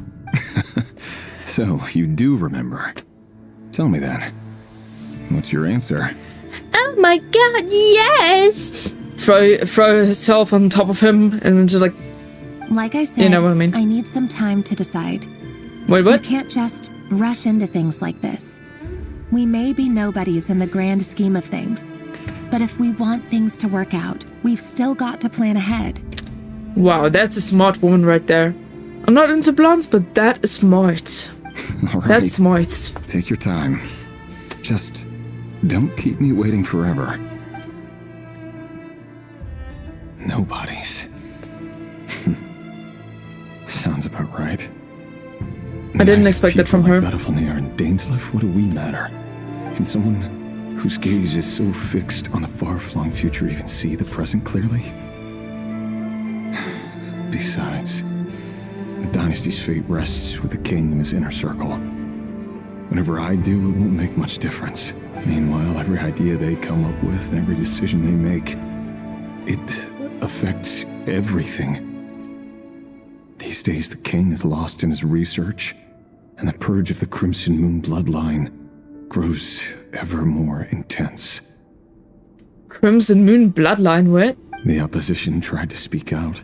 So, you do remember. Tell me then. What's your answer? Oh my god, yes! Throw herself on top of him and then just like... Like I said, you know what I mean? I need some time to decide. Wait, what? You can't just rush into things like this. We may be nobodies in the grand scheme of things, but if we want things to work out, we've still got to plan ahead. Wow, that's a smart woman right there. I'm not into blondes, but that is smart. All right. That's smart. Take your time. Just don't keep me waiting forever. Nobodies. Sounds about right. I didn't expect that from her. Vedifnir and Daneslif, what do we matter? Can someone whose gaze is so fixed on a far-flung future even see the present clearly? Besides, the dynasty's fate rests with the king and his inner circle. Whatever I do, it won't make much difference. Meanwhile, every idea they come up with and every decision they make, it affects everything. These days, the king is lost in his research, and the purge of the Crimson Moon bloodline grows ever more intense. Crimson Moon bloodline, what? The opposition tried to speak out,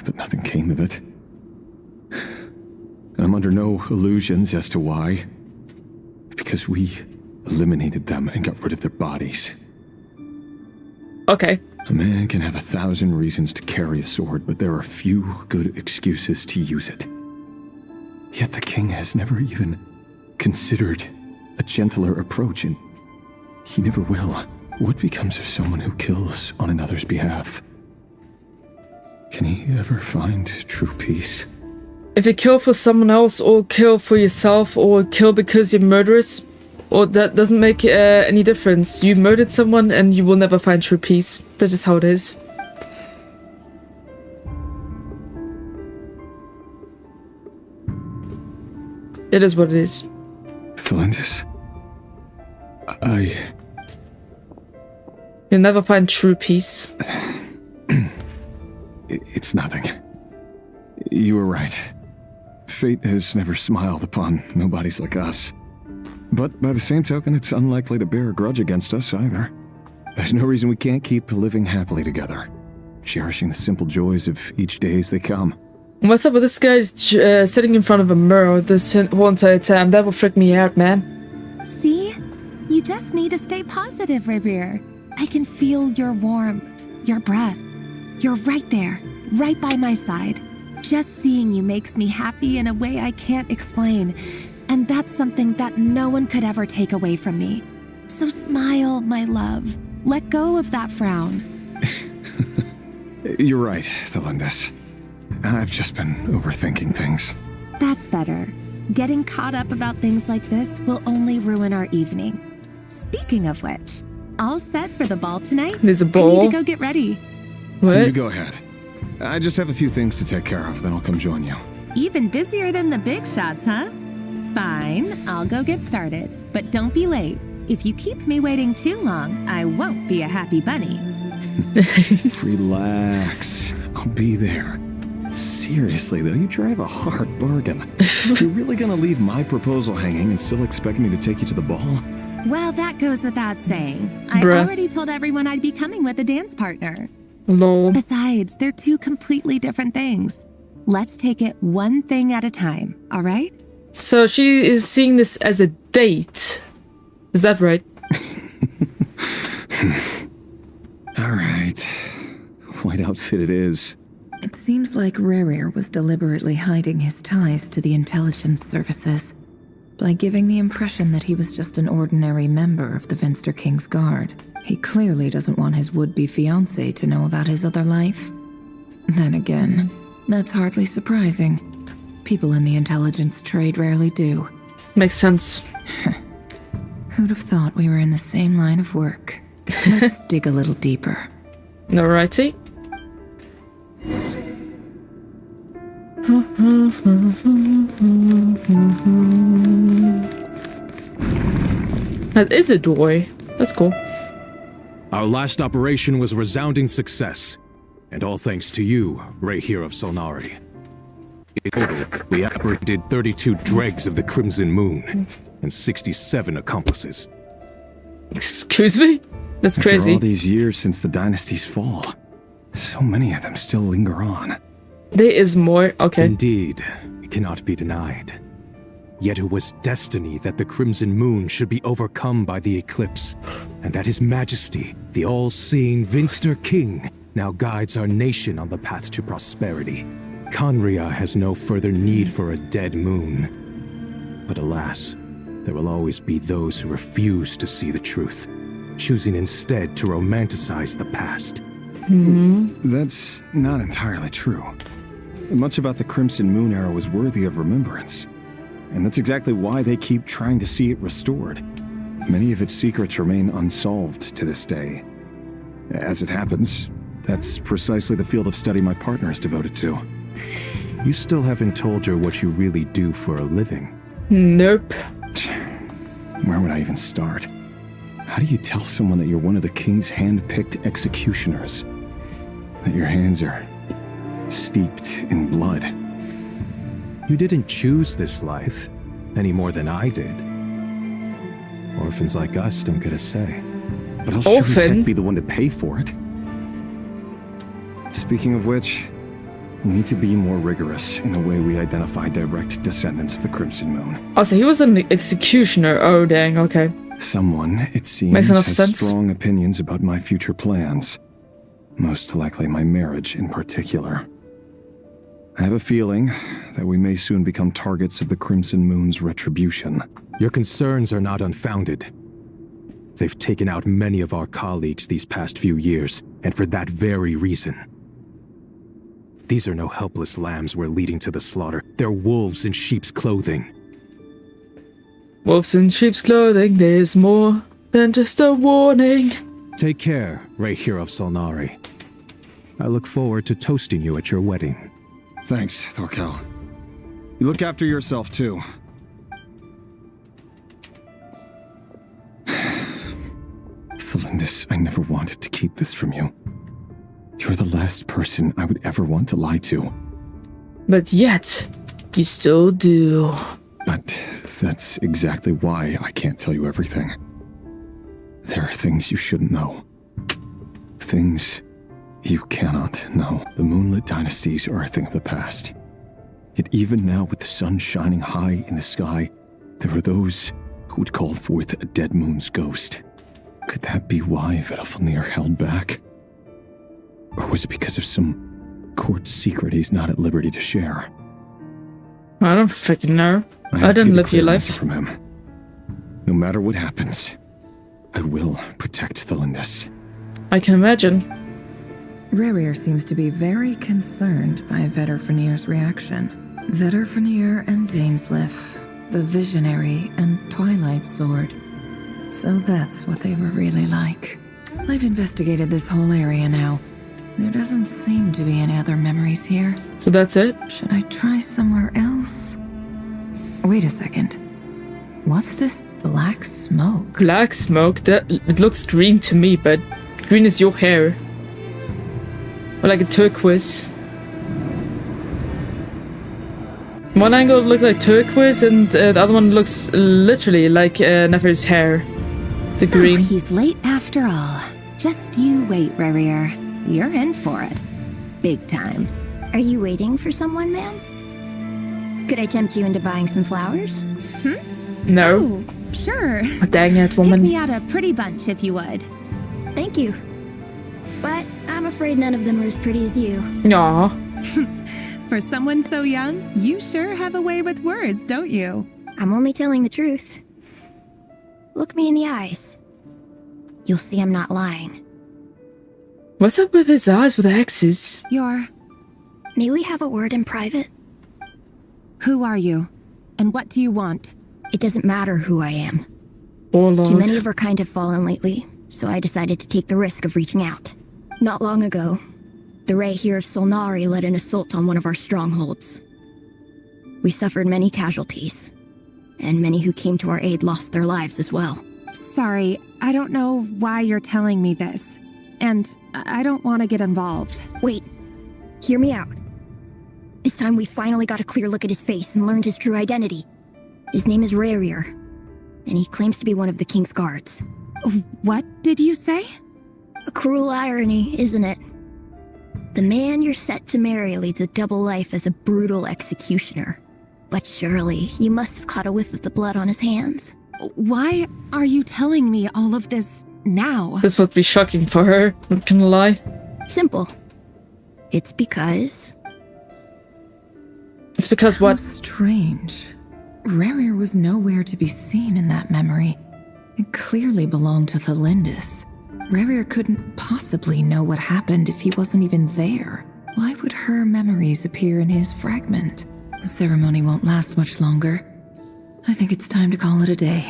but nothing came of it. And I'm under no illusions as to why. Because we eliminated them and got rid of their bodies. Okay. A man can have 1,000 reasons to carry a sword, but there are few good excuses to use it. Yet the king has never even considered a gentler approach, and he never will. What becomes of someone who kills on another's behalf? Can he ever find true peace? If you kill for someone else, or kill for yourself, or kill because you're murderous, or that doesn't make any difference. You murdered someone and you will never find true peace. That's just how it is. It is what it is. Thelindis? You'll never find true peace. It's nothing. You were right. Fate has never smiled upon nobodies like us. But by the same token, it's unlikely to bear a grudge against us either. There's no reason we can't keep living happily together, cherishing the simple joys of each day as they come. What's up with this guy sitting in front of a mirror this whole entire time? That will freak me out, man. See? You just need to stay positive, Revere. I can feel your warmth, your breath. You're right there, right by my side. Just seeing you makes me happy in a way I can't explain. And that's something that no one could ever take away from me. So smile, my love. Let go of that frown. You're right, Thelindis. I've just been overthinking things. That's better. Getting caught up about things like this will only ruin our evening. Speaking of which, all set for the ball tonight? There's a ball? I need to go get ready. What? You go ahead. I just have a few things to take care of, then I'll come join you. Even busier than the big shots, huh? Fine, I'll go get started. But don't be late. If you keep me waiting too long, I won't be a happy bunny. Relax. I'll be there. Seriously, though, you drive a hard bargain. You're really gonna leave my proposal hanging and still expect me to take you to the ball? Well, that goes without saying. I already told everyone I'd be coming with a dance partner. Lol. Besides, they're two completely different things. Let's take it one thing at a time, all right? So she is seeing this as a date. Is that right? All right. White outfit it is. It seems like Rerir was deliberately hiding his ties to the intelligence services by giving the impression that he was just an ordinary member of the Vinster King's Guard. He clearly doesn't want his would-be fiancé to know about his other life. Then again, that's hardly surprising. People in the intelligence trade rarely do. Makes sense. Who'd have thought we were in the same line of work? Let's dig a little deeper. Alrighty. That is a door. That's cool. Our last operation was a resounding success, and all thanks to you, right here of Solnari. In total, we apprehended 32 dregs of the Crimson Moon, and 67 accomplices. Excuse me? That's crazy. After all these years since the dynasty's fall, so many of them still linger on. There is more. Okay. Indeed, it cannot be denied. Yet it was destiny that the Crimson Moon should be overcome by the eclipse, and that His Majesty, the all-seeing Vinster King, now guides our nation on the path to prosperity. Conria has no further need for a dead moon. But alas, there will always be those who refuse to see the truth, choosing instead to romanticize the past. That's not entirely true. Much about the Crimson Moon era was worthy of remembrance. And that's exactly why they keep trying to see it restored. Many of its secrets remain unsolved to this day. As it happens, that's precisely the field of study my partner is devoted to. You still haven't told her what you really do for a living. Nope. Where would I even start? How do you tell someone that you're one of the king's hand-picked executioners? That your hands are steeped in blood? You didn't choose this life, any more than I did. Orphans like us don't get a say. But I'll sure as heck be the one to pay for it. Speaking of which, we need to be more rigorous in the way we identify direct descendants of the Crimson Moon. Oh, so he was an executioner. Oh, dang, okay. Someone, it seems, Makes enough has sense. strong opinions about my future plans. Most likely my marriage in particular. I have a feeling that we may soon become targets of the Crimson Moon's retribution. Your concerns are not unfounded. They've taken out many of our colleagues these past few years, and for that very reason. These are no helpless lambs we're leading to the slaughter. They're wolves in sheep's clothing. Wolves in sheep's clothing, there's more than just a warning. Take care, right here of Solnari. I look forward to toasting you at your wedding. Thanks, Thorkel. You look after yourself, too. Thelindis, I never wanted to keep this from you. You're the last person I would ever want to lie to. But yet, you still do. But that's exactly why I can't tell you everything. There are things you shouldn't know. Things you cannot know. The moonlit dynasties are a thing of the past. Yet even now, with the sun shining high in the sky, there are those who would call forth a dead moon's ghost. Could that be why Vedalfnir held back? Or was it because of some court secret he's not at liberty to share? I don't freaking know. I didn't live your life. From him. No matter what happens, I will protect Thelindis. I can imagine. Rerir seems to be very concerned by Vedalfnir's reaction. Vedalfnir and Dainsleif, the Visionary and Twilight Sword. So that's what they were really like. I've investigated this whole area now. There doesn't seem to be any other memories here. So that's it? Should I try somewhere else? Wait a second. What's this black smoke? Black smoke? It looks green to me, but green is your hair. Or like a turquoise. One angle looks like turquoise, and the other one looks literally like Nefer's hair. The so green. He's late after all. Just you wait, Rerir. You're in for it. Big time. Are you waiting for someone, ma'am? Could I tempt you into buying some flowers? No. Oh, sure. Dang it, woman. Pick me out a pretty bunch if you would. Thank you. But I'm afraid none of them are as pretty as you. Aw. For someone so young, you sure have a way with words, don't you? I'm only telling the truth. Look me in the eyes. You'll see I'm not lying. What's up with his eyes with the X's? May we have a word in private? Who are you? And what do you want? It doesn't matter who I am. Oh, Lord. Too many of our kind have fallen lately, so I decided to take the risk of reaching out. Not long ago, the Ray here of Solnari led an assault on one of our strongholds. We suffered many casualties, and many who came to our aid lost their lives as well. Sorry, I don't know why you're telling me this. And I don't want to get involved. Wait, hear me out. This time we finally got a clear look at his face and learned his true identity. His name is Rerir, and he claims to be one of the King's guards. What did you say? A cruel irony, isn't it? The man you're set to marry leads a double life as a brutal executioner. But surely, you must have caught a whiff of the blood on his hands. Why are you telling me all of this now? This would be shocking for her, not gonna lie. Simple. It's because what? Strange. Rerir was nowhere to be seen in that memory. It clearly belonged to Thelindis. Rerir couldn't possibly know what happened if he wasn't even there. Why would her memories appear in his fragment? The ceremony won't last much longer. I think it's time to call it a day.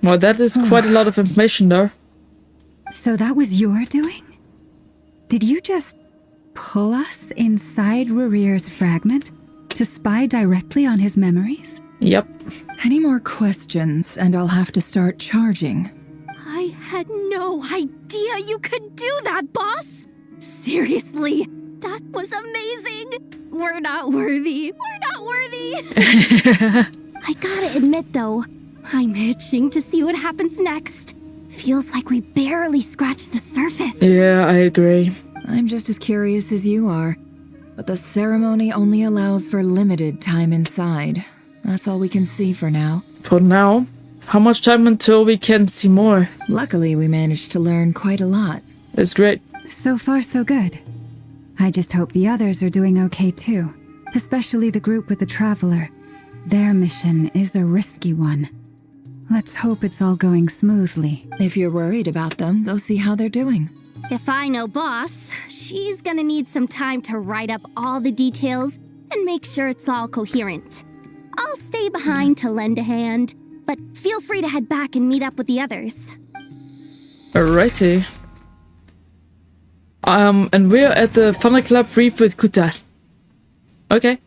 Well, that is quite a lot of information there. So that was your doing? Did you just pull us inside Rerir's fragment to spy directly on his memories? Yep. Any more questions and I'll have to start charging. I had no idea you could do that, boss! Seriously, that was amazing! We're not worthy. We're not worthy! I gotta admit, though, I'm itching to see what happens next. Feels like we barely scratched the surface. Yeah, I agree. I'm just as curious as you are. But the ceremony only allows for limited time inside. That's all we can see for now. For now? How much time until we can see more? Luckily, we managed to learn quite a lot. That's great. So far, so good. I just hope the others are doing okay too. Especially the group with the Traveler. Their mission is a risky one. Let's hope it's all going smoothly. If you're worried about them, go see how they're doing. If I know boss, she's gonna need some time to write up all the details and make sure it's all coherent. I'll stay behind to lend a hand, but feel free to head back and meet up with the others. Alrighty. And we're at the Funnel Club Reef with Kutar. Okay.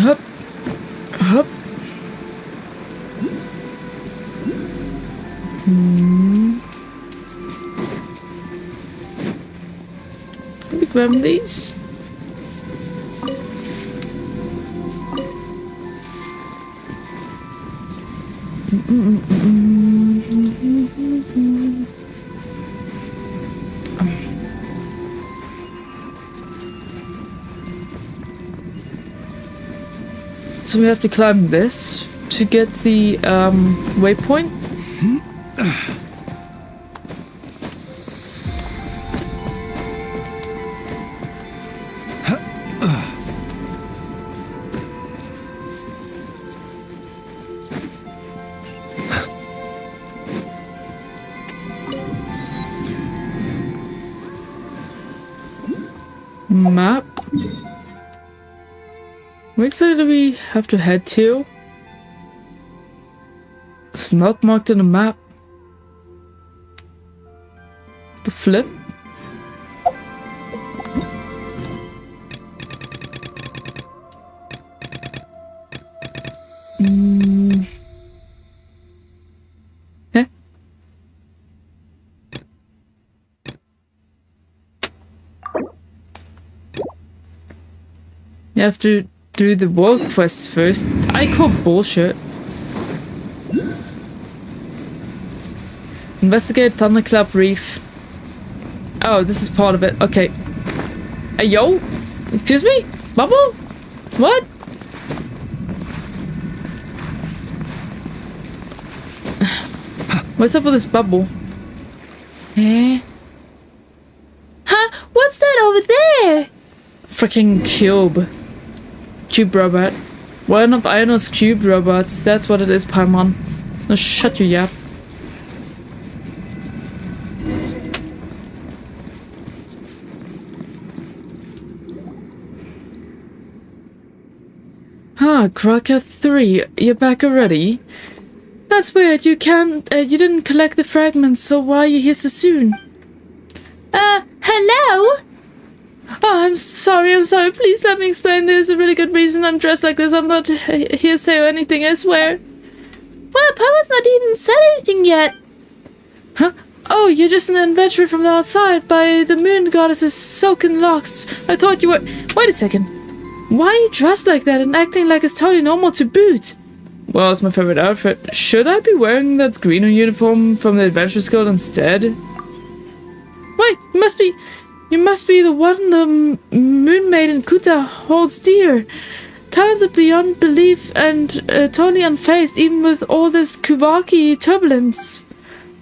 Hup. Hup. Let me grab these. So we have to climb this to get the waypoint. Map. Where exactly do we have to head to? It's not marked on the map. The flip? Eh? You have to do the world quest first. I call bullshit. Investigate Thunderclap Reef. Oh, this is part of it. Okay. Hey, yo? Excuse me? Bubble? What? What's up with this bubble? Eh? Huh? What's that over there? Freaking cube. Cube robot. One of Iono's cube robots. That's what it is, Paimon. Now shut your yap. Ah, Crocker 3, you're back already? That's weird, you didn't collect the fragments, so why are you here so soon? Hello? Oh, I'm sorry, please let me explain. There's a really good reason I'm dressed like this. I'm not hearsay or anything, I swear. Well, Papa's not even said anything yet. Huh? Oh, you're just an adventurer from the outside by the moon goddess's silken locks. I thought you were... Wait a second. Why are you dressed like that and acting like it's totally normal to boot? Well, it's my favorite outfit. Should I be wearing that green uniform from the Adventurers Guild instead? Wait, you must be the one the Moon Maiden Kuta holds dear. Talented beyond belief and totally unfazed even with all this Kuvaki turbulence.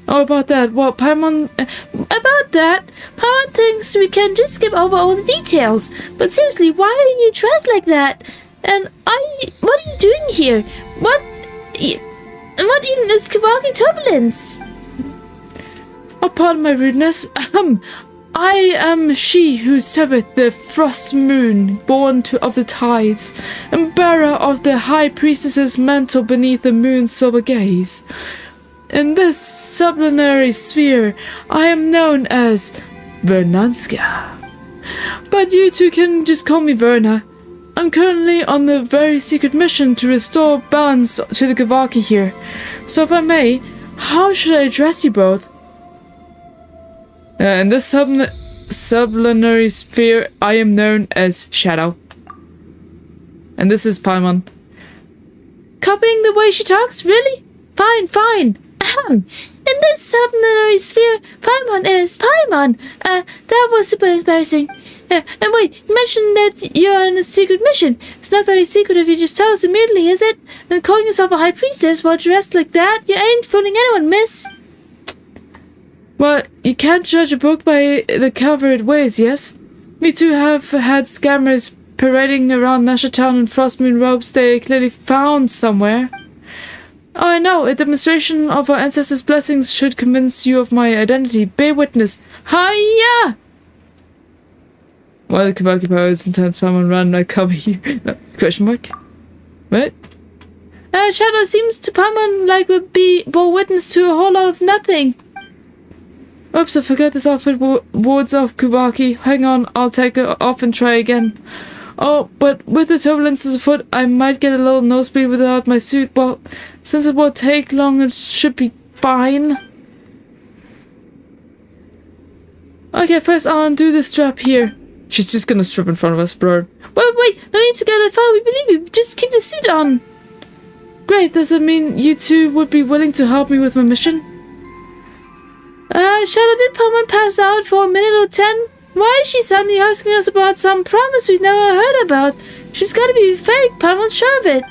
Oh, about that. Well, Paimon... About that, Paimon thinks we can just skip over all the details. But seriously, why are you dressed like that? And what are you doing here? What even is Kuvaki turbulence? Oh, pardon my rudeness. I am she who severeth the frost moon, born of the tides, and bearer of the high priestess's mantle beneath the moon's silver gaze. In this sublunary sphere, I am known as Vernanska. But you two can just call me Verna. I'm currently on the very secret mission to restore balance to the Kuvaki here. So if I may, how should I address you both? In this sublunary sphere, I am known as Shadow. And this is Paimon. Copying the way she talks? Really? Fine. In this sublunary sphere, Paimon is Paimon. That was super embarrassing. And wait, you mentioned that you're on a secret mission. It's not very secret if you just tell us immediately, is it? And calling yourself a high priestess while dressed like that, you ain't fooling anyone, miss. Well, you can't judge a book by the cover it wears, yes? We too have had scammers parading around Nasha Town in Frostmoon robes they clearly found somewhere. Oh, I know. A demonstration of our ancestors' blessings should convince you of my identity. Bear witness. Hiya! While the Kuvaki powers intense Paimon run, I cover you. No, question mark? What? Shadow seems to Paimon like we bore witness to a whole lot of nothing. Oops, I forgot this outfit wards off Kuvaki. Hang on, I'll take it off and try again. Oh, but with the turbulences afoot, I might get a little nosebleed without my suit. Well, since it won't take long, it should be fine. Okay, first I'll undo the strap here. She's just gonna strip in front of us, bro. Wait, no need to go that far. We believe you. Just keep the suit on. Great, does it mean you two would be willing to help me with my mission? Shadow, did Paimon pass out for a minute or 10? Why is she suddenly asking us about some promise we've never heard about? She's gotta be fake, Paimon's sure of it.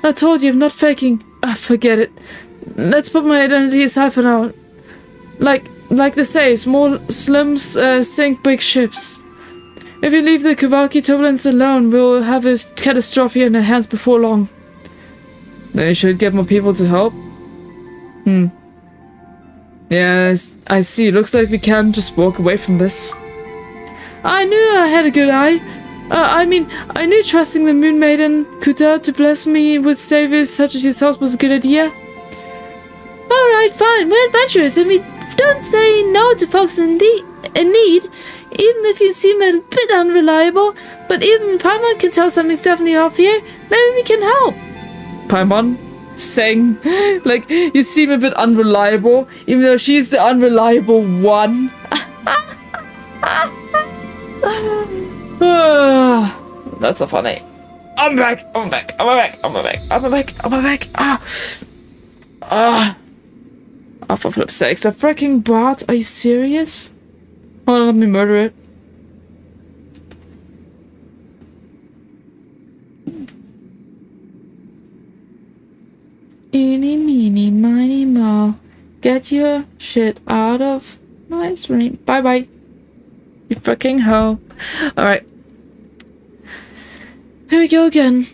I told you, I'm not faking. Forget it. Let's put my identity aside for now. Like they say, small slims sink big ships. If you leave the Kavaki turbulence alone, we'll have a catastrophe in our hands before long. Then you should get more people to help. Yes, I see. Looks like we can't just walk away from this. I knew I had a good eye. I knew trusting the Moon Maiden Kuta to bless me with saviors such as yourself was a good idea. Alright, fine. We're adventurers and we don't say no to folks in need, even if you seem a bit unreliable. But even Paimon can tell something's definitely off here. Maybe we can help. Paimon? Saying, like, you seem a bit unreliable, even though she's the unreliable one. That's so funny. I'm back. Oh, for flip's sakes, a freaking bot? Are you serious? Hold on, let me murder it. Eeny, meeny, miny, moe. Get your shit out of my stream. Bye-bye. You freaking hoe. Alright. Here we go again.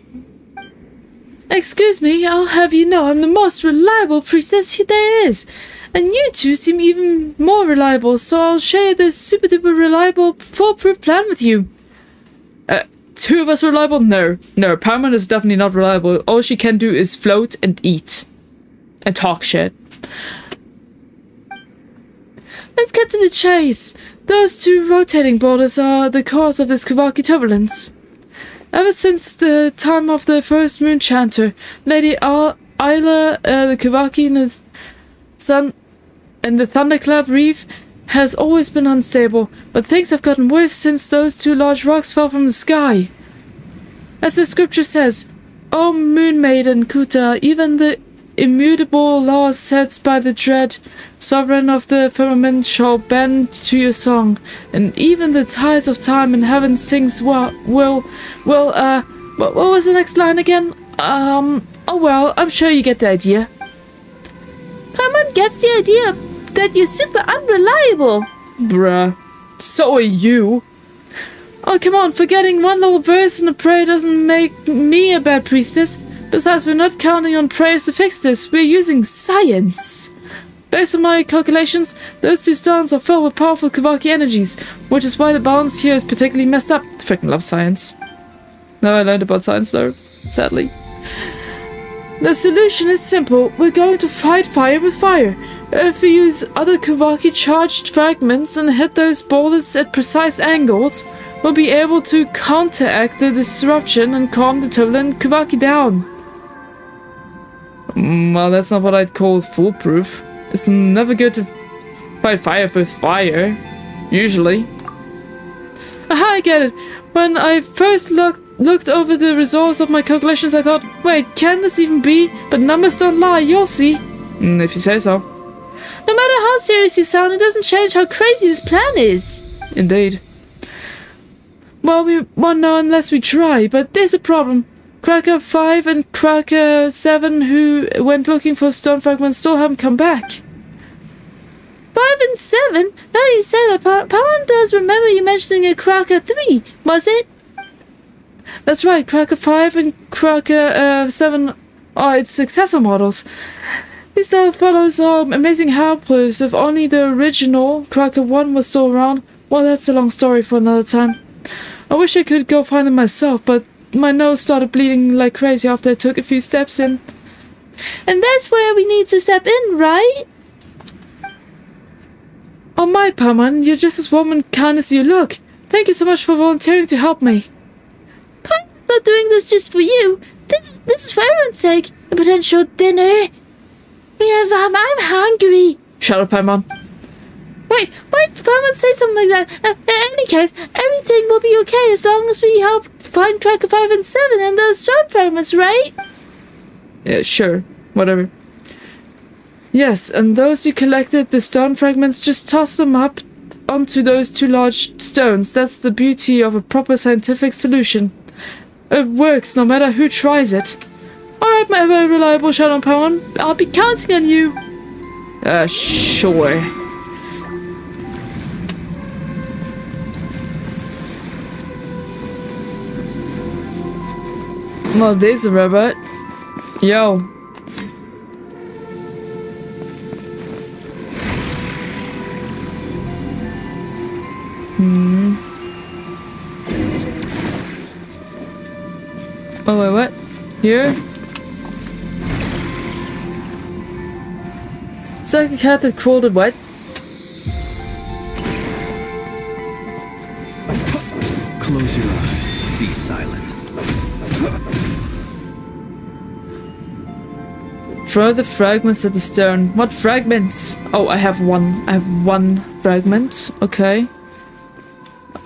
Excuse me, I'll have you know I'm the most reliable priestess there is. And you two seem even more reliable, so I'll share this super duper reliable, foolproof plan with you. Two of us reliable? No, Paimon is definitely not reliable. All she can do is float and eat. And talk shit. Let's get to the chase. Those two rotating borders are the cause of this Kavaki turbulence. Ever since the time of the first moon chanter, Lady Isla, the Kavaki and the sun and the Thunderclap Reef has always been unstable, but things have gotten worse since those two large rocks fell from the sky. As the scripture says, O Moon Maiden Kuta, even the immutable laws set by the dread sovereign of the firmament shall bend to your song, and even the tides of time in heaven sings what was the next line again? Oh well, I'm sure you get the idea. Paimon gets the idea that you're super unreliable. Bruh. So are you. Oh, come on, forgetting one little verse in a prayer doesn't make me a bad priestess. Besides, we're not counting on prayers to fix this. We're using science. Based on my calculations, those two stones are filled with powerful Kavaki energies, which is why the balance here is particularly messed up. I freaking love science. Now I learned about science though, sadly. The solution is simple. We're going to fight fire with fire. If we use other Kavaki charged fragments and hit those boulders at precise angles, we'll be able to counteract the disruption and calm the turbulent Kavaki down. Well, that's not what I'd call foolproof. It's never good to fight fire with fire, usually. Aha, I get it. When I first looked over the results of my calculations, I thought, wait, can this even be? But numbers don't lie, you'll see. If you say so. No matter how serious you sound, it doesn't change how crazy this plan is. Indeed. Well, we won't know unless we try, but there's a problem. Cracker 5 and Cracker 7, who went looking for stone fragments, still haven't come back. 5 and 7? Now that you say that, Paimon does remember you mentioning a Cracker 3, was it? That's right, Cracker 5 and Cracker 7 are its successor models. These little fellows are amazing helpers. If only the original Cracker 1 was still around. Well, that's a long story for another time. I wish I could go find them myself, but my nose started bleeding like crazy after I took a few steps in. And that's where we need to step in, right? Oh my, Paimon, you're just as womankind as you look. Thank you so much for volunteering to help me. not doing this just for you. This is for everyone's sake. A potential dinner. I'm hungry. Shut up, Paimon. Wait, why did Paimon say something like that? In any case, everything will be okay as long as we help find Tracker 5 and 7 and those stone fragments, right? Yeah, sure. Whatever. Yes, and those you collected, the stone fragments, just toss them up onto those 2 large stones. That's the beauty of a proper scientific solution. It works no matter who tries it. Alright, my ever reliable Shadow Paimon. I'll be counting on you. Sure. Well, there's a robot. Yo. Oh, wait, what? Here? It's like a cat that crawled a what? Close your eyes. Be silent. Throw the fragments at the stone. What fragments? Oh, I have one. I have 1 fragment. Okay.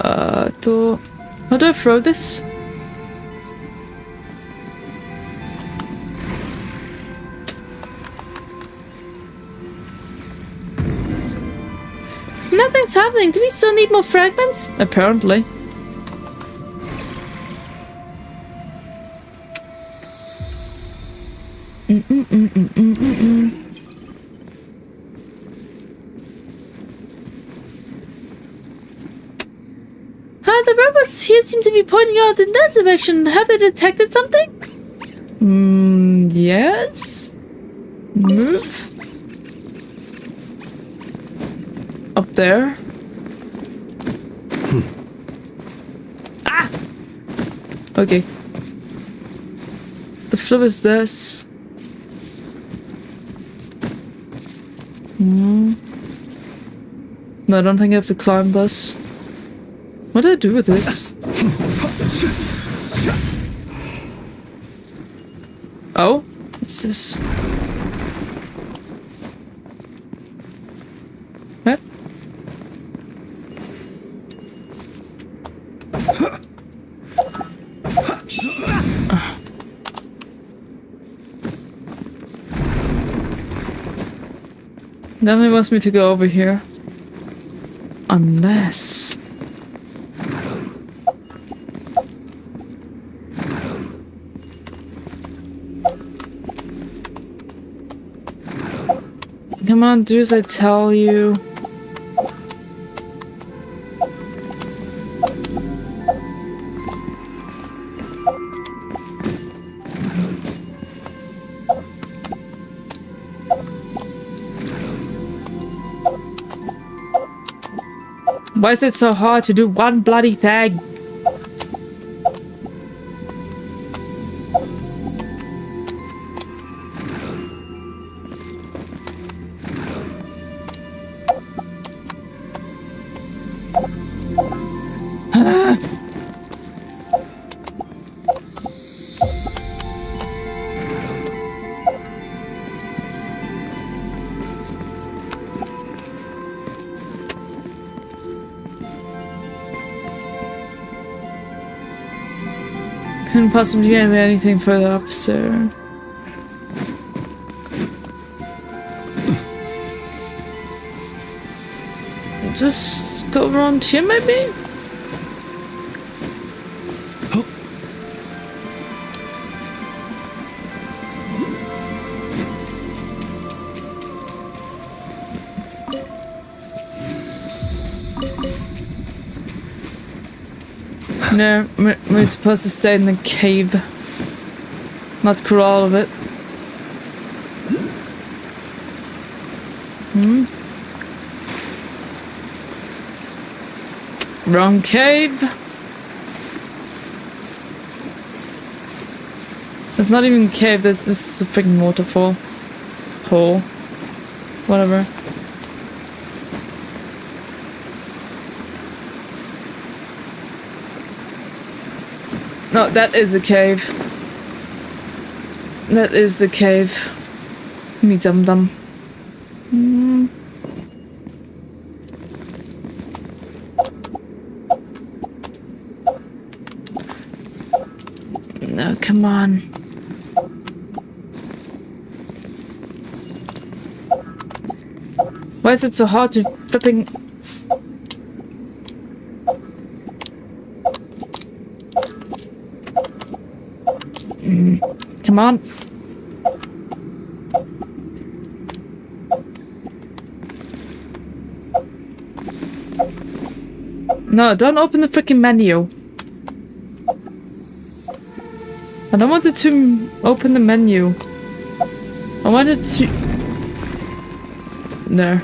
How do I throw this? Nothing's happening. Do we still need more fragments? Apparently. The robots here seem to be pointing out in that direction. Have they detected something? Yes. Move. Up there. Ah! Okay. The flip is this. No, I don't think I have to climb this. What do I do with this? Oh? What's this? What? Definitely wants me to go over here. Unless... Come on, do as I tell you. Why is it so hard to do one bloody thing? Couldn't possibly get me anything further up, sir. Just go around here, maybe? No, we're supposed to stay in the cave. Not crawl out of it. Wrong cave. It's not even a cave, this is a freaking waterfall. Hole. Whatever. No, that is a cave. That is the cave. Me dum dum. No, come on. Why is it so hard to flipping... Come on. No, don't open the freaking menu. I don't want it to open the menu. I wanted to... There.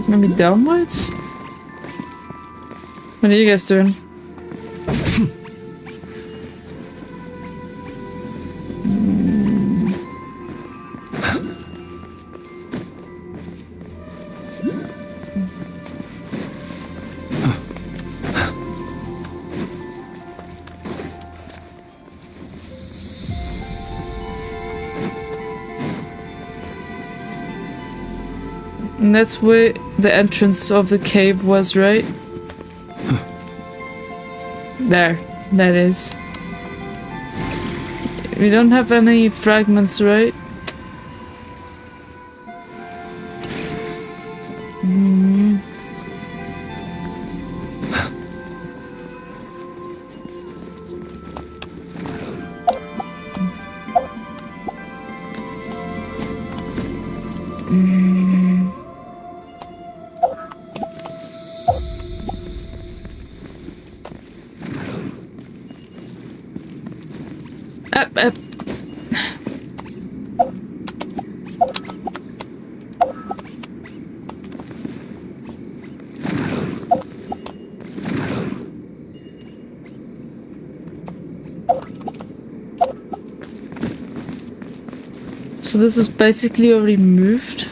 Maybe downwards? What are you guys doing? And that's where the entrance of the cave was, right? There. That is. We don't have any fragments, right? So this is basically already moved.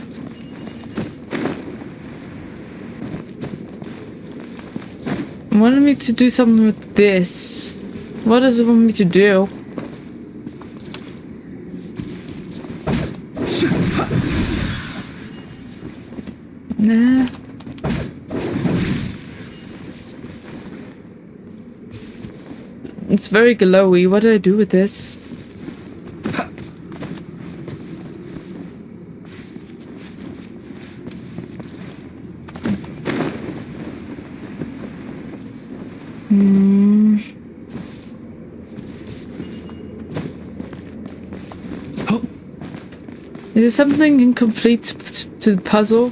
It wanted me to do something with this. What does it want me to do? Nah. It's very glowy. What do I do with this? Is there something incomplete to the puzzle?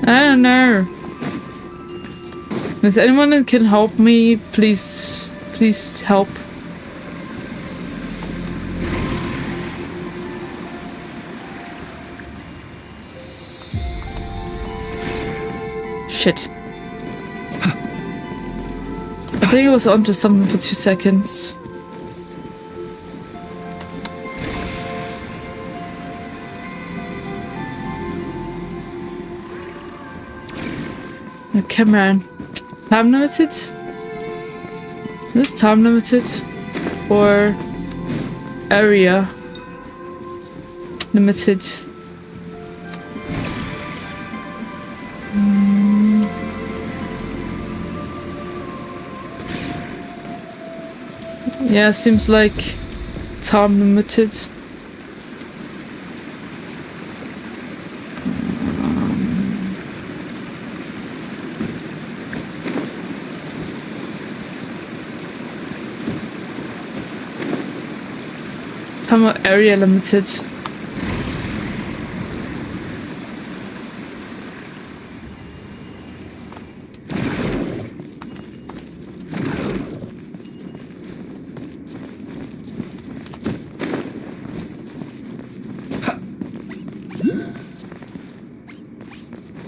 I don't know. Is anyone that can help me? Please help. Shit. I think I was onto something for 2 seconds. Come on. Time limited? Is this time limited? Or area limited? Yeah, seems like time limited. Time area limited.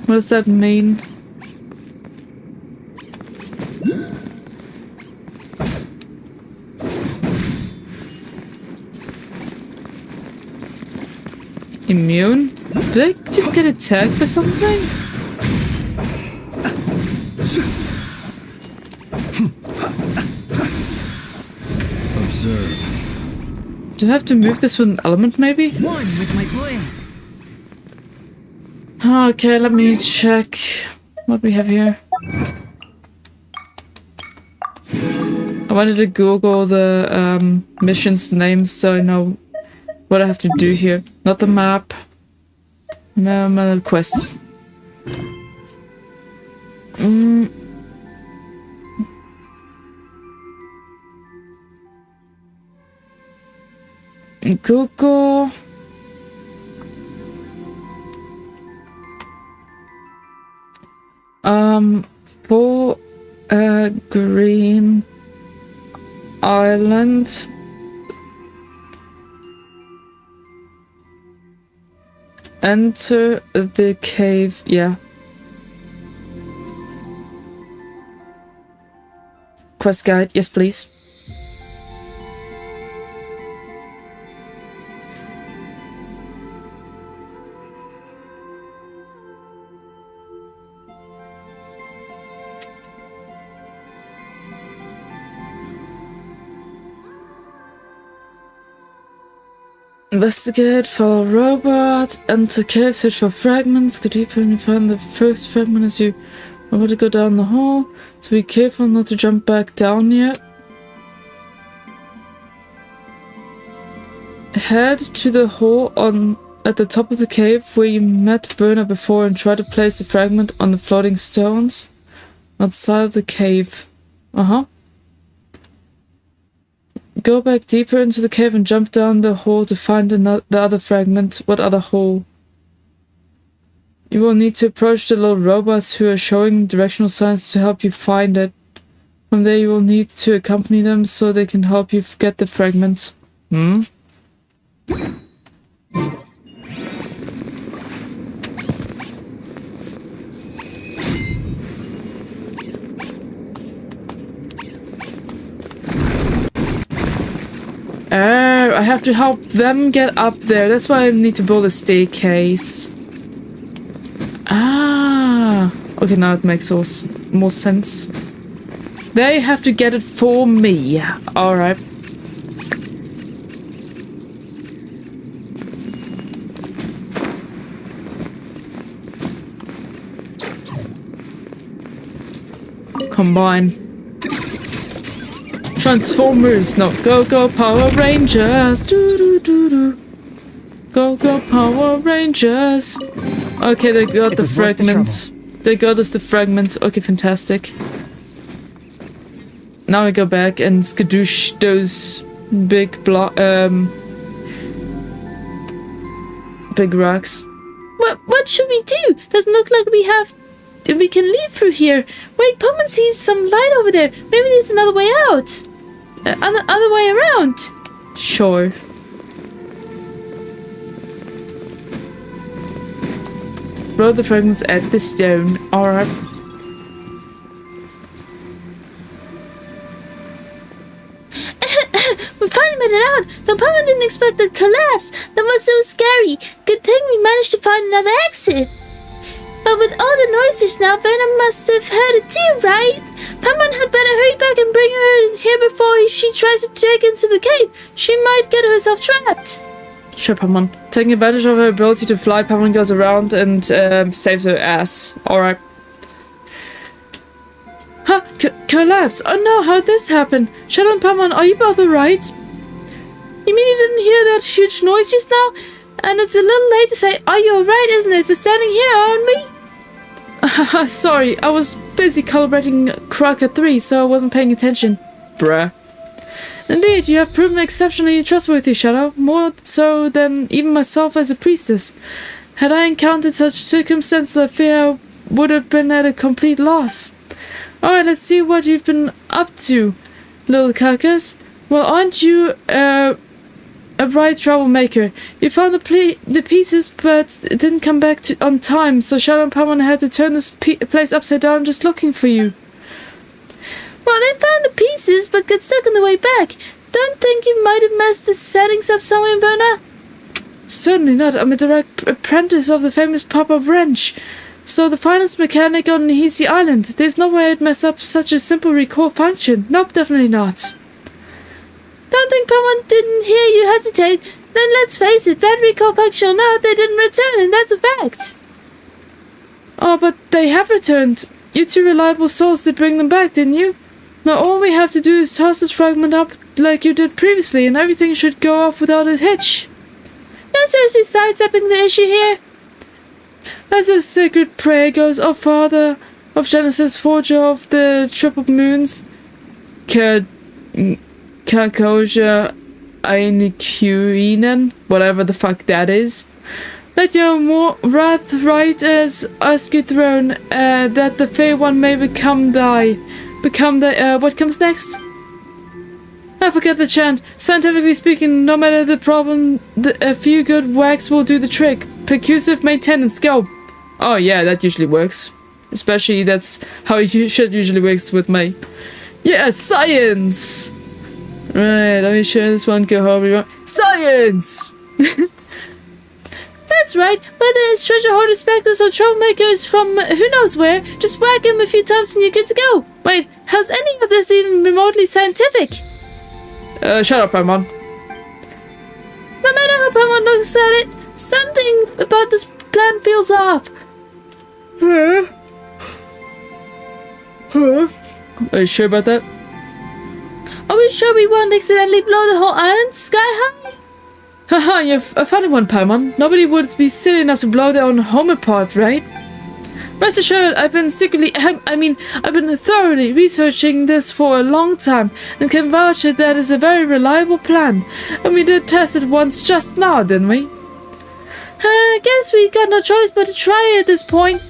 What does that mean? Immune? Did I just get attacked by something? Observe. Do I have to move this with an element, maybe? One with my plan. Okay, let me check what we have here. I wanted to Google the missions names so I know what I have to do here. Not the map. No, my quests. Google. For a green island. Enter the cave. Yeah. Quest guide. Yes, please. Investigate, follow robot, enter cave, search for fragments, go deeper and you find the first fragment as you are about to go down the hall, so be careful not to jump back down yet. Head to the hole at the top of the cave where you met Werner before and try to place the fragment on the floating stones outside the cave. Go back deeper into the cave and jump down the hole to find the other fragment. What other hole? You will need to approach the little robots who are showing directional signs to help you find it. From there you will need to accompany them so they can help you get the fragment. I have to help them get up there. That's why I need to build a staircase. Okay, now it makes more sense. They have to get it for me. Alright. Combine. Transformers, no, go Power Rangers, go Power Rangers. Okay, they got the fragment. They got us the fragment. Okay, fantastic. Now we go back and skadoosh those big big rocks. What should we do? Doesn't look like we can leave through here. Wait, Pullman sees some light over there. Maybe there's another way out. Other way around. Sure. Throw the fragments at the stone. Alright. We finally made it out. The Pullman didn't expect the collapse. That was so scary. Good thing we managed to find another exit. But with all the noise just now, Venom must have heard it too, right? Paimon had better hurry back and bring her here before she tries to take into the cave. She might get herself trapped. Sure, Paimon. Taking advantage of her ability to fly, Paimon goes around and saves her ass. Alright. Huh? Collapse! Oh no, how'd this happen? Shadow and Paimon, are you both alright? You mean you didn't hear that huge noise just now? And it's a little late to say, are you alright, isn't it? For standing here, aren't we? Sorry, I was busy calibrating Crocker 3, so I wasn't paying attention. Bruh. Indeed, you have proven exceptionally trustworthy, Shadow. More so than even myself as a priestess. Had I encountered such circumstances, I fear I would have been at a complete loss. Alright, let's see what you've been up to, little carcass. Well, aren't you, a right troublemaker. You found the pieces, but it didn't come back on time, so Shadow and Paimon had to turn this place upside down just looking for you. Well, they found the pieces, but got stuck on the way back. Don't think you might have messed the settings up somewhere in Verna? Certainly not. I'm a direct apprentice of the famous Papa Wrench, so the finest mechanic on Nihisi Island. There's no way I'd mess up such a simple recall function. Nope, definitely not. Don't think Paimon didn't hear you hesitate. Then let's face it, bad recall function or not, they didn't return, and that's a fact. Oh, but they have returned. You two reliable souls did bring them back, didn't you? Now all we have to do is toss this fragment up like you did previously, and everything should go off without a hitch. No seriously sidestepping the issue here. As the sacred prayer goes, O Father of Genesis, forger of the triple moons, Kakoja Ainikuinen, whatever the fuck that is. Let your wrath right as your throne, that the fair one may become thy. What comes next? I forget the chant. Scientifically speaking, no matter the problem, a few good whacks will do the trick. Percussive maintenance, go! Oh yeah, that usually works. Especially that's how shit usually works with me. Yeah, science! Right, let me share this one, go home. Science! That's right, whether it's treasure hoarder specters or troublemakers from who knows where, just whack him a few times and you're good to go. Wait, how's any of this even remotely scientific? Shut up, Paimon. No matter how Paimon looks at it, something about this plan feels off. Are you sure about that? Are we sure we won't accidentally blow the whole island sky high? Haha, you're a funny one, Paimon. Nobody would be silly enough to blow their own home apart, right? Rest assured, I've been thoroughly researching this for a long time and can vouch that is a very reliable plan. And we did test it once just now, didn't we? I guess we got no choice but to try it at this point.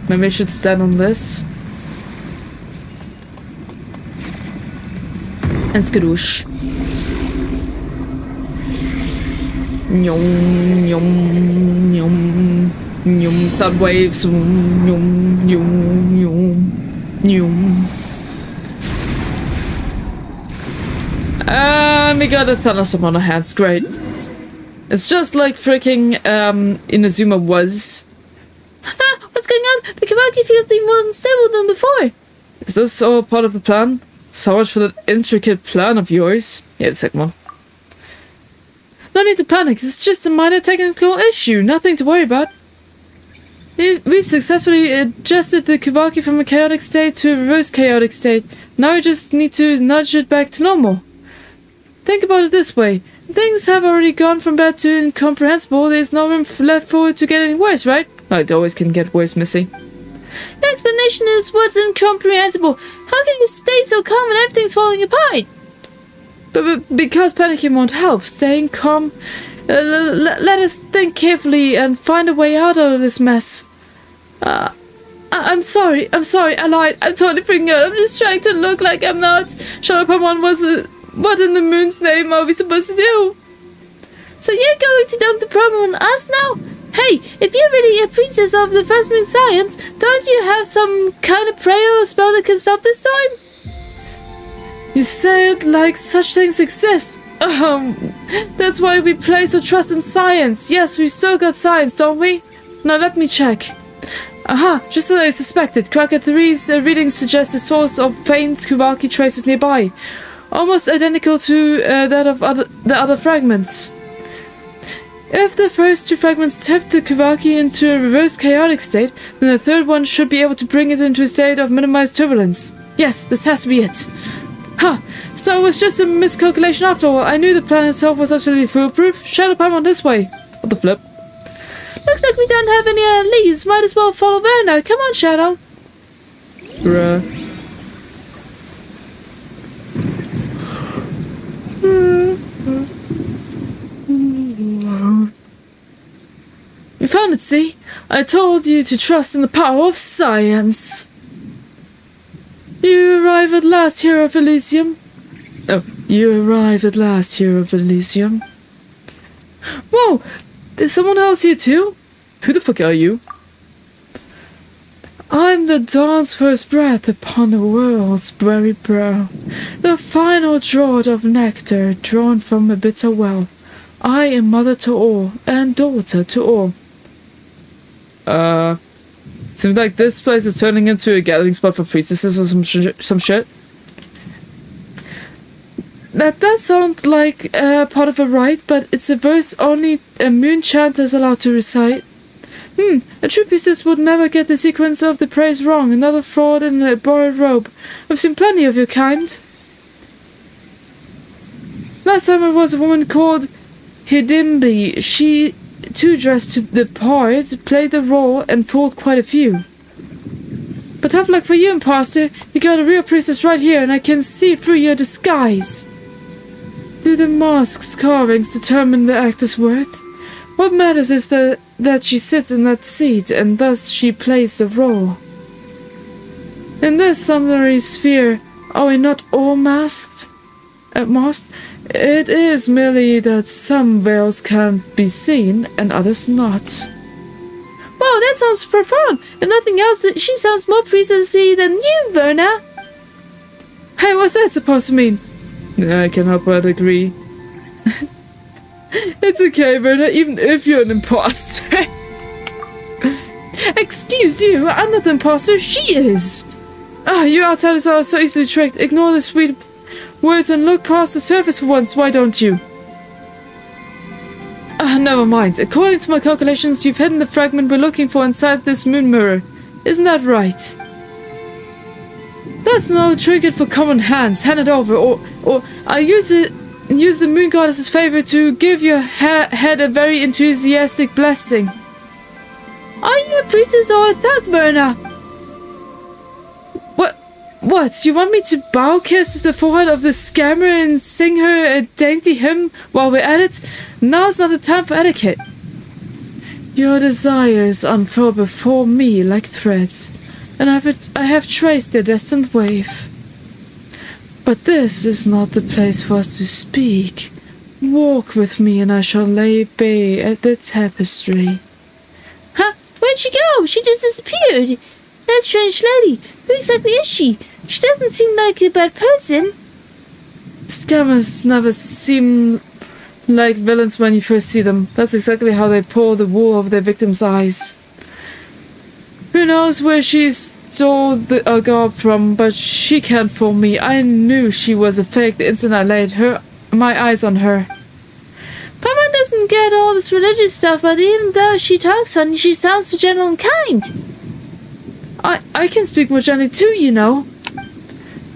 Maybe I should stand on this. And skadoosh. Nyum, nyum, nyum. Nyum, sound waves. Nyum, nyum, nyum, nyum. And we got a thunderstorm on our hands. Great. It's just like freaking Inazuma was. What's going on? The Kawaki field seemed more unstable than before. Is this all part of the plan? So much for that intricate plan of yours. Yeah, the second one. No need to panic. It's just a minor technical issue. Nothing to worry about. We've successfully adjusted the Kawaki from a chaotic state to a reverse chaotic state. Now we just need to nudge it back to normal. Think about it this way. Things have already gone from bad to incomprehensible. There's no room left for it to get any worse, right? No, it always can get worse, Missy. Your explanation is what's incomprehensible. How can you stay so calm when everything's falling apart? But because panicking won't help. Staying calm. Let us think carefully and find a way out of this mess. I'm sorry, I lied. I'm totally freaking out. I'm just trying to look like I'm not. Shadow Paimon was what in the moon's name are we supposed to do? So you're going to dump the problem on us now? Hey, if you're really a princess of the first moon science, don't you have some kind of prayer or spell that can stop this storm? You say it like such things exist. That's why we place our trust in science. Yes, we still got science, don't we? Now let me check. Aha, just as I suspected, Cracker 3's readings suggest a source of faint Kawaki traces nearby. Almost identical to that of the other fragments. If the first two fragments tipped the Kawaki into a reverse chaotic state, then the third one should be able to bring it into a state of minimized turbulence. Yes, this has to be it. Huh, so it was just a miscalculation after all. I knew the plan itself was absolutely foolproof. Shadow Paimon this way. What the flip? Looks like we don't have any other leads. Might as well follow Werner. Come on, Shadow. Bruh. You found it, see? I told you to trust in the power of science. You arrive at last, hero of Elysium. Oh, you arrive at last, hero of Elysium. Whoa! There's someone else here too? Who the fuck are you? I'm the dawn's first breath upon the world's very brow. The final draught of nectar drawn from a bitter well. I am mother to all, and daughter to all. Seems like this place is turning into a gathering spot for priestesses or some shit. That does sound like part of a rite, but it's a verse only a moon chanter is allowed to recite. A true priestess would never get the sequence of the praise wrong. Another fraud in a borrowed robe. I've seen plenty of your kind. Last time it was a woman called Hidimbi. She, too dressed to the part, played the role and fooled quite a few. But tough luck for you, imposter. You got a real priestess right here, and I can see through your disguise. Do the mask's carvings determine the actor's worth? What matters is that she sits in that seat, and thus she plays the role. In this summary sphere, are we not all masked? It is merely that some veils can be seen, and others not. Whoa, that sounds profound. If nothing else, she sounds more priestessy than you, Werner. Hey, what's that supposed to mean? I can help but agree. It's okay, Werner, even if you're an imposter. Excuse you, I'm not the imposter, she is. You outsiders are so easily tricked. Ignore the sweet words and look past the surface for once, why don't you? Never mind. According to my calculations, you've hidden the fragment we're looking for inside this moon mirror. Isn't that right? That's no trinket for common hands. Hand it over, or I use the moon goddess's favor to give your head a very enthusiastic blessing. Are you a priestess or a thug, Werner? What? You want me to bow kiss the forehead of the scammer and sing her a dainty hymn while we're at it? Now's not the time for etiquette. Your desires unfurl before me like threads, and I have traced their destined wave. But this is not the place for us to speak. Walk with me and I shall lay bay at the tapestry. Huh? Where'd she go? She just disappeared. That strange lady. Who exactly is she? She doesn't seem like a bad person. Scammers never seem like villains when you first see them. That's exactly how they pull the wool over their victims' eyes. Who knows where she stole the garb from, but she can't fool me. I knew she was a fake the instant I laid my eyes on her. Paimon doesn't get all this religious stuff, but even though she talks funny, she sounds so gentle and kind. I can speak more gently too, you know.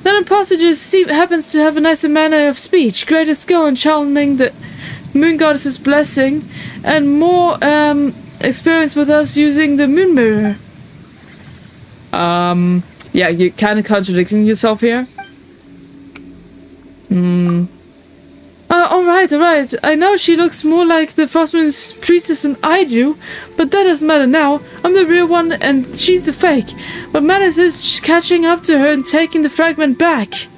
That imposter just happens to have a nicer manner of speech, greater skill in channeling the moon goddess's blessing, and more experience with us using the moon mirror. Yeah, you're kind of contradicting yourself here. Alright. I know she looks more like the Frostmoon's priestess than I do, but that doesn't matter now. I'm the real one and she's the fake. What matters is catching up to her and taking the fragment back.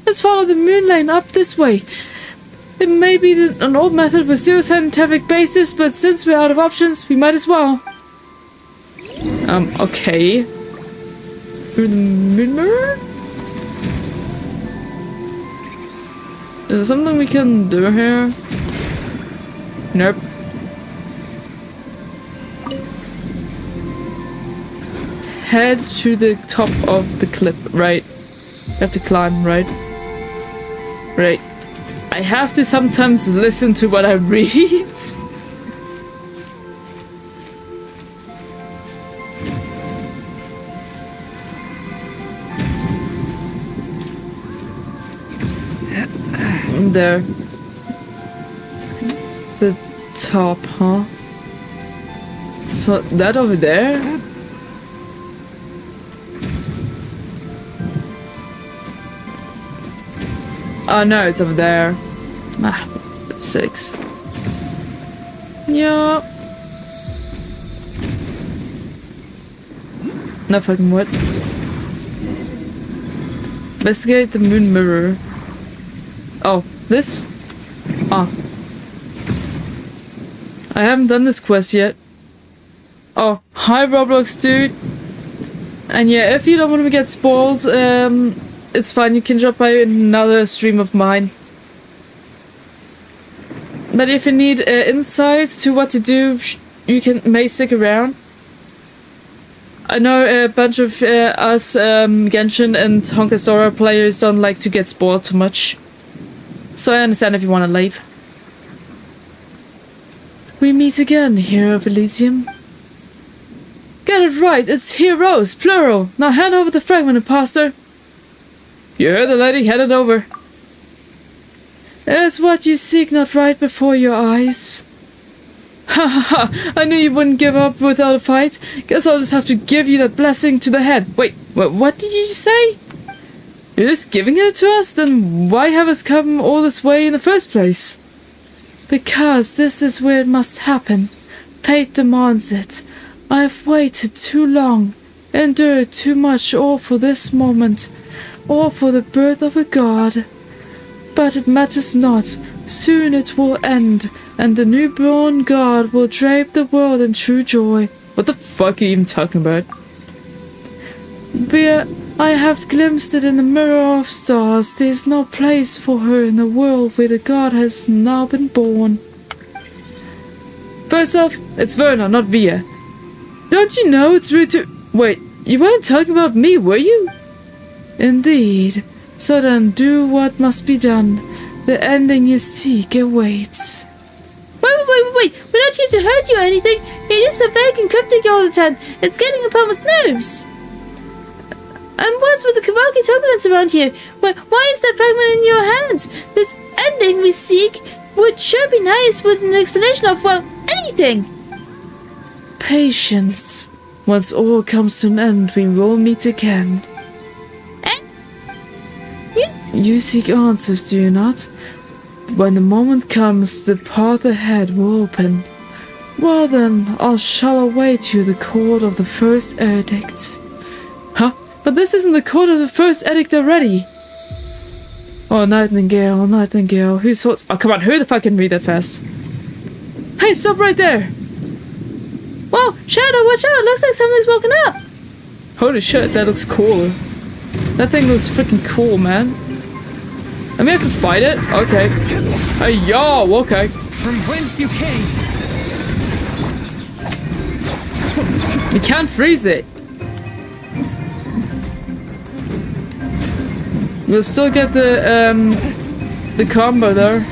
Let's follow the moon lane up this way. It may be an old method with zero scientific basis, but since we're out of options, we might as well. Okay. Through the moon mirror? Is there something we can do here? Nope. Head to the top of the cliff, right? You have to climb, right? Right. I have to sometimes listen to what I read. There. The top, huh? So that over there? Oh no, it's over there. Ah, 6. Yeah. No fucking what? Investigate the moon mirror. Oh, this? Ah. I haven't done this quest yet. Oh, hi Roblox dude. And yeah, if you don't want to get spoiled, it's fine, you can drop by another stream of mine. But if you need insights to what to do, you may stick around. I know a bunch of us Genshin and Honkai Sora players don't like to get spoiled too much. So I understand if you want to leave. We meet again, Hero of Elysium. Get it right, it's heroes, plural. Now hand over the fragment, Imposter. You heard the lady, hand it over. It's what you seek not right before your eyes. Ha ha ha, I knew you wouldn't give up without a fight. Guess I'll just have to give you that blessing to the head. Wait, what did you say? You're just giving it to us? Then why have us come all this way in the first place? Because this is where it must happen. Fate demands it. I have waited too long, endured too much, all for this moment, all for the birth of a god. But it matters not. Soon it will end, and the newborn god will drape the world in true joy. What the fuck are you even talking about? I have glimpsed it in the mirror of stars. There is no place for her in the world where the god has now been born. First off, it's Verna, not Via. Don't you know it's rude to— Wait, you weren't talking about me, were you? Indeed. So then do what must be done. The ending you seek awaits. Wait. We're not here to hurt you or anything. You're just so vague and cryptic all the time. It's getting upon my nerves. And what's with the Kavaki turbulence around here? Why is that fragment in your hands? This ending we seek would sure be nice with an explanation of, well, anything. Patience. Once all comes to an end, we will meet again. You seek answers, do you not? When the moment comes, the path ahead will open. Well then, I shall await you the court of the first edict. Huh? But this isn't the court of the first edict already. Oh, Nightingale, who sorts— Oh, come on, who the fuck can read that fast? Hey, stop right there! Whoa, Shadow, watch out! Looks like something's woken up! Holy shit, that looks cool. That thing looks freaking cool, man. I may have to fight it? Okay. Hey, yo, okay. From whence you came. You can't freeze it. We'll still get the combo there.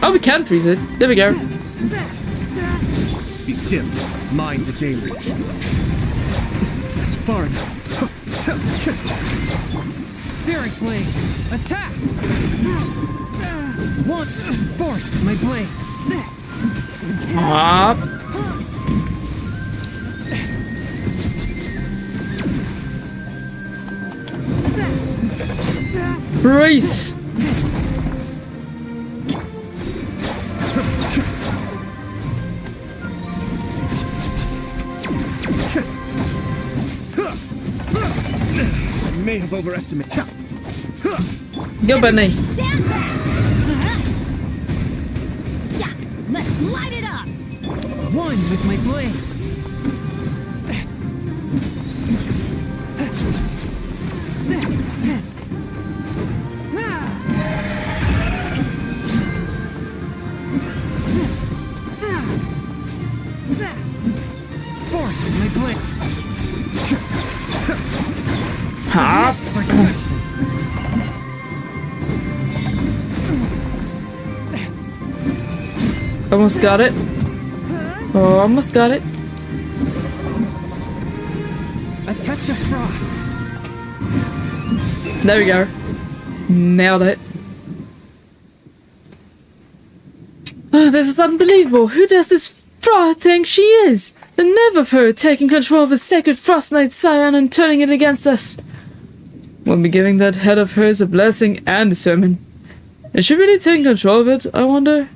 Oh, we can freeze it. There we go. Be still. Mind the deluge. That's far enough. Spirit blade, attack! One, force my blade. Up. Brace. May have overestimated. Go, Benny. Yeah, let's light it up. One with my blade. Force with my blade. Hop. Almost got it. Oh, almost got it. A touch of frost. There we go. Nailed it. This is unbelievable. Who does this fraud think she is? The nerve of her taking control of a sacred Frost Knight scion and turning it against us. We'll be giving that head of hers a blessing and a sermon. Is she really taking control of it, I wonder?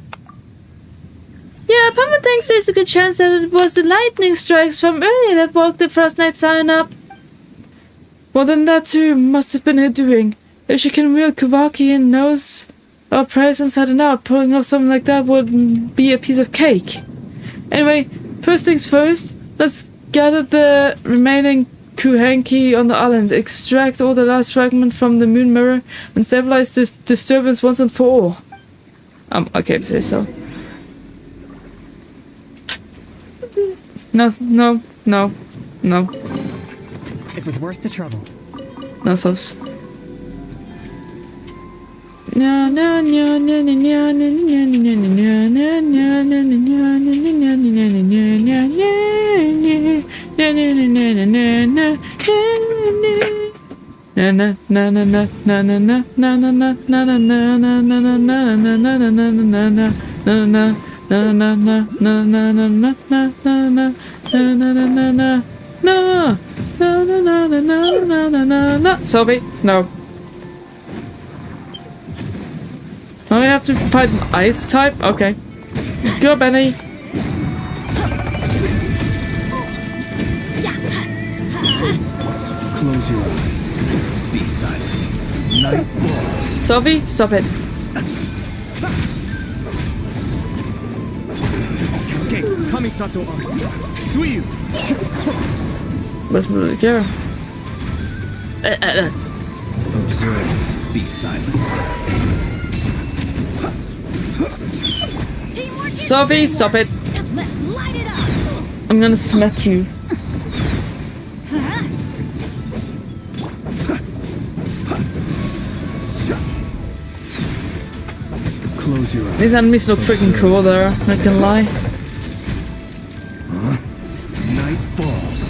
Yeah, Papa thinks there's a good chance that it was the lightning strikes from earlier that woke the Frost Knight scion up. Well, then that too must have been her doing. If she can wield Kavaki and knows our prayers inside and out, pulling off something like that would be a piece of cake. Anyway, first things first, let's gather the remaining Kuhenki on the island, extract all the last fragment from the moon mirror, and stabilize this disturbance once and for all. Okay, if say so. No. It was worth the trouble. No sauce. Sophie, no. Now we have to fight an ice type? Okay. Go, Benny. Close your eyes. Be silent. Night falls. Sophie, stop it. Cascade, Kamisato on. Suiyu. Where's the girl? Observe. Be silent. Sophie, stop it. I'm gonna smack you. Close your eyes. These enemies look freaking cool there, not gonna lie. Night falls.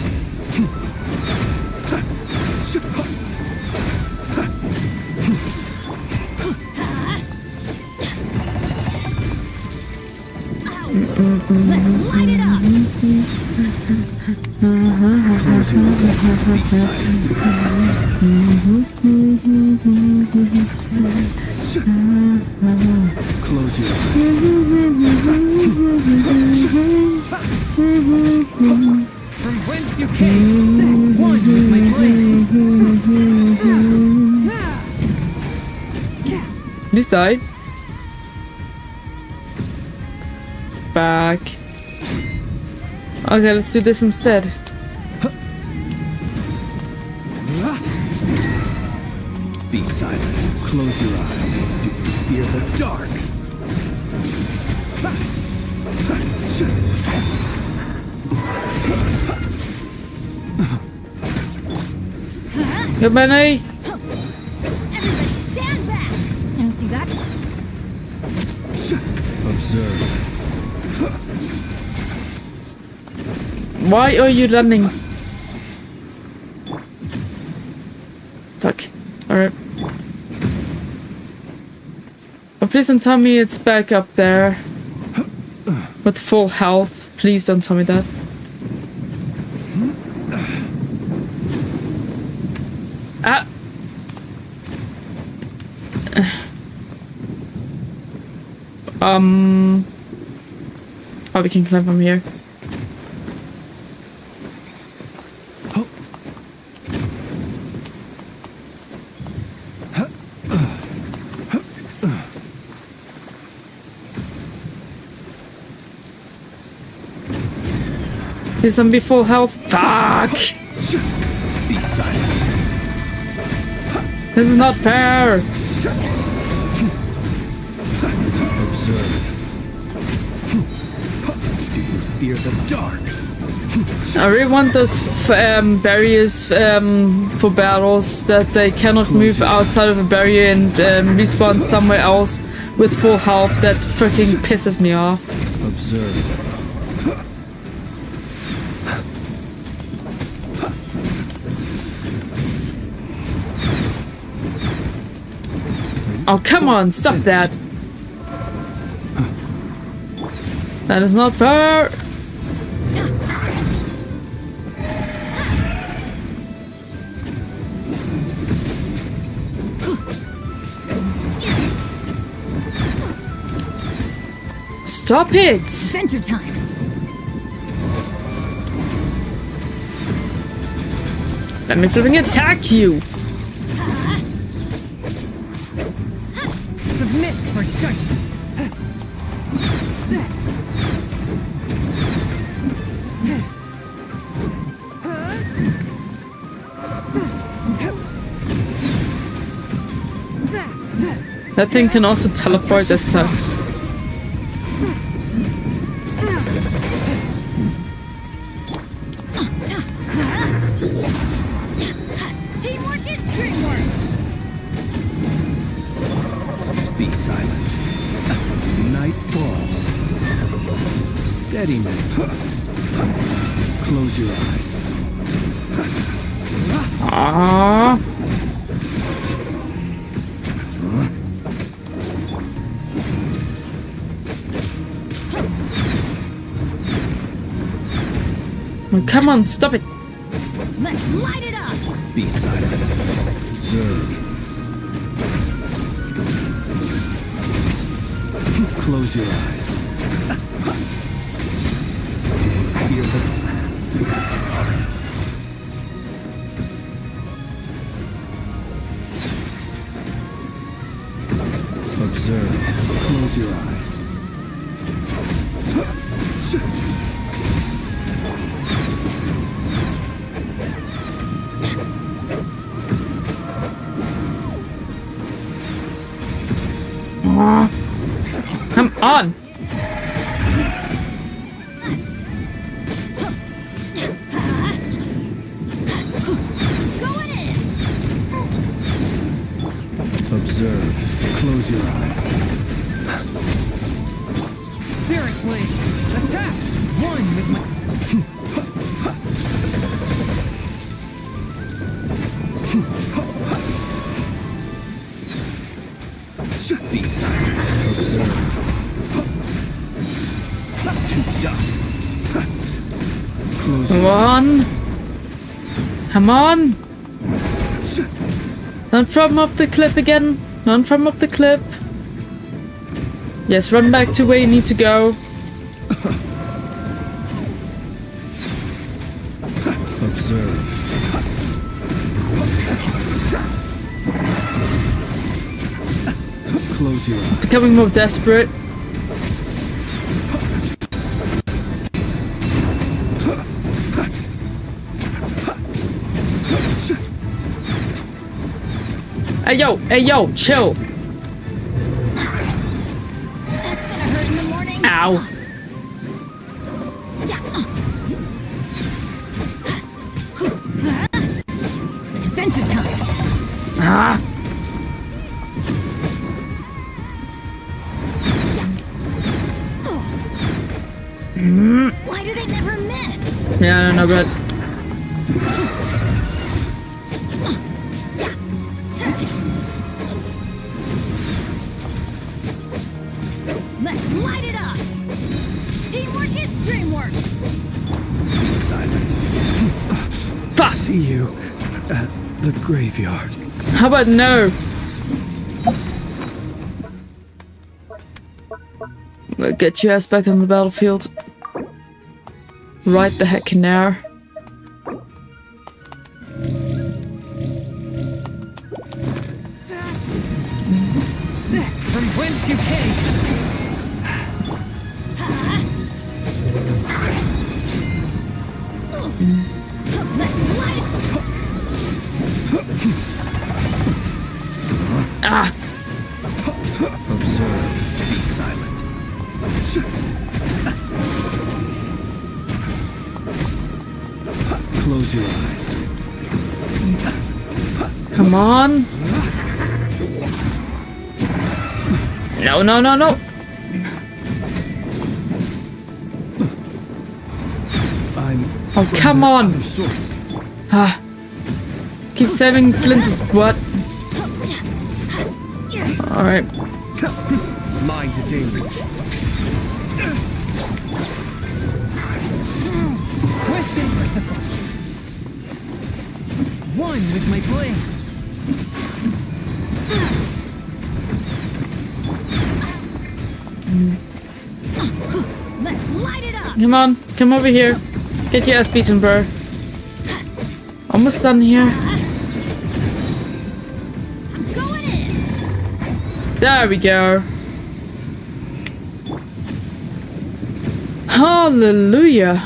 Let's light it up! Close your eyes. Be silent. Close your eyes. From whence you came, one with my blade. This side. Back. Okay, let's do this instead. Be silent. Close your eyes. Do you fear the dark? Go, Benny. Everybody stand back! Didn't see that? Observe. Why are you running? Fuck. Alright. Oh, please don't tell me it's back up there. With full health. Please don't tell me that. Ah! Oh, we can climb from here. Please don't be full health. Fuck! Be silent. This is not fair! Observe. Do you fear the dark? I really want those barriers for battles that they cannot move outside of a barrier and respawn somewhere else with full health. That freaking pisses me off. Observe. Oh, come on, stop that. That is not fair. Stop it! Adventure time. Let me flipping attack you! Submit for judgment. That thing can also teleport, that sucks. Teamwork is dreamwork. Be silent. Night falls. Steady, man. Close your eyes. Ah. Oh, come on, stop it. Let's light it up. Be silent. Observe. Close your eyes. Feel the... Observe. Close your eyes. Come on! Observe. Close your eyes. Spirit Blade. Attack! One with my... Be silent. Observe. To dust. Close Come your on! Come on! Don't throw him off the cliff again. Don't throw him off the cliff. Yes, run back to where you need to go. Observe. Close your eyes. Becoming more desperate. Hey yo, chill. Ow. Adventure time. Ah. Why do they never miss? Yeah, I don't know, but Let's light it up. Teamwork is dreamwork. Be silent. See you at the graveyard. how about no? We'll get your ass back on the battlefield. Right the heck in there. From whence you came. Ah! Observe. Be silent. Close your eyes. Come on! No, no, no, no! Oh, come on! Ah. Keep saving Flint's butt. Alright. Mind the danger. merciful. One with my blade. Let's light it up. Come on, come over here. Get your ass beaten, bro. Almost done here. I'm going in. There we go. Hallelujah.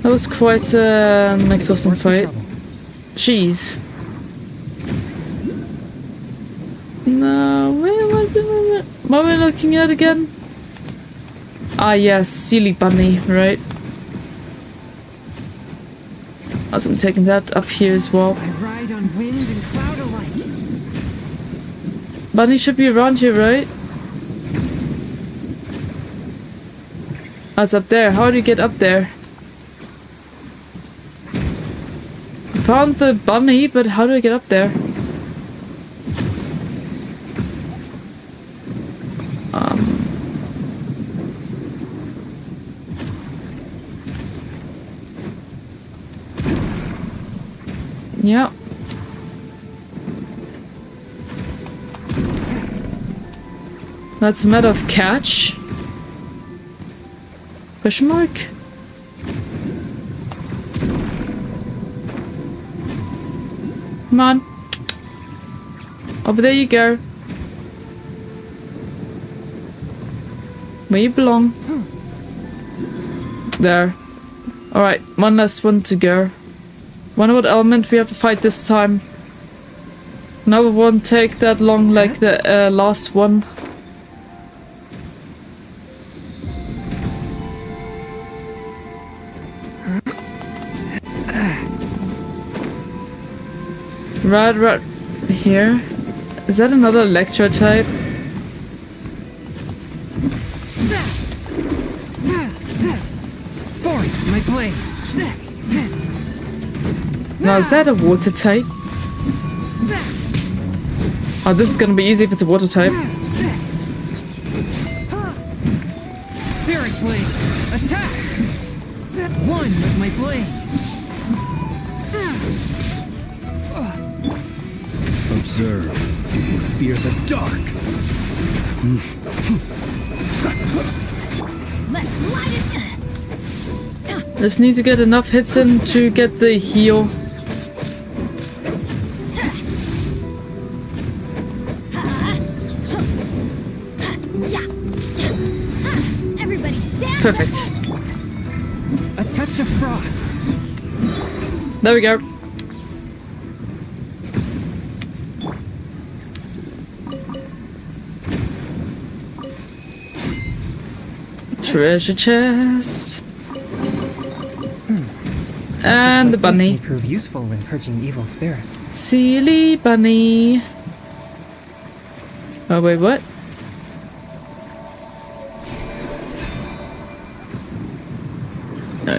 That was quite an exhausting fight. Jeez. No, what are we looking at again? Ah, yes, Silly Bunny, right? Also, I'm taking that up here as well. I ride on wind and cloud alike. Bunny should be around here, right? Oh, it's up there. How do you get up there? Found the bunny, but how do I get up there? Yeah. That's a matter of catch. Question mark? Come on. Over there you go. Where you belong. There. Alright, one last one to go. Wonder what element we have to fight this time. Another won't take that long like the last one. Right here. Is that another electro type? Forward, my blade. Now is that a water type? Oh, this is gonna be easy if it's a water type. Spirit blade, attack! One with my blade. Observe. Fear the dark. Let's light it. Just need to get enough hits in to get the heal. Everybody stand. Perfect. A touch of frost. There we go. Treasure chest. And the bunny. May prove useful when purging evil spirits. Silly bunny. Oh wait, what?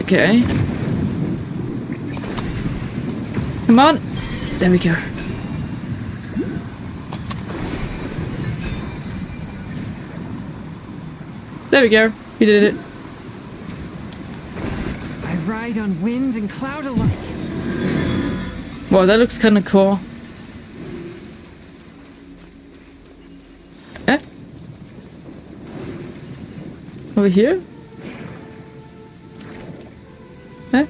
Okay. Come on. There we go. There we go. We did it. I ride on wind and cloud alike. Wow, that looks kind of cool. Eh? Over here? Eh?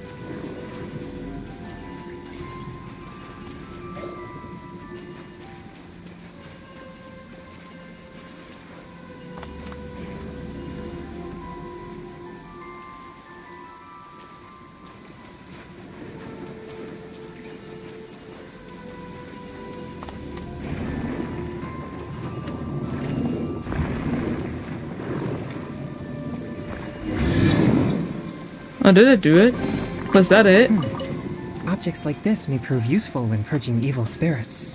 Oh, did it do it? Was that it? Objects like this may prove useful when purging evil spirits.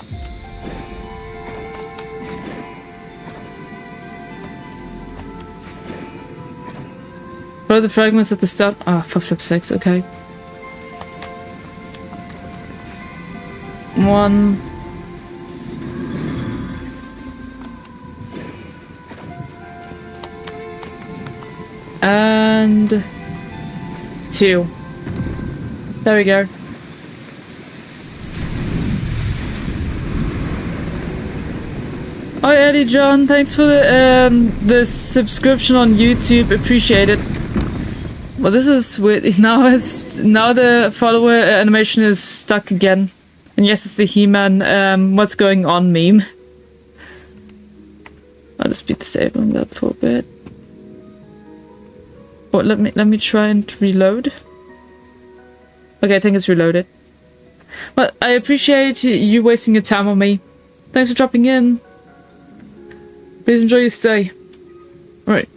What are the fragments at the start? Ah, for flip 6, okay. 1. And 2. There we go. Oh, Eddie John, thanks for the subscription on YouTube. Appreciate it. Well, this is weird. Now the follower animation is stuck again. And yes, it's the He-Man what's going on meme. I'll just be disabling that for a bit. Oh, let me try and reload. Okay, I think it's reloaded. Well, I appreciate you wasting your time on me. Thanks for dropping in. Please enjoy your stay. Right.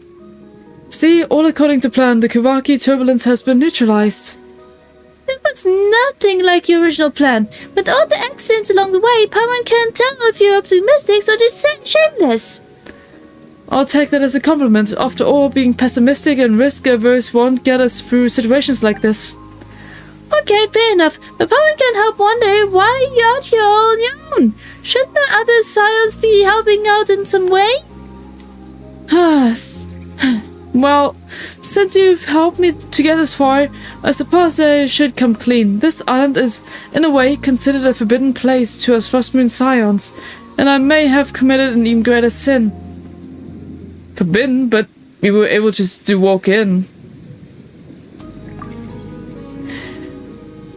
See, all according to plan, the Kawaki turbulence has been neutralized. It was nothing like your original plan. With all the accidents along the way, Paimon can't tell if you're optimistic or just shameless. I'll take that as a compliment. After all, being pessimistic and risk-averse won't get us through situations like this. Okay, fair enough, but Paimon can't help wonder why you're out here all on your own. Shouldn't the other scions be helping out in some way? Well, since you've helped me to get this far, I suppose I should come clean. This island is, in a way, considered a forbidden place to us Frostmoon scions, and I may have committed an even greater sin. Forbidden, but we were able just to walk in.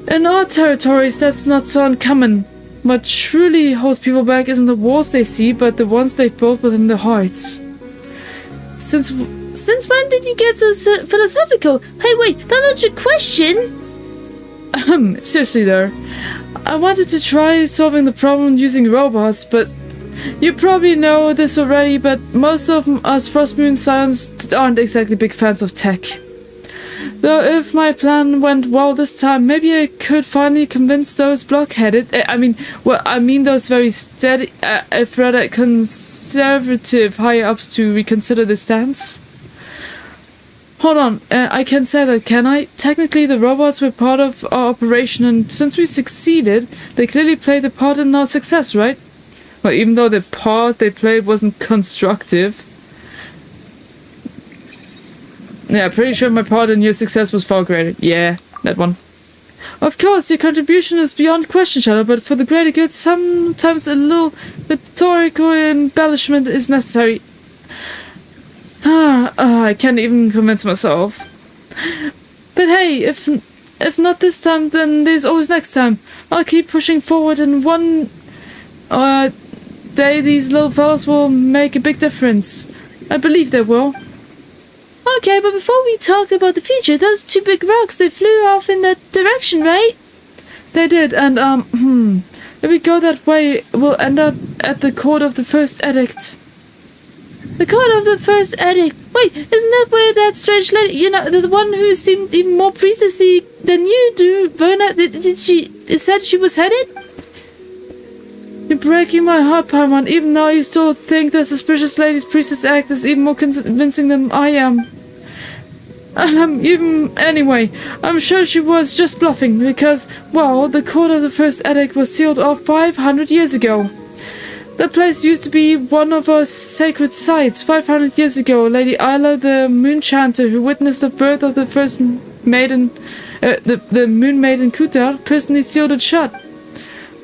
In our territories, that's not so uncommon. What truly holds people back isn't the walls they see, but the ones they built within their hearts. Since when did you get so philosophical? Hey, wait, that's a question. Seriously though, I wanted to try solving the problem using robots, but you probably know this already, but most of us Frostmoon scions aren't exactly big fans of tech. Though if my plan went well this time, maybe I could finally convince those blockheaded, those very steady, if rather conservative higher-ups to reconsider their stance. Hold on, I can say that, can I? Technically, the robots were part of our operation, and since we succeeded, they clearly played a part in our success, right? Well, even though the part they played wasn't constructive. Yeah, pretty sure my part in your success was far greater. Yeah, that one. Of course, your contribution is beyond question, Shadow, but for the greater good, sometimes a little rhetorical embellishment is necessary. I can't even convince myself. But hey, if not this time, then there's always next time. I'll keep pushing forward, and one day these little fellas will make a big difference. I believe they will. Okay, but before we talk about the future, those two big rocks, they flew off in that direction, right? They did, and if we go that way, we'll end up at the court of the first edict. The court of the first edict? Wait, isn't that where that strange lady, the one who seemed even more priestessy than you do, Verna, said she was headed? You're breaking my heart, Paimon. Even now you still think that suspicious lady's priestess act is even more convincing than I am. Anyway, I'm sure she was just bluffing because, well, the court of the first edict was sealed off 500 years ago. That place used to be one of our sacred sites. 500 years ago, Lady Isla, the moon chanter who witnessed the birth of the first maiden, the moon maiden Kutar, personally sealed it shut.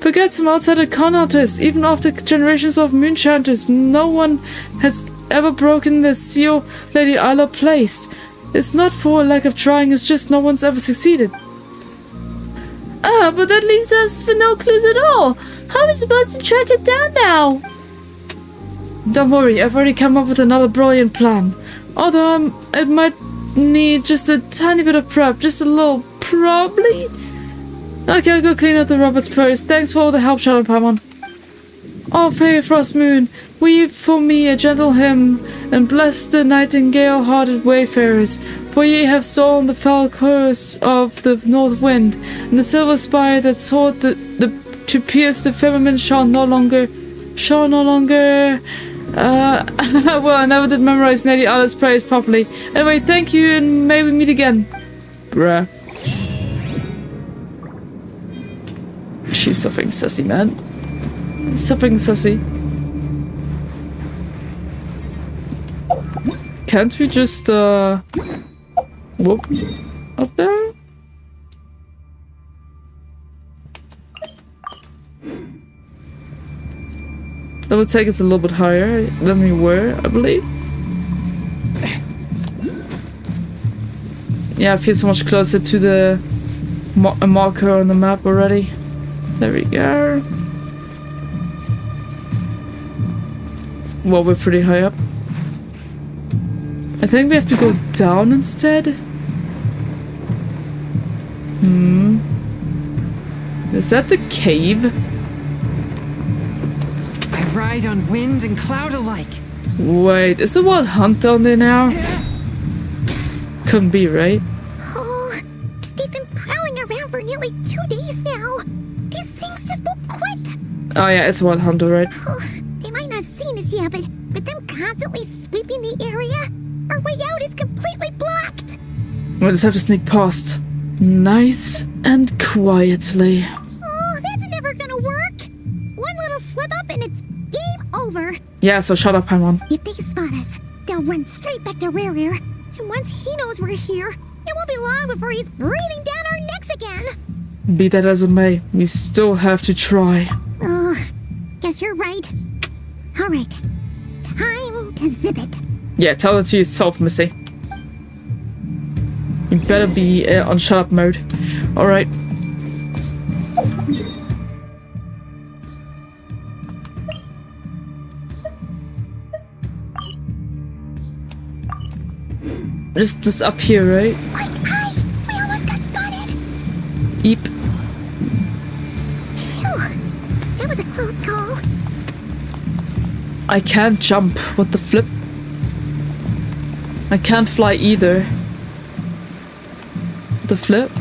Forget some outsider con artists. Even after generations of moon chanters, no one has ever broken the seal Lady Isla placed. It's not for a lack of trying, it's just no one's ever succeeded. But that leaves us with no clues at all. How are we supposed to track it down now? Don't worry, I've already come up with another brilliant plan. Although it might need just a tiny bit of prep, just a little, probably. Okay, I'll go clean up the robots first. Thanks for all the help, Shadow Paimon. Oh, fair Frost Moon, weave for me a gentle hymn, and bless the nightingale-hearted wayfarers, for ye have stolen the foul curse of the north wind, and the silver spire that sought to pierce the firmament shall no longer. Well, I never did memorize Lady Isla's prayers properly. Anyway, thank you, and may we meet again. Bruh. She's suffering sussy, man. Suffering sussy. Can't we just, whoop, up there? That would take us a little bit higher than we were, I believe. Yeah, I feel so much closer to the marker on the map already. There we go. Well, we're pretty high up. I think we have to go down instead. Is that the cave? I ride on wind and cloud alike. Wait, is the wild hunt down there now? Couldn't be, right? Oh, they've been prowling around for nearly 2 days now. These things just won't quit. Oh yeah, it's a wild hunt, alright. Oh, they might not have seen us yet, but them constantly sweeping the area, our way out is completely blocked. We'll just have to sneak past. Nice and quietly. Oh, that's never gonna work. One little slip up and it's game over. Yeah, so shut up, Paimon. If they spot us, they'll run straight back to Rare. And once he knows we're here, it won't be long before he's breathing down our necks again. Be that as it may, we still have to try. Oh, guess you're right. All right, time to zip it. Yeah, tell it to yourself, Missy. You better be on shut up mode. Alright. Just up here, right? Quick, hide! We almost got spotted! Eep. Phew, that was a close call. I can't jump. What the flip? I can't fly either. The flip?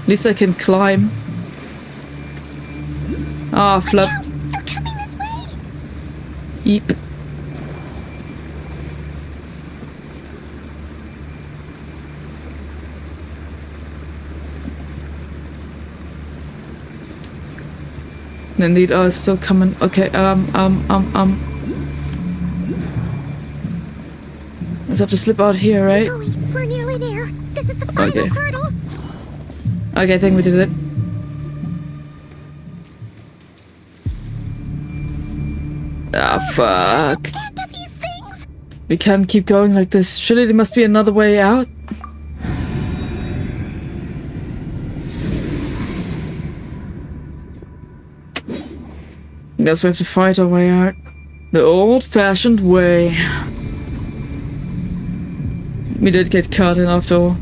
At least I can climb. Ah, flip. Watch out! They're coming this way! Eep. Indeed, oh, it's still coming. Okay, let's have to slip out here, right? Going. We're nearly there. This is the final hurdle. Okay, I think we did it. Ah, fuck. We can't keep going like this. Surely there must be another way out. Guess we have to fight our way out. The old-fashioned way. We did get caught in after all.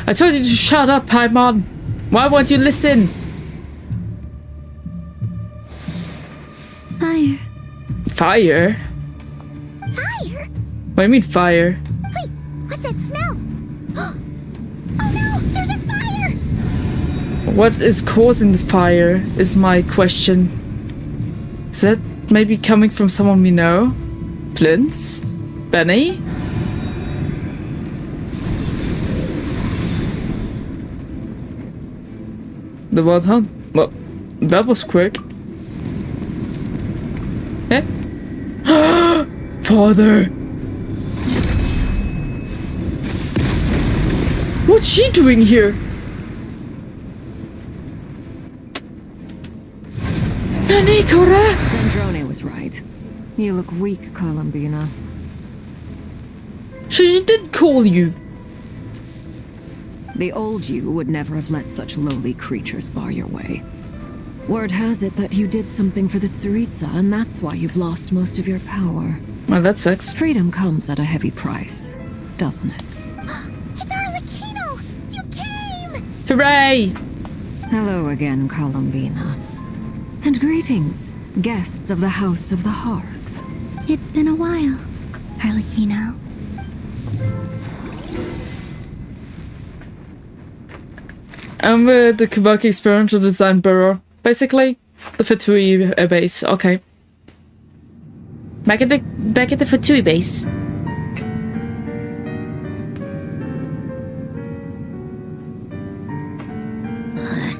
I told you to shut up, Paimon. Why won't you listen? Fire. Fire? Fire? What do you mean fire? Wait, what's that smell? Oh no, there's a fire! What is causing the fire is my question. Is that maybe coming from someone we know? Flint's? Benny? The Wild Hunt? Well, that was quick. Eh? Father! What's she doing here? Nanikora! Zandrone was right. You look weak, Columbina. She did call you. The old you would never have let such lowly creatures bar your way. Word has it that you did something for the Tsaritsa, and that's why you've lost most of your power. Well, that sucks. Freedom comes at a heavy price, doesn't it? It's Arlecchino! You came! Hooray! Hello again, Columbina. And greetings, guests of the House of the Hearth. It's been a while, Arlecchino. I'm the Kubaki Experimental Design Bureau. Basically, the Fatui base. Okay. Back at the Fatui base.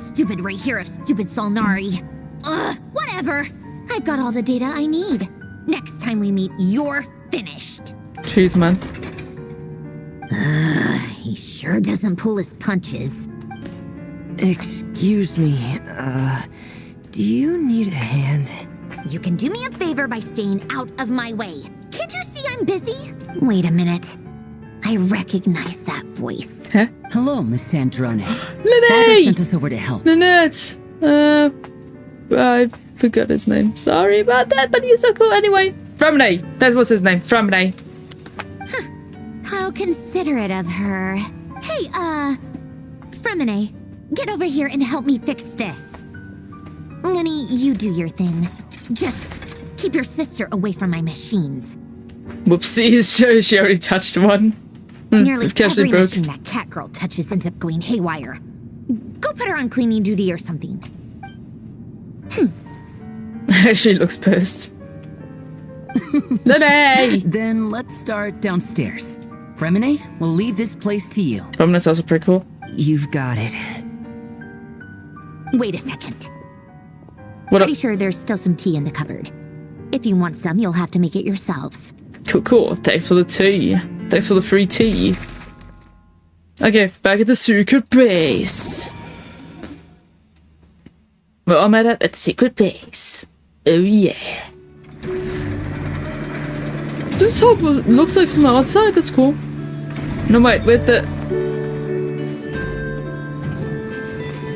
Stupid right here of stupid Solnari. Ugh, whatever. I've got all the data I need. Next time we meet, you're finished. Jeez, man. He sure doesn't pull his punches. Excuse me, Do you need a hand? You can do me a favor by staying out of my way. Can't you see I'm busy? Wait a minute. I recognize that voice. Huh? Hello, Miss Sandrone. Lene! Father sent us over to help. Lynette! I forgot his name. Sorry about that, but he's so cool anyway. Fremine! That was his name. Fremine. How considerate of her. Hey, Fremine, get over here and help me fix this. Lenny, you do your thing. Just keep your sister away from my machines. Whoopsies, she already touched one. Nearly casually every broke. machine that cat girl touches ends up going haywire. Go put her on cleaning duty or something. She looks pissed. Lene! Then let's start downstairs. Fremine, we'll leave this place to you. Fremine's also pretty cool. You've got it. Wait a second. What Pretty sure there's still some tea in the cupboard. If you want some, you'll have to make it yourselves. Cool. Thanks for the tea. Thanks for the free tea. Okay, back at the secret base. We're all met up at the secret base. Oh yeah. This is how it looks like from the outside. That's cool. No, wait, with the...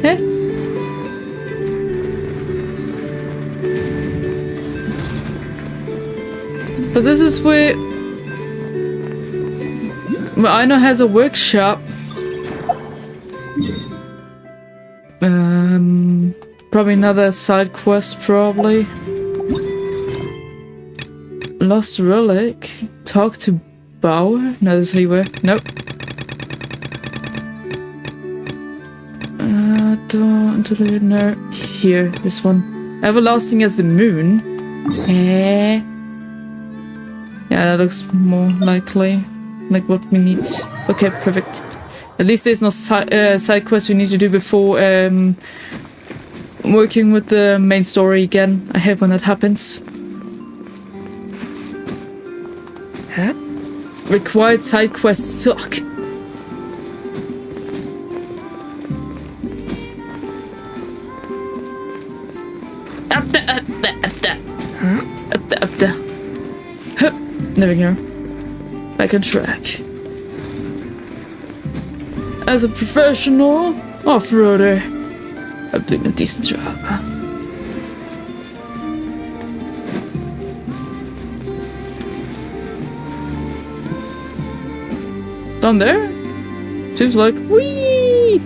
Hey? But this is where Aino has a workshop. Probably another side quest, probably. Lost relic. Talk to Bauer? No, that's how you were. Nope. No. Here, this one. Everlasting as the moon. Yeah, that looks more likely. Like what we need. Okay, perfect. At least there's no side quest we need to do before working with the main story again. I hate when that happens. Huh? Required side quests suck. Up there. Hup. There we go. Back on track. As a professional off-roader, I'm doing a decent job. Down there? Seems like whee!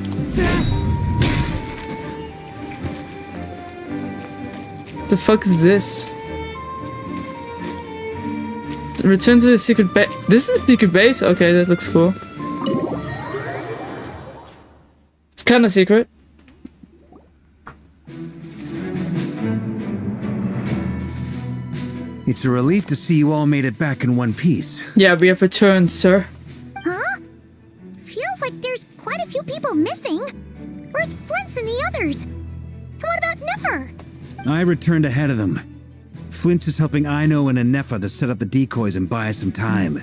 The fuck is this? Return to the secret base. This is the secret base? Okay, that looks cool. It's kind of secret. It's a relief to see you all made it back in one piece. Yeah, we have returned, sir. Huh? Feels like there's quite a few people missing. Where's Flint's and the others? And what about Nefer? I returned ahead of them. Flint is helping Aino and Anefa to set up the decoys and buy us some time.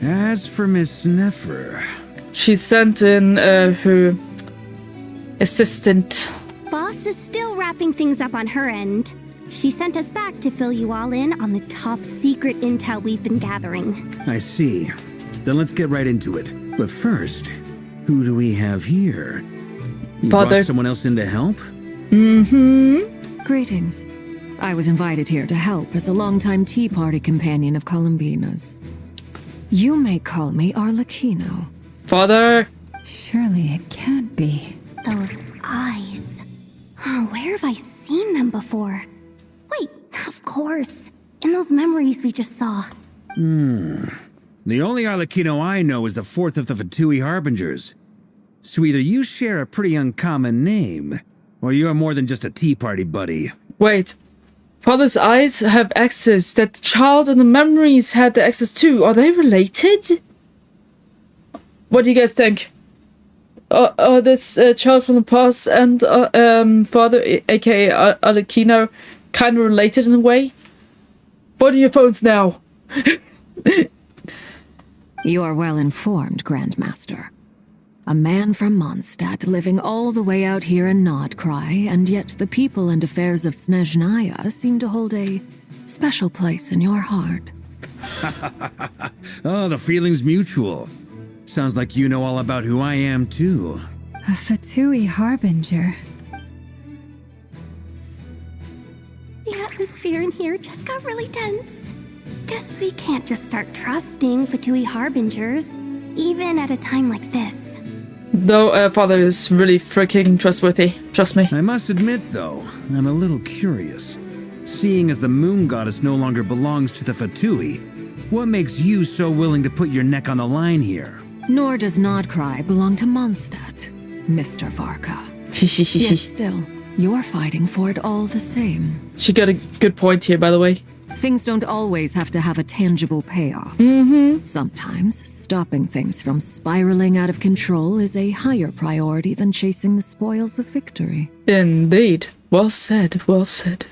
As for Miss Nefer... She sent in her assistant. Boss is still wrapping things up on her end. She sent us back to fill you all in on the top secret intel we've been gathering. I see. Then let's get right into it. But first, who do we have here? You Father. brought someone else in to help? Mm-hmm. Greetings. I was invited here to help as a longtime Tea Party companion of Columbina's. You may call me Arlecchino. Father! Surely it can't be. Those eyes. Oh, where have I seen them before? Wait, of course. In those memories we just saw. The only Arlecchino I know is the fourth of the Fatui Harbingers. So either you share a pretty uncommon name, or you're more than just a Tea Party buddy. Wait. Father's eyes have access that the child and the memories had the access to. Are they related? What do you guys think? Are this child from the past and father, aka Arlecchino, kind of related in a way? What are your phones now? You are well informed, Grandmaster. A man from Mondstadt living all the way out here in Nodcry, and yet the people and affairs of Snezhnaya seem to hold a special place in your heart. Oh, the feeling's mutual. Sounds like you know all about who I am, too. A Fatui harbinger. The atmosphere in here just got really tense. Guess we can't just start trusting Fatui harbingers, even at a time like this. Though Father is really freaking trustworthy, trust me. I must admit, though, I'm a little curious. Seeing as the moon goddess no longer belongs to the Fatui, what makes you so willing to put your neck on the line here? Nor does Nodcry belong to Mondstadt, Mr. Varka. Yet still, you're fighting for it all the same. She got a good point here, by the way. Things don't always have to have a tangible payoff. Sometimes, stopping things from spiraling out of control is a higher priority than chasing the spoils of victory. Indeed. Well said, well said.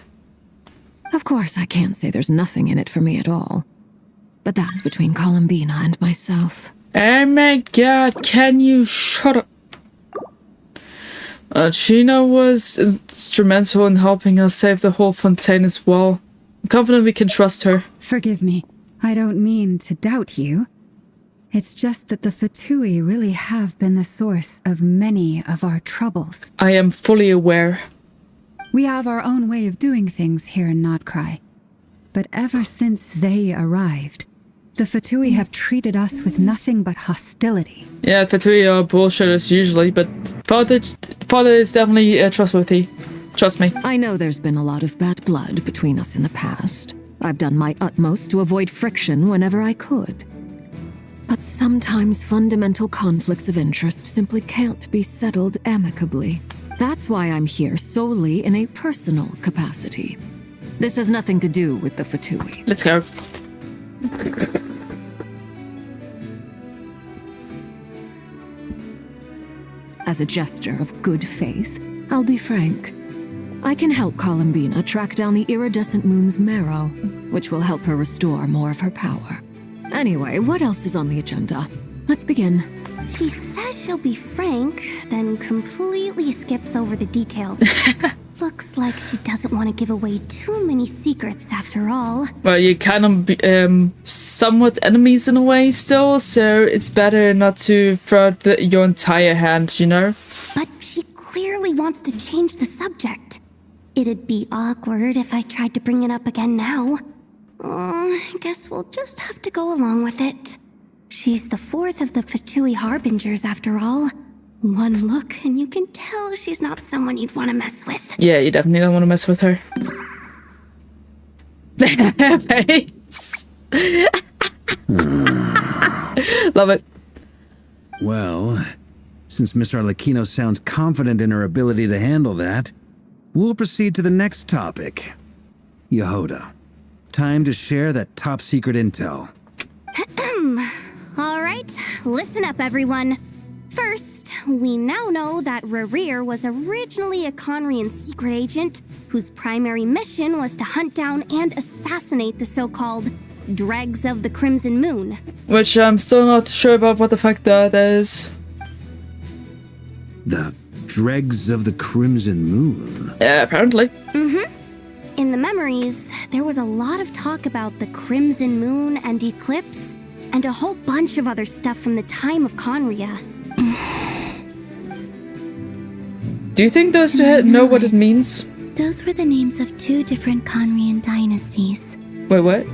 Of course, I can't say there's nothing in it for me at all. But that's between Columbina and myself. Oh my god, can you shut up? Chino was instrumental in helping us save the whole fontaine as well. I'm confident we can trust her. Forgive me. I don't mean to doubt you. It's just that the Fatui really have been the source of many of our troubles. I am fully aware. We have our own way of doing things here in Nodcry. But ever since they arrived, the Fatui have treated us with nothing but hostility. Yeah, Fatui are bullshitters usually, but Father is definitely trustworthy. Trust me. I know there's been a lot of bad blood between us in the past. I've done my utmost to avoid friction whenever I could. But sometimes fundamental conflicts of interest simply can't be settled amicably. That's why I'm here solely in a personal capacity. This has nothing to do with the Fatui. Let's go. As a gesture of good faith, I'll be frank. I can help Columbina track down the iridescent moon's marrow, which will help her restore more of her power. Anyway, what else is on the agenda? Let's begin. She says she'll be frank, then completely skips over the details. Looks like she doesn't want to give away too many secrets after all. Well, you kind of be somewhat enemies in a way still, so it's better not to throw your entire hand, you know? But she clearly wants to change the subject. It'd be awkward if I tried to bring it up again now. I guess we'll just have to go along with it. She's the fourth of the Fatui harbingers after all. One look and you can tell she's not someone you'd want to mess with. Yeah, you definitely don't want to mess with her. Face. Love it. Well, since Miss Arlecchino sounds confident in her ability to handle that, we'll proceed to the next topic. Yehoda, time to share that top-secret intel. All right, listen up, everyone. First, we now know that Rerir was originally a Conrian secret agent whose primary mission was to hunt down and assassinate the so-called Dregs of the Crimson Moon. Which I'm still not sure about what the fuck that is. The Dregs of the Crimson Moon? Yeah, apparently. In the memories, there was a lot of talk about the Crimson Moon and Eclipse, and a whole bunch of other stuff from the time of Conria. Do you think those two know what it means? Those were the names of two different Conrian dynasties. Wait, what?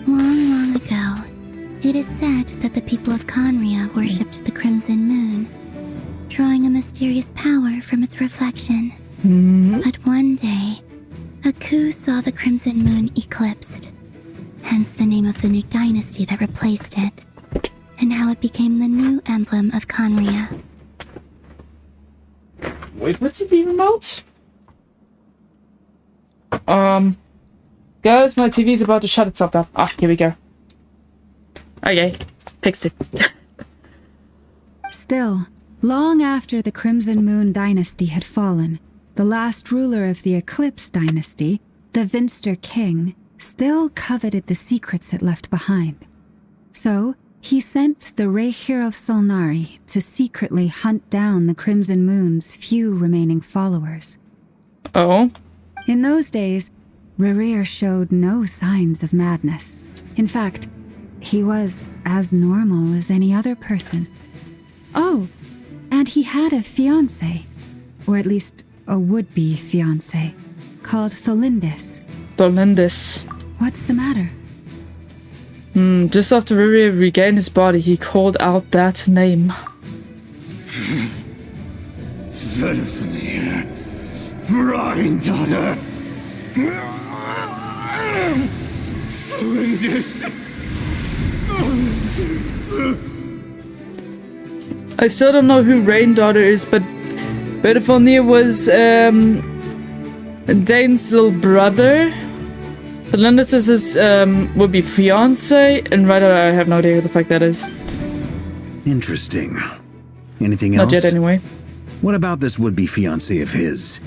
Long, long ago, it is said that the people of Conria worshipped the Crimson Moon, drawing a mysterious power from its reflection. But one day, a coup saw the Crimson Moon eclipsed, hence the name of the new dynasty that replaced it, and how it became the new emblem of Conria. Where's my TV remote? Guys, my TV's about to shut itself down. Ah, here we go. Okay, fixed it. Still, long after the Crimson Moon dynasty had fallen, the last ruler of the Eclipse dynasty, the Vinster King, still coveted the secrets it left behind. So, He sent the Rehir of Solnari to secretly hunt down the Crimson Moon's few remaining followers. Oh? In those days, Rerir showed no signs of madness. In fact, he was as normal as any other person. Oh, and he had a fiancé, or at least a would-be fiancé, called Tholindis. Tholindis. What's the matter? Just after Rerir regained his body, he called out that name. Verfnir, Granddaughter, Tholindis. I still don't know who Raindaughter is, but Verfnir was Dane's little brother. Tholindis is his would be fiance, and Raindaughter, I have no idea who the fuck that is. Interesting. Anything else? Not yet, anyway. What about this would-be fiancé of his?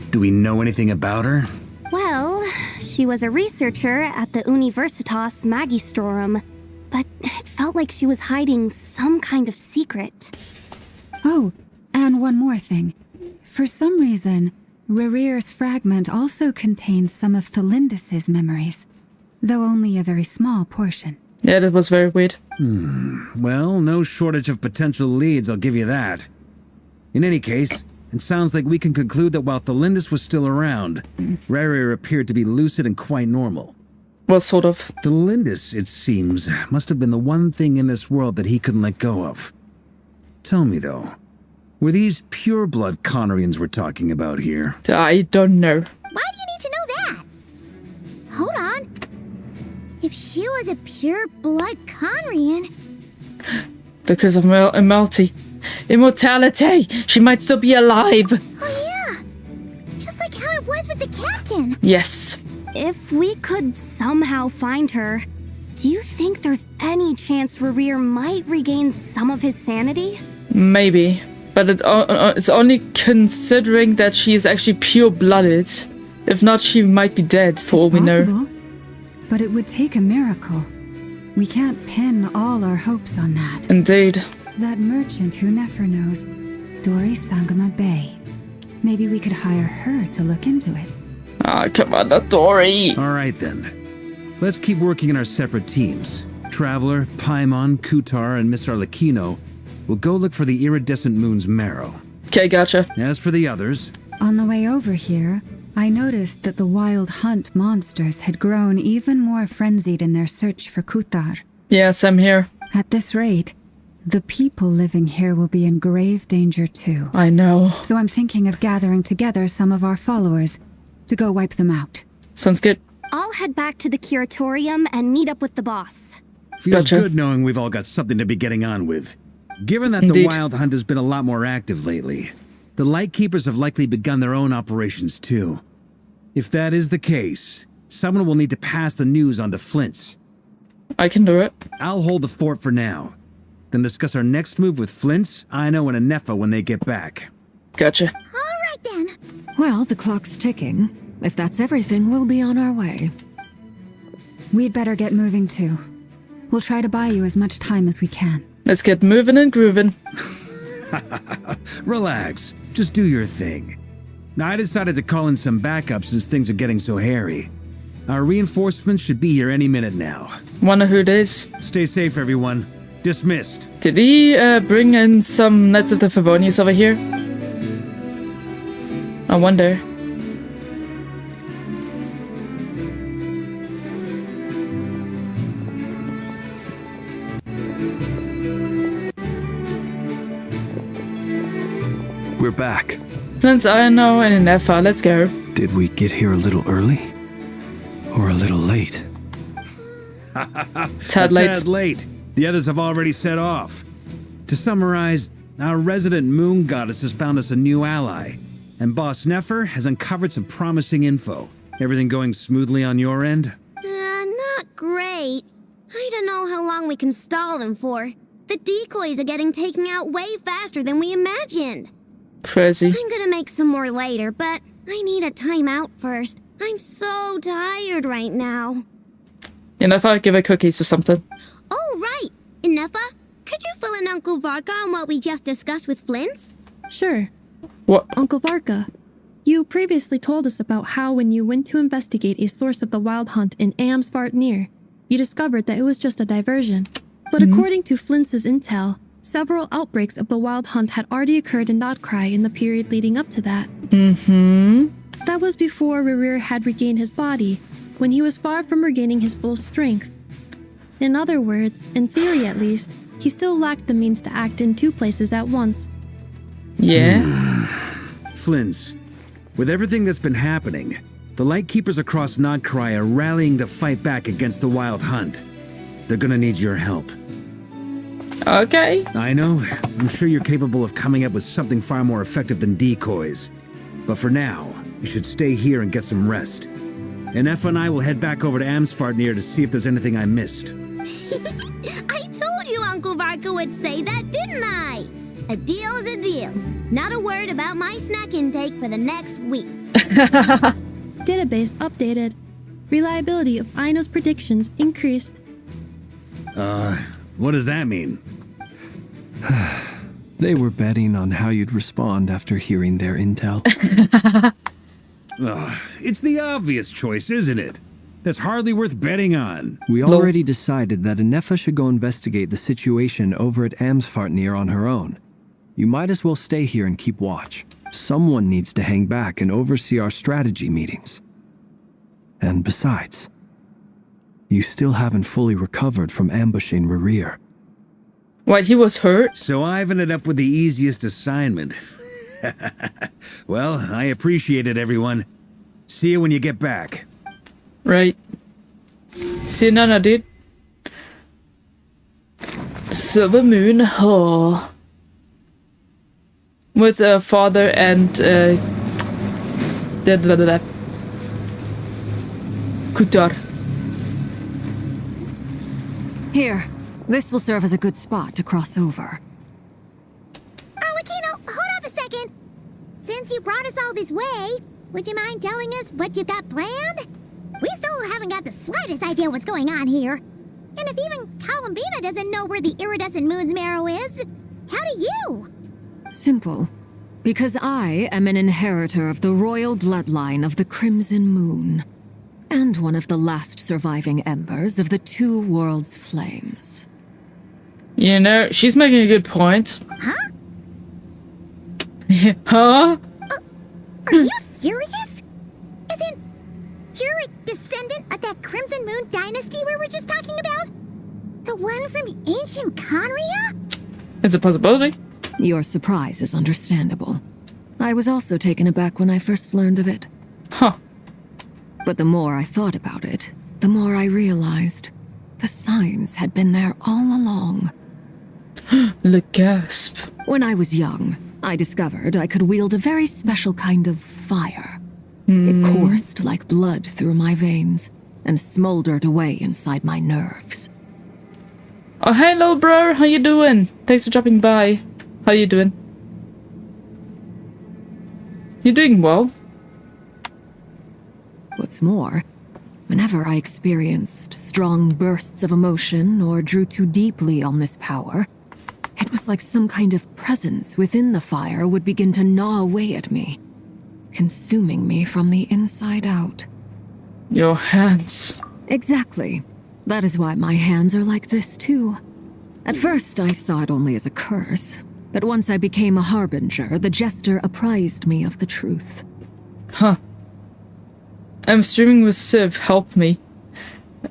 Do we know anything about her? Well, she was a researcher at the Universitas Magistrorum, but it felt like she was hiding some kind of secret. Oh, and one more thing. For some reason, Rerir's fragment also contains some of Tholindis' memories, though only a very small portion. Yeah, that was very weird. Well, no shortage of potential leads, I'll give you that. In any case, it sounds like we can conclude that while Tholindis was still around, Rerir appeared to be lucid and quite normal. Well, sort of. Tholindis, it seems, must have been the one thing in this world that he couldn't let go of. Tell me, though, were these pure-blood Conorians we're talking about here? I don't know. Why do you need to know that? Hold on. If she was a pure-blood Conorian... Because of immortality, she might still be alive. Oh yeah, just like how it was with the captain. Yes. If we could somehow find her, do you think there's any chance Rerir might regain some of his sanity? Maybe, but it's only considering that she is actually pure-blooded. If not, she might be dead, for all we know. But it would take a miracle. We can't pin all our hopes on that. Indeed. That merchant who Nefer knows, Dori Sangama Bay. Maybe we could hire her to look into it. Ah, come on, not Dori. All right, then. Let's keep working in our separate teams. Traveler, Paimon, Kutar, and Miss Arlecchino will go look for the iridescent moon's marrow. Okay, gotcha. As for the others... On the way over here, I noticed that the wild hunt monsters had grown even more frenzied in their search for Kutar. Yes, I'm here. At this rate, the people living here will be in grave danger too. I know. So I'm thinking of gathering together some of our followers to go wipe them out. Sounds good. I'll head back to the curatorium and meet up with the boss. Feels good knowing we've all got something to be getting on with. Given that the wild hunt has been a lot more active lately, the Lightkeepers have likely begun their own operations too. If that is the case, someone will need to pass the news on to Flint's. I can do it. I'll hold the fort for now. Then discuss our next move with Flint's, Aino, and Anefa when they get back. Gotcha. All right then. Well, the clock's ticking. If that's everything, we'll be on our way. We'd better get moving too. We'll try to buy you as much time as we can. Let's get moving and grooving. Relax. Just do your thing. Now, I decided to call in some backup since things are getting so hairy. Our reinforcements should be here any minute now. Wonder who it is. Stay safe, everyone. Dismissed. Did he bring in some Knights of the Favonius over here? I wonder. We're back. Flint's Aino and Anefa, let's go. Did we get here a little early? Or a little late? Tad late. Tad late. The others have already set off. To summarize, our resident moon goddess has found us a new ally, and Boss Nefer has uncovered some promising info. Everything going smoothly on your end? Not great. I don't know how long we can stall them for. The decoys are getting taken out way faster than we imagined. Crazy. I'm gonna make some more later, but I need a timeout first. I'm so tired right now. And if I give her cookies or something. Oh, right! Nefa, could you fill in Uncle Varka on what we just discussed with Flint's? Sure. What? Uncle Varka, you previously told us about how when you went to investigate a source of the wild hunt in Amsvartnir, you discovered that it was just a diversion. But according to Flint's intel, several outbreaks of the wild hunt had already occurred in Notcry in the period leading up to that. That was before Rerir had regained his body, when he was far from regaining his full strength. In other words, in theory at least, he still lacked the means to act in two places at once. Yeah? Flint's, with everything that's been happening, the Lightkeepers across Notcry are rallying to fight back against the Wild Hunt. They're gonna need your help. Okay. I know. I'm sure you're capable of coming up with something far more effective than decoys. But for now, you should stay here and get some rest. And Nefa and I will head back over to Amsvartnir to see if there's anything I missed. I told you Uncle Varka would say that, didn't I? A deal's a deal. Not a word about my snack intake for the next week. Database updated. Reliability of Aino's predictions increased. What does that mean? They were betting on how you'd respond after hearing their intel. It's the obvious choice, isn't it? That's hardly worth betting on. We already decided that Nefa should go investigate the situation over at Amsvartnir on her own. You might as well stay here and keep watch. Someone needs to hang back and oversee our strategy meetings. And besides, you still haven't fully recovered from ambushing Rerir. What, he was hurt? So I've ended up with the easiest assignment. Well, I appreciate it, everyone. See you when you get back. Right. See you, Nana, dude. Silver Moon Hall. With a father and Kutar. Here, this will serve as a good spot to cross over. Arlecchino, hold up a second. Since you brought us all this way, would you mind telling us what you got planned? We still haven't got the slightest idea what's going on here. And if even Columbina doesn't know where the iridescent moon's marrow is, how do you? Simple. Because I am an inheritor of the royal bloodline of the Crimson Moon, and one of the last surviving embers of the Two Worlds' flames. You know, she's making a good point. Huh? Huh? Are you serious? Isn't you're a descendant of that Crimson Moon dynasty we were just talking about? The one from ancient Conria? It's a possibility. Your surprise is understandable. I was also taken aback when I first learned of it. Huh. But the more I thought about it, the more I realized the signs had been there all along. Le gasp. When I was young, I discovered I could wield a very special kind of fire. It coursed like blood through my veins and smoldered away inside my nerves. Oh, hey, little bro. How you doing? Thanks for dropping by. How you doing? You doing well? What's more, whenever I experienced strong bursts of emotion or drew too deeply on this power, it was like some kind of presence within the fire would begin to gnaw away at me, consuming me from the inside out. Your hands. Exactly. That is why my hands are like this too. At first I saw it only as a curse, but once I became a harbinger, the jester apprised me of the truth. Huh. I'm streaming with Civ, help me.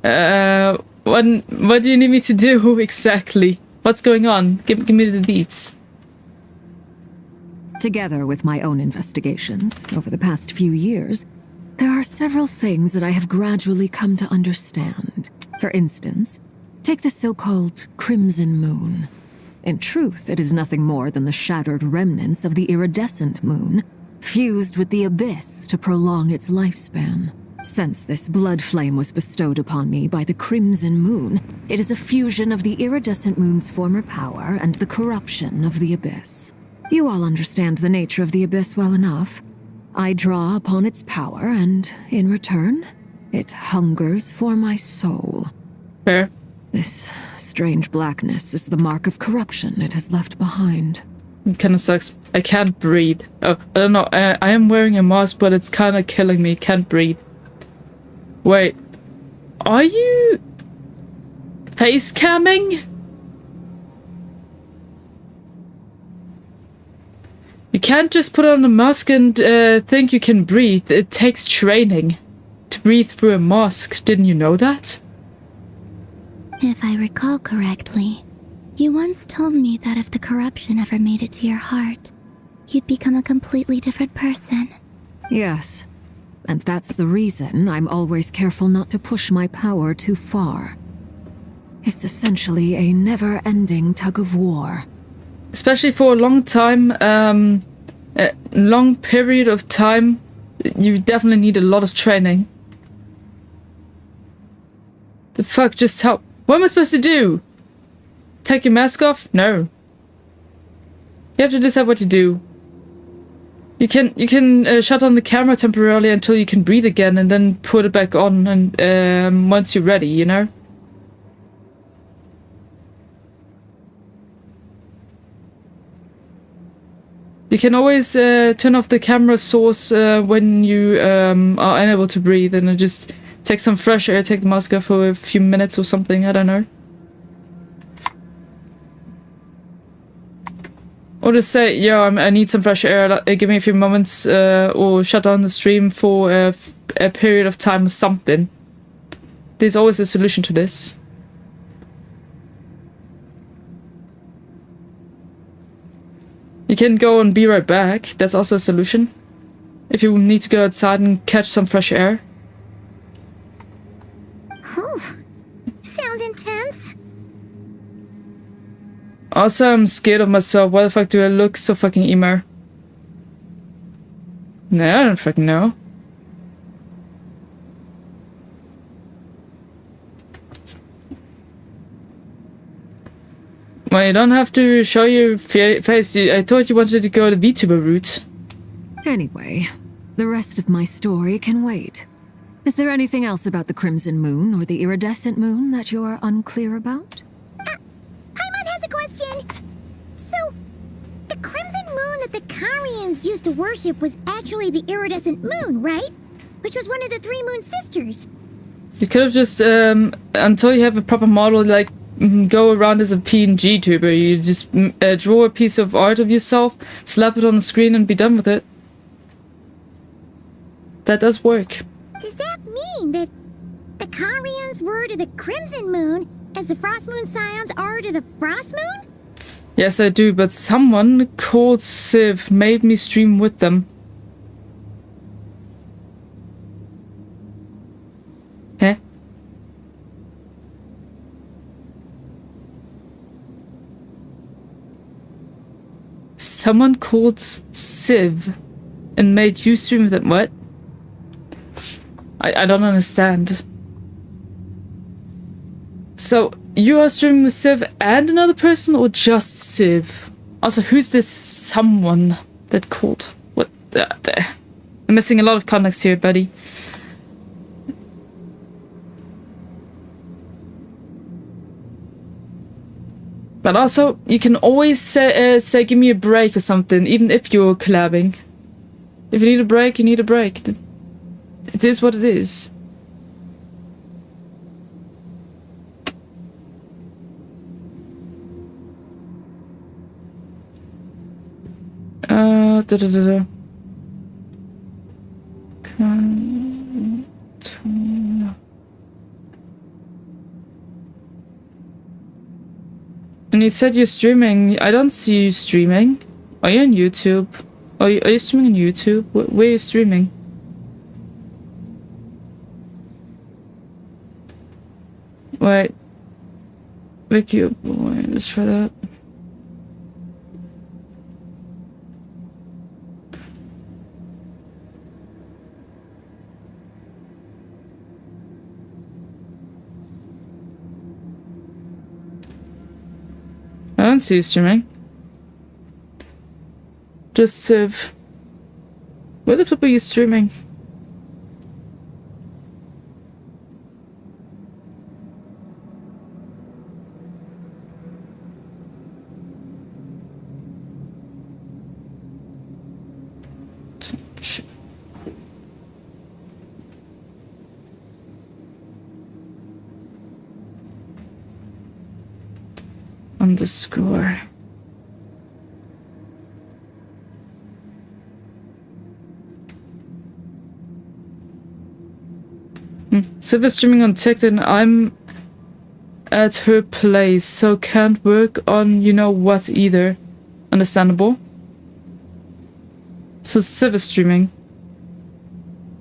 What do you need me to do exactly? What's going on? Give me the deets. Together with my own investigations over the past few years, there are several things that I have gradually come to understand. For instance, take the so-called Crimson Moon. In truth, it is nothing more than the shattered remnants of the iridescent moon, fused with the abyss to prolong its lifespan. Since this blood flame was bestowed upon me by the Crimson Moon, it is a fusion of the iridescent moon's former power and the corruption of the abyss. You all understand the nature of the abyss well enough. I draw upon its power, and in return, it hungers for my soul. Fair. This strange blackness is the mark of corruption it has left behind. It kinda sucks. I can't breathe. Oh, I don't know. I am wearing a mask, but it's kinda killing me. Can't breathe. Wait. Are you... face camming? You can't just put on a mask and think you can breathe. It takes training to breathe through a mask. Didn't you know that? If I recall correctly, you once told me that if the corruption ever made it to your heart, you'd become a completely different person. Yes, and that's the reason I'm always careful not to push my power too far. It's essentially a never-ending tug of war. Especially for a long time, a long period of time, you definitely need a lot of training. The fuck, just how... What am I supposed to do? Take your mask off? No. You have to decide what to do. You can shut on the camera temporarily until you can breathe again, and then put it back on and once you're ready, you know? You can always turn off the camera source when you are unable to breathe, and just take some fresh air, take the mask off for a few minutes or something, I don't know. Or just say, yo, I need some fresh air, give me a few moments, or shut down the stream for a period of time or something. There's always a solution to this. You can go and be right back. That's also a solution. If you need to go outside and catch some fresh air. Oh, sounds intense. Also, I'm scared of myself. Why the fuck do I look so fucking emo? No, I don't fucking know. Well, you don't have to show your face. I thought you wanted to go the VTuber route. Anyway, the rest of my story can wait. Is there anything else about the Crimson Moon or the Iridescent Moon that you're unclear about? Paimon has a question. So, the crimson moon that the Karians used to worship was actually the iridescent moon, right? Which was one of the three moon sisters. You could have just, until you have a proper model, like, go around as a PNG tuber. You just draw a piece of art of yourself, slap it on the screen, and be done with it. That does work. Does that mean that the Karians were to the crimson moon as the frost moon scions are to the frost moon? Yes, I do, but someone called Civ made me stream with them. Huh? Someone called Civ and made you stream with them. What? I don't understand. So, you are streaming with Civ and another person, or just Civ? Also, who's this someone that called? What? I'm missing a lot of context here, buddy. But also, you can always say give me a break or something, even if you're collabing. If you need a break, you need a break. It is what it is. And you said you're streaming. I don't see you streaming. Are you on YouTube? Are you streaming on YouTube? Where are you streaming? Wait. Wiki, wait, let's try that. I don't see you streaming. Just Civ. Where the flip are you streaming? underscore. Civ streaming on TikTok and I'm at her place, so can't work on you know what either. Understandable. So Civ streaming.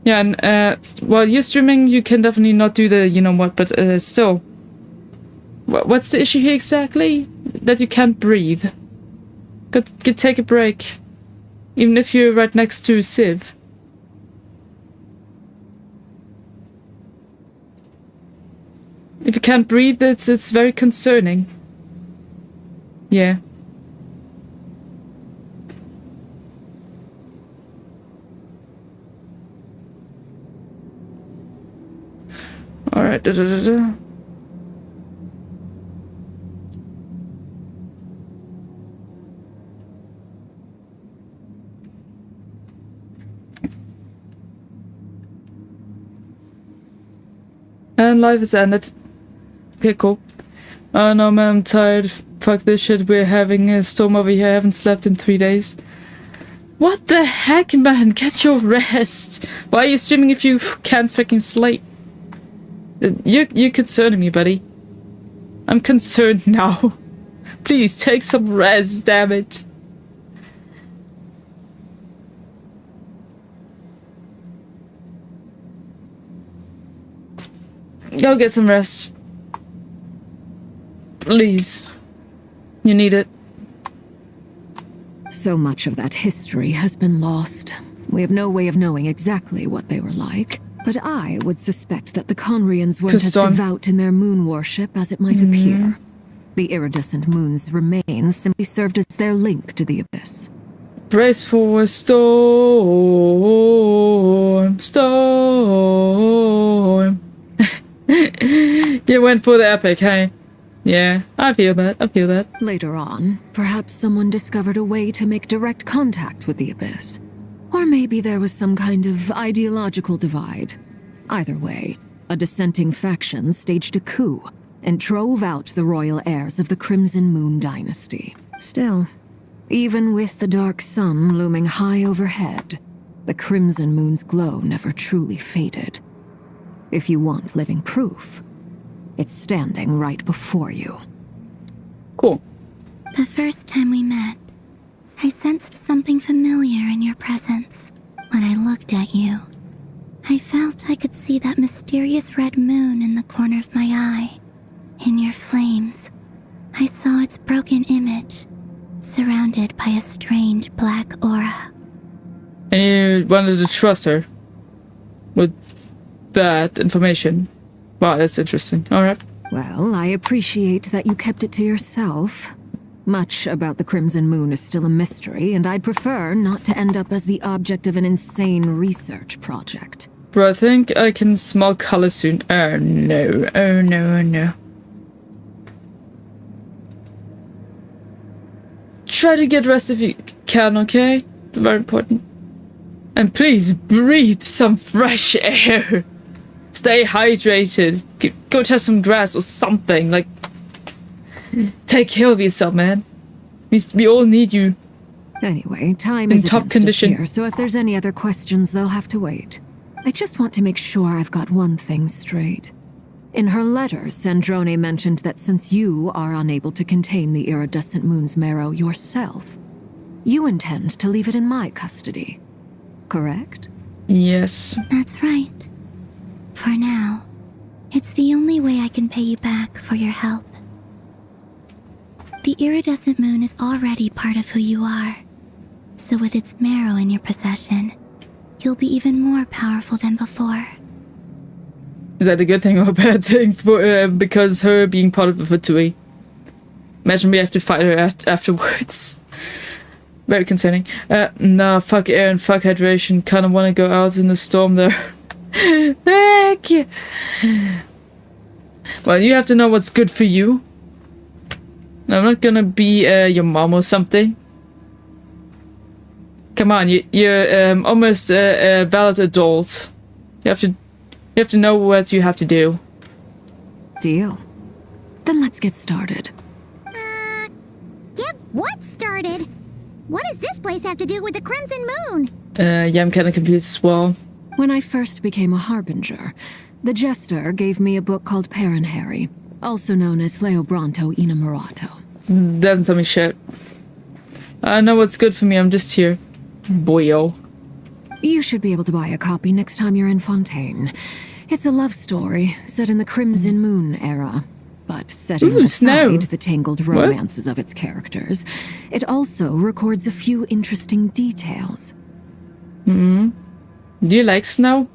Yeah, and while you're streaming, you can definitely not do the you know what, but still. What's the issue here exactly? That you can't breathe. Could take a break. Even if you're right next to Civ. If you can't breathe, it's very concerning. Yeah. Alright, And life is ended. Okay, cool. Oh no man, I'm tired. Fuck this shit, we're having a storm over here. I haven't slept in 3 days. What the heck, man? Get your rest. Why are you streaming if you can't freaking sleep? You're concerning me, buddy. I'm concerned now. Please, take some rest, damn it. Go get some rest. Please. You need it. So much of that history has been lost. We have no way of knowing exactly what they were like. But I would suspect that the Conrians weren't as devout in their moon worship as it might appear. The iridescent moon's remains simply served as their link to the abyss. Brace for a storm. Storm. You went for the epic, hey? Yeah, I feel that. I feel that. Later on, perhaps someone discovered a way to make direct contact with the abyss. Or maybe there was some kind of ideological divide. Either way, a dissenting faction staged a coup and drove out the royal heirs of the Crimson Moon dynasty. Still, even with the dark sun looming high overhead, the Crimson Moon's glow never truly faded. If you want living proof, it's standing right before you. Cool. The first time we met, I sensed something familiar in your presence. When I looked at you, I felt I could see that mysterious red moon in the corner of my eye. In your flames, I saw its broken image, surrounded by a strange black aura. And you wanted to trust her with that information. Wow, that's interesting. Alright. Well, I appreciate that you kept it to yourself. Much about the Crimson Moon is still a mystery, and I'd prefer not to end up as the object of an insane research project. Bro, I think I can smell color soon. Oh no, oh no, oh no. Try to get rest if you can, okay? It's very important. And please breathe some fresh air. Stay hydrated. Go touch some grass or something. Like, take care of yourself, man. We all need you. Anyway, time is top condition here, so if there's any other questions, they'll have to wait. I just want to make sure I've got one thing straight. In her letter, Sandrone mentioned that since you are unable to contain the iridescent moon's marrow yourself, you intend to leave it in my custody. Correct? Yes. That's right. For now, it's the only way I can pay you back for your help. The iridescent moon is already part of who you are. So with its marrow in your possession, you'll be even more powerful than before. Is that a good thing or a bad thing for because her being part of the Fatui? Imagine we have to fight her afterwards. Very concerning. Nah, fuck air and fuck hydration. Kinda wanna go out in the storm there. Heck yeah. Well, you have to know what's good for you. I'm not gonna be your mom or something. Come on, you're almost a valid adult. You have to know what you have to do. Deal. Then let's get started. What started? What does this place have to do with the Crimson Moon? Yeah, I'm kind of confused as well. When I first became a harbinger, the Jester gave me a book called Harry, also known as Leobranto Inamorato. Doesn't tell me shit. I know what's good for me, I'm just here. Boyo. You should be able to buy a copy next time you're in Fontaine. It's a love story set in the Crimson Moon era. But setting aside the tangled romances of its characters, it also records a few interesting details. Do you like snow?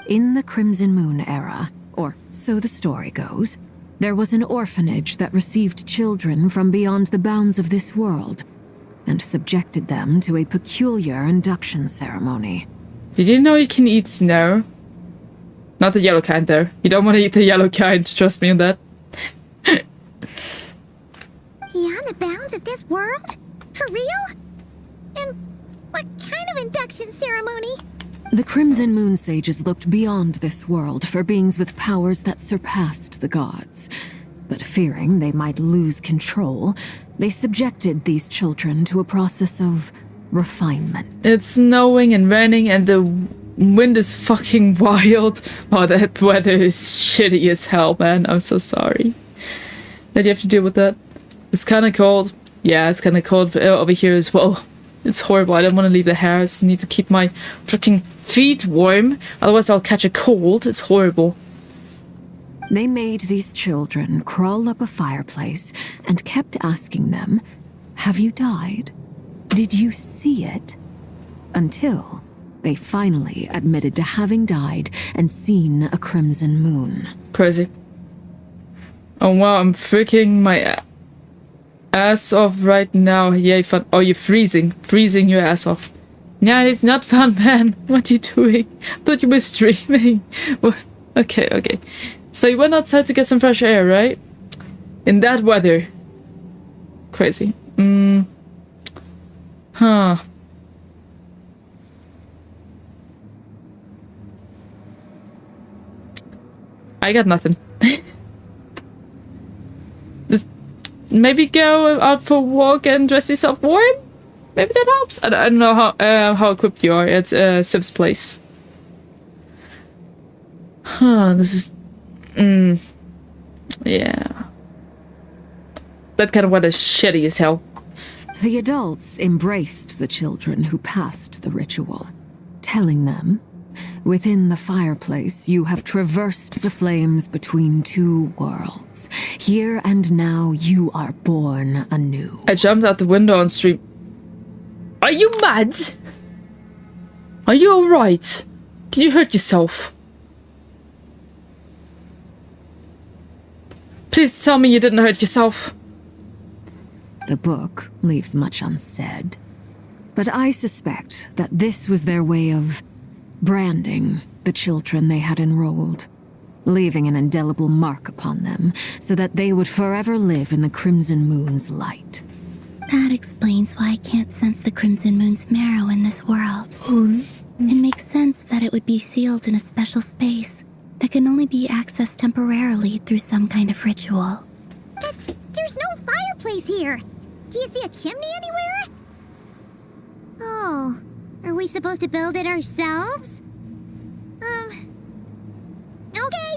In the Crimson Moon era, or so the story goes, there was an orphanage that received children from beyond the bounds of this world, and subjected them to a peculiar induction ceremony. Did you know you can eat snow? Not the yellow kind, though. You don't want to eat the yellow kind, trust me on that. Beyond the bounds of this world? For real? And what kind of induction ceremony? The Crimson Moon Sages looked beyond this world for beings with powers that surpassed the gods. But fearing they might lose control, they subjected these children to a process of refinement. It's snowing and raining and the wind is fucking wild. Oh, that weather is shitty as hell, man. I'm so sorry that you have to deal with that. It's kind of cold. Yeah, it's kind of cold over here as well. It's horrible. I don't want to leave the house. I need to keep my freaking feet warm. Otherwise I'll catch a cold. It's horrible. They made these children crawl up a fireplace and kept asking them, "Have you died? Did you see it?" Until they finally admitted to having died and seen a crimson moon. Crazy. Oh wow, I'm freaking my ass off right now. Yay, fun. Oh, you're freezing. Freezing your ass off. Yeah, it's not fun, man. What are you doing? I thought you were streaming. Okay. So you went outside to get some fresh air, right? In that weather. Crazy. Huh. I got nothing. Just maybe go out for a walk and dress yourself warm? Maybe that helps. I don't know how equipped you are at Siv's place. Huh, this is... yeah. That kind of weather is shitty as hell. The adults embraced the children who passed the ritual, telling them, "Within the fireplace, you have traversed the flames between two worlds. Here and now, you are born anew." I jumped out the window on stream. Are you mad? Are you alright? Did you hurt yourself? Please tell me you didn't hurt yourself. The book leaves much unsaid, but I suspect that this was their way of branding the children they had enrolled, leaving an indelible mark upon them so that they would forever live in the Crimson Moon's light. That explains why I can't sense the Crimson Moon's marrow in this world. It makes sense that it would be sealed in a special space that can only be accessed temporarily through some kind of ritual. But there's no fireplace here. Do you see a chimney anywhere? Oh, are we supposed to build it ourselves? Okay,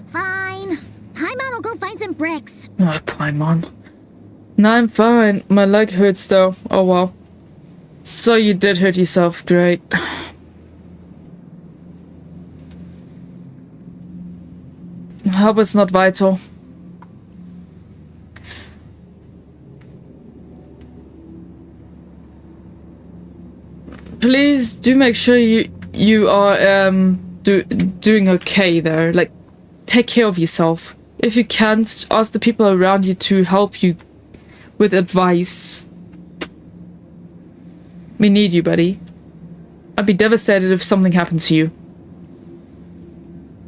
fine. Paimon will go find some bricks. Oh, Paimon. No, I'm fine. My leg hurts though. Oh well. So you did hurt yourself, great. I hope it's not vital. Please do make sure you are doing okay there. Like, take care of yourself. If you can't, ask the people around you to help you with advice. We need you, buddy. I'd be devastated if something happened to you.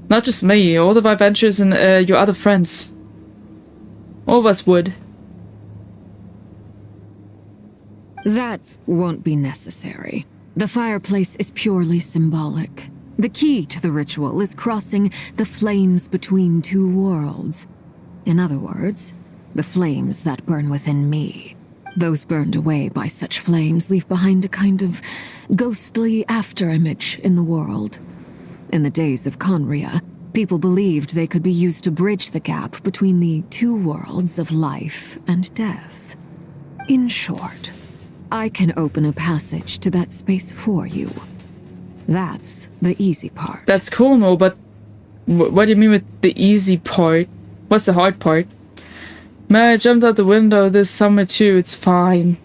Not just me, all the Viventures and your other friends. All of us would. That won't be necessary. The fireplace is purely symbolic. The key to the ritual is crossing the flames between two worlds. In other words, the flames that burn within me. Those burned away by such flames leave behind a kind of ghostly afterimage in the world. In the days of Conria, people believed they could be used to bridge the gap between the two worlds of life and death. In short, I can open a passage to that space for you. That's the easy part. That's cool, no, but what do you mean with the easy part? What's the hard part? Man, I jumped out the window this summer too, it's fine.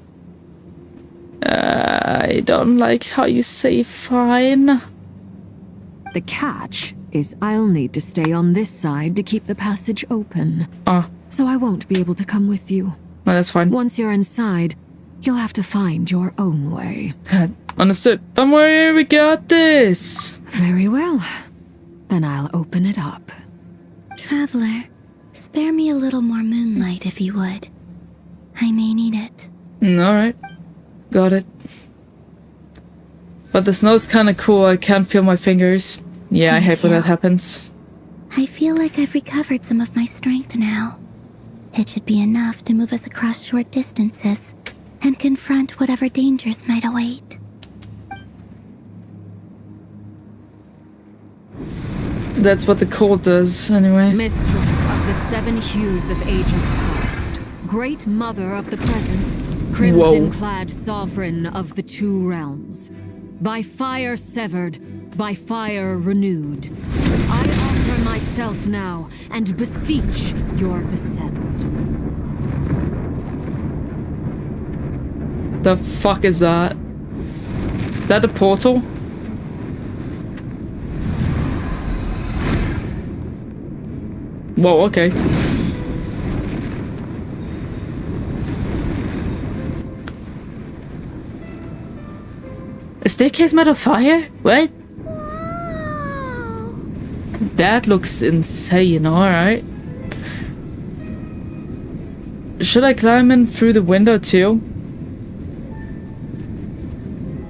I don't like how you say fine. The catch is I'll need to stay on this side to keep the passage open. So I won't be able to come with you. No, that's fine. Once you're inside, you'll have to find your own way. Understood. Don't worry, we got this. Very well. Then I'll open it up. Traveler, spare me a little more moonlight if you would. I may need it. Alright. Got it. But the snow's kinda cool, I can't feel my fingers. Yeah, I hate when that happens. I feel like I've recovered some of my strength now. It should be enough to move us across short distances and confront whatever dangers might await. That's what the cold does, anyway. Mistress of the 7 hues of ages past, great mother of the present, crimson-clad sovereign of the 2 realms, by fire severed, by fire renewed, I offer myself now and beseech your descent. The fuck is that? Is that a portal? Whoa, okay. A staircase made of fire? What? That looks insane, alright. Should I climb in through the window too?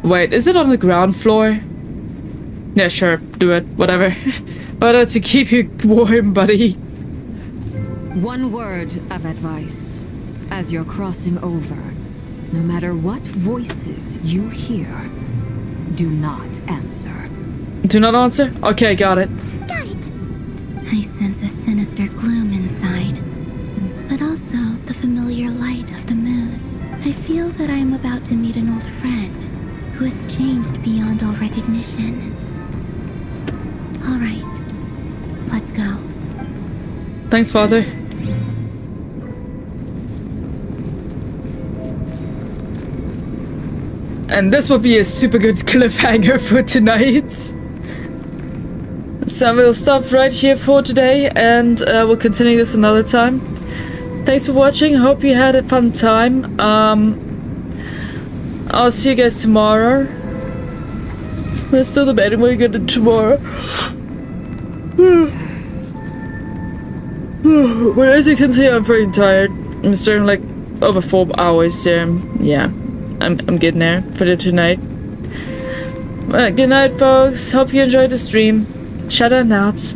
Wait, is it on the ground floor? Yeah, sure, do it, whatever. But to keep you warm, buddy. One word of advice. As you're crossing over, no matter what voices you hear, do not answer. Do not answer? Okay, got it. I sense a sinister gloom inside, but also the familiar light of the moon. I feel that I am about to meet an old friend who has changed beyond all recognition. All right, let's go. Thanks, Father. And this will be a super good cliffhanger for tonight. So we'll stop right here for today, and we'll continue this another time. Thanks for watching. Hope you had a fun time. I'll see you guys tomorrow. We're still debating what we're gonna do tomorrow. But as you can see, I'm freaking tired. I'm streaming like over 4 hours here. Yeah, I'm getting there for tonight. Good night, folks. Hope you enjoyed the stream. Shout out.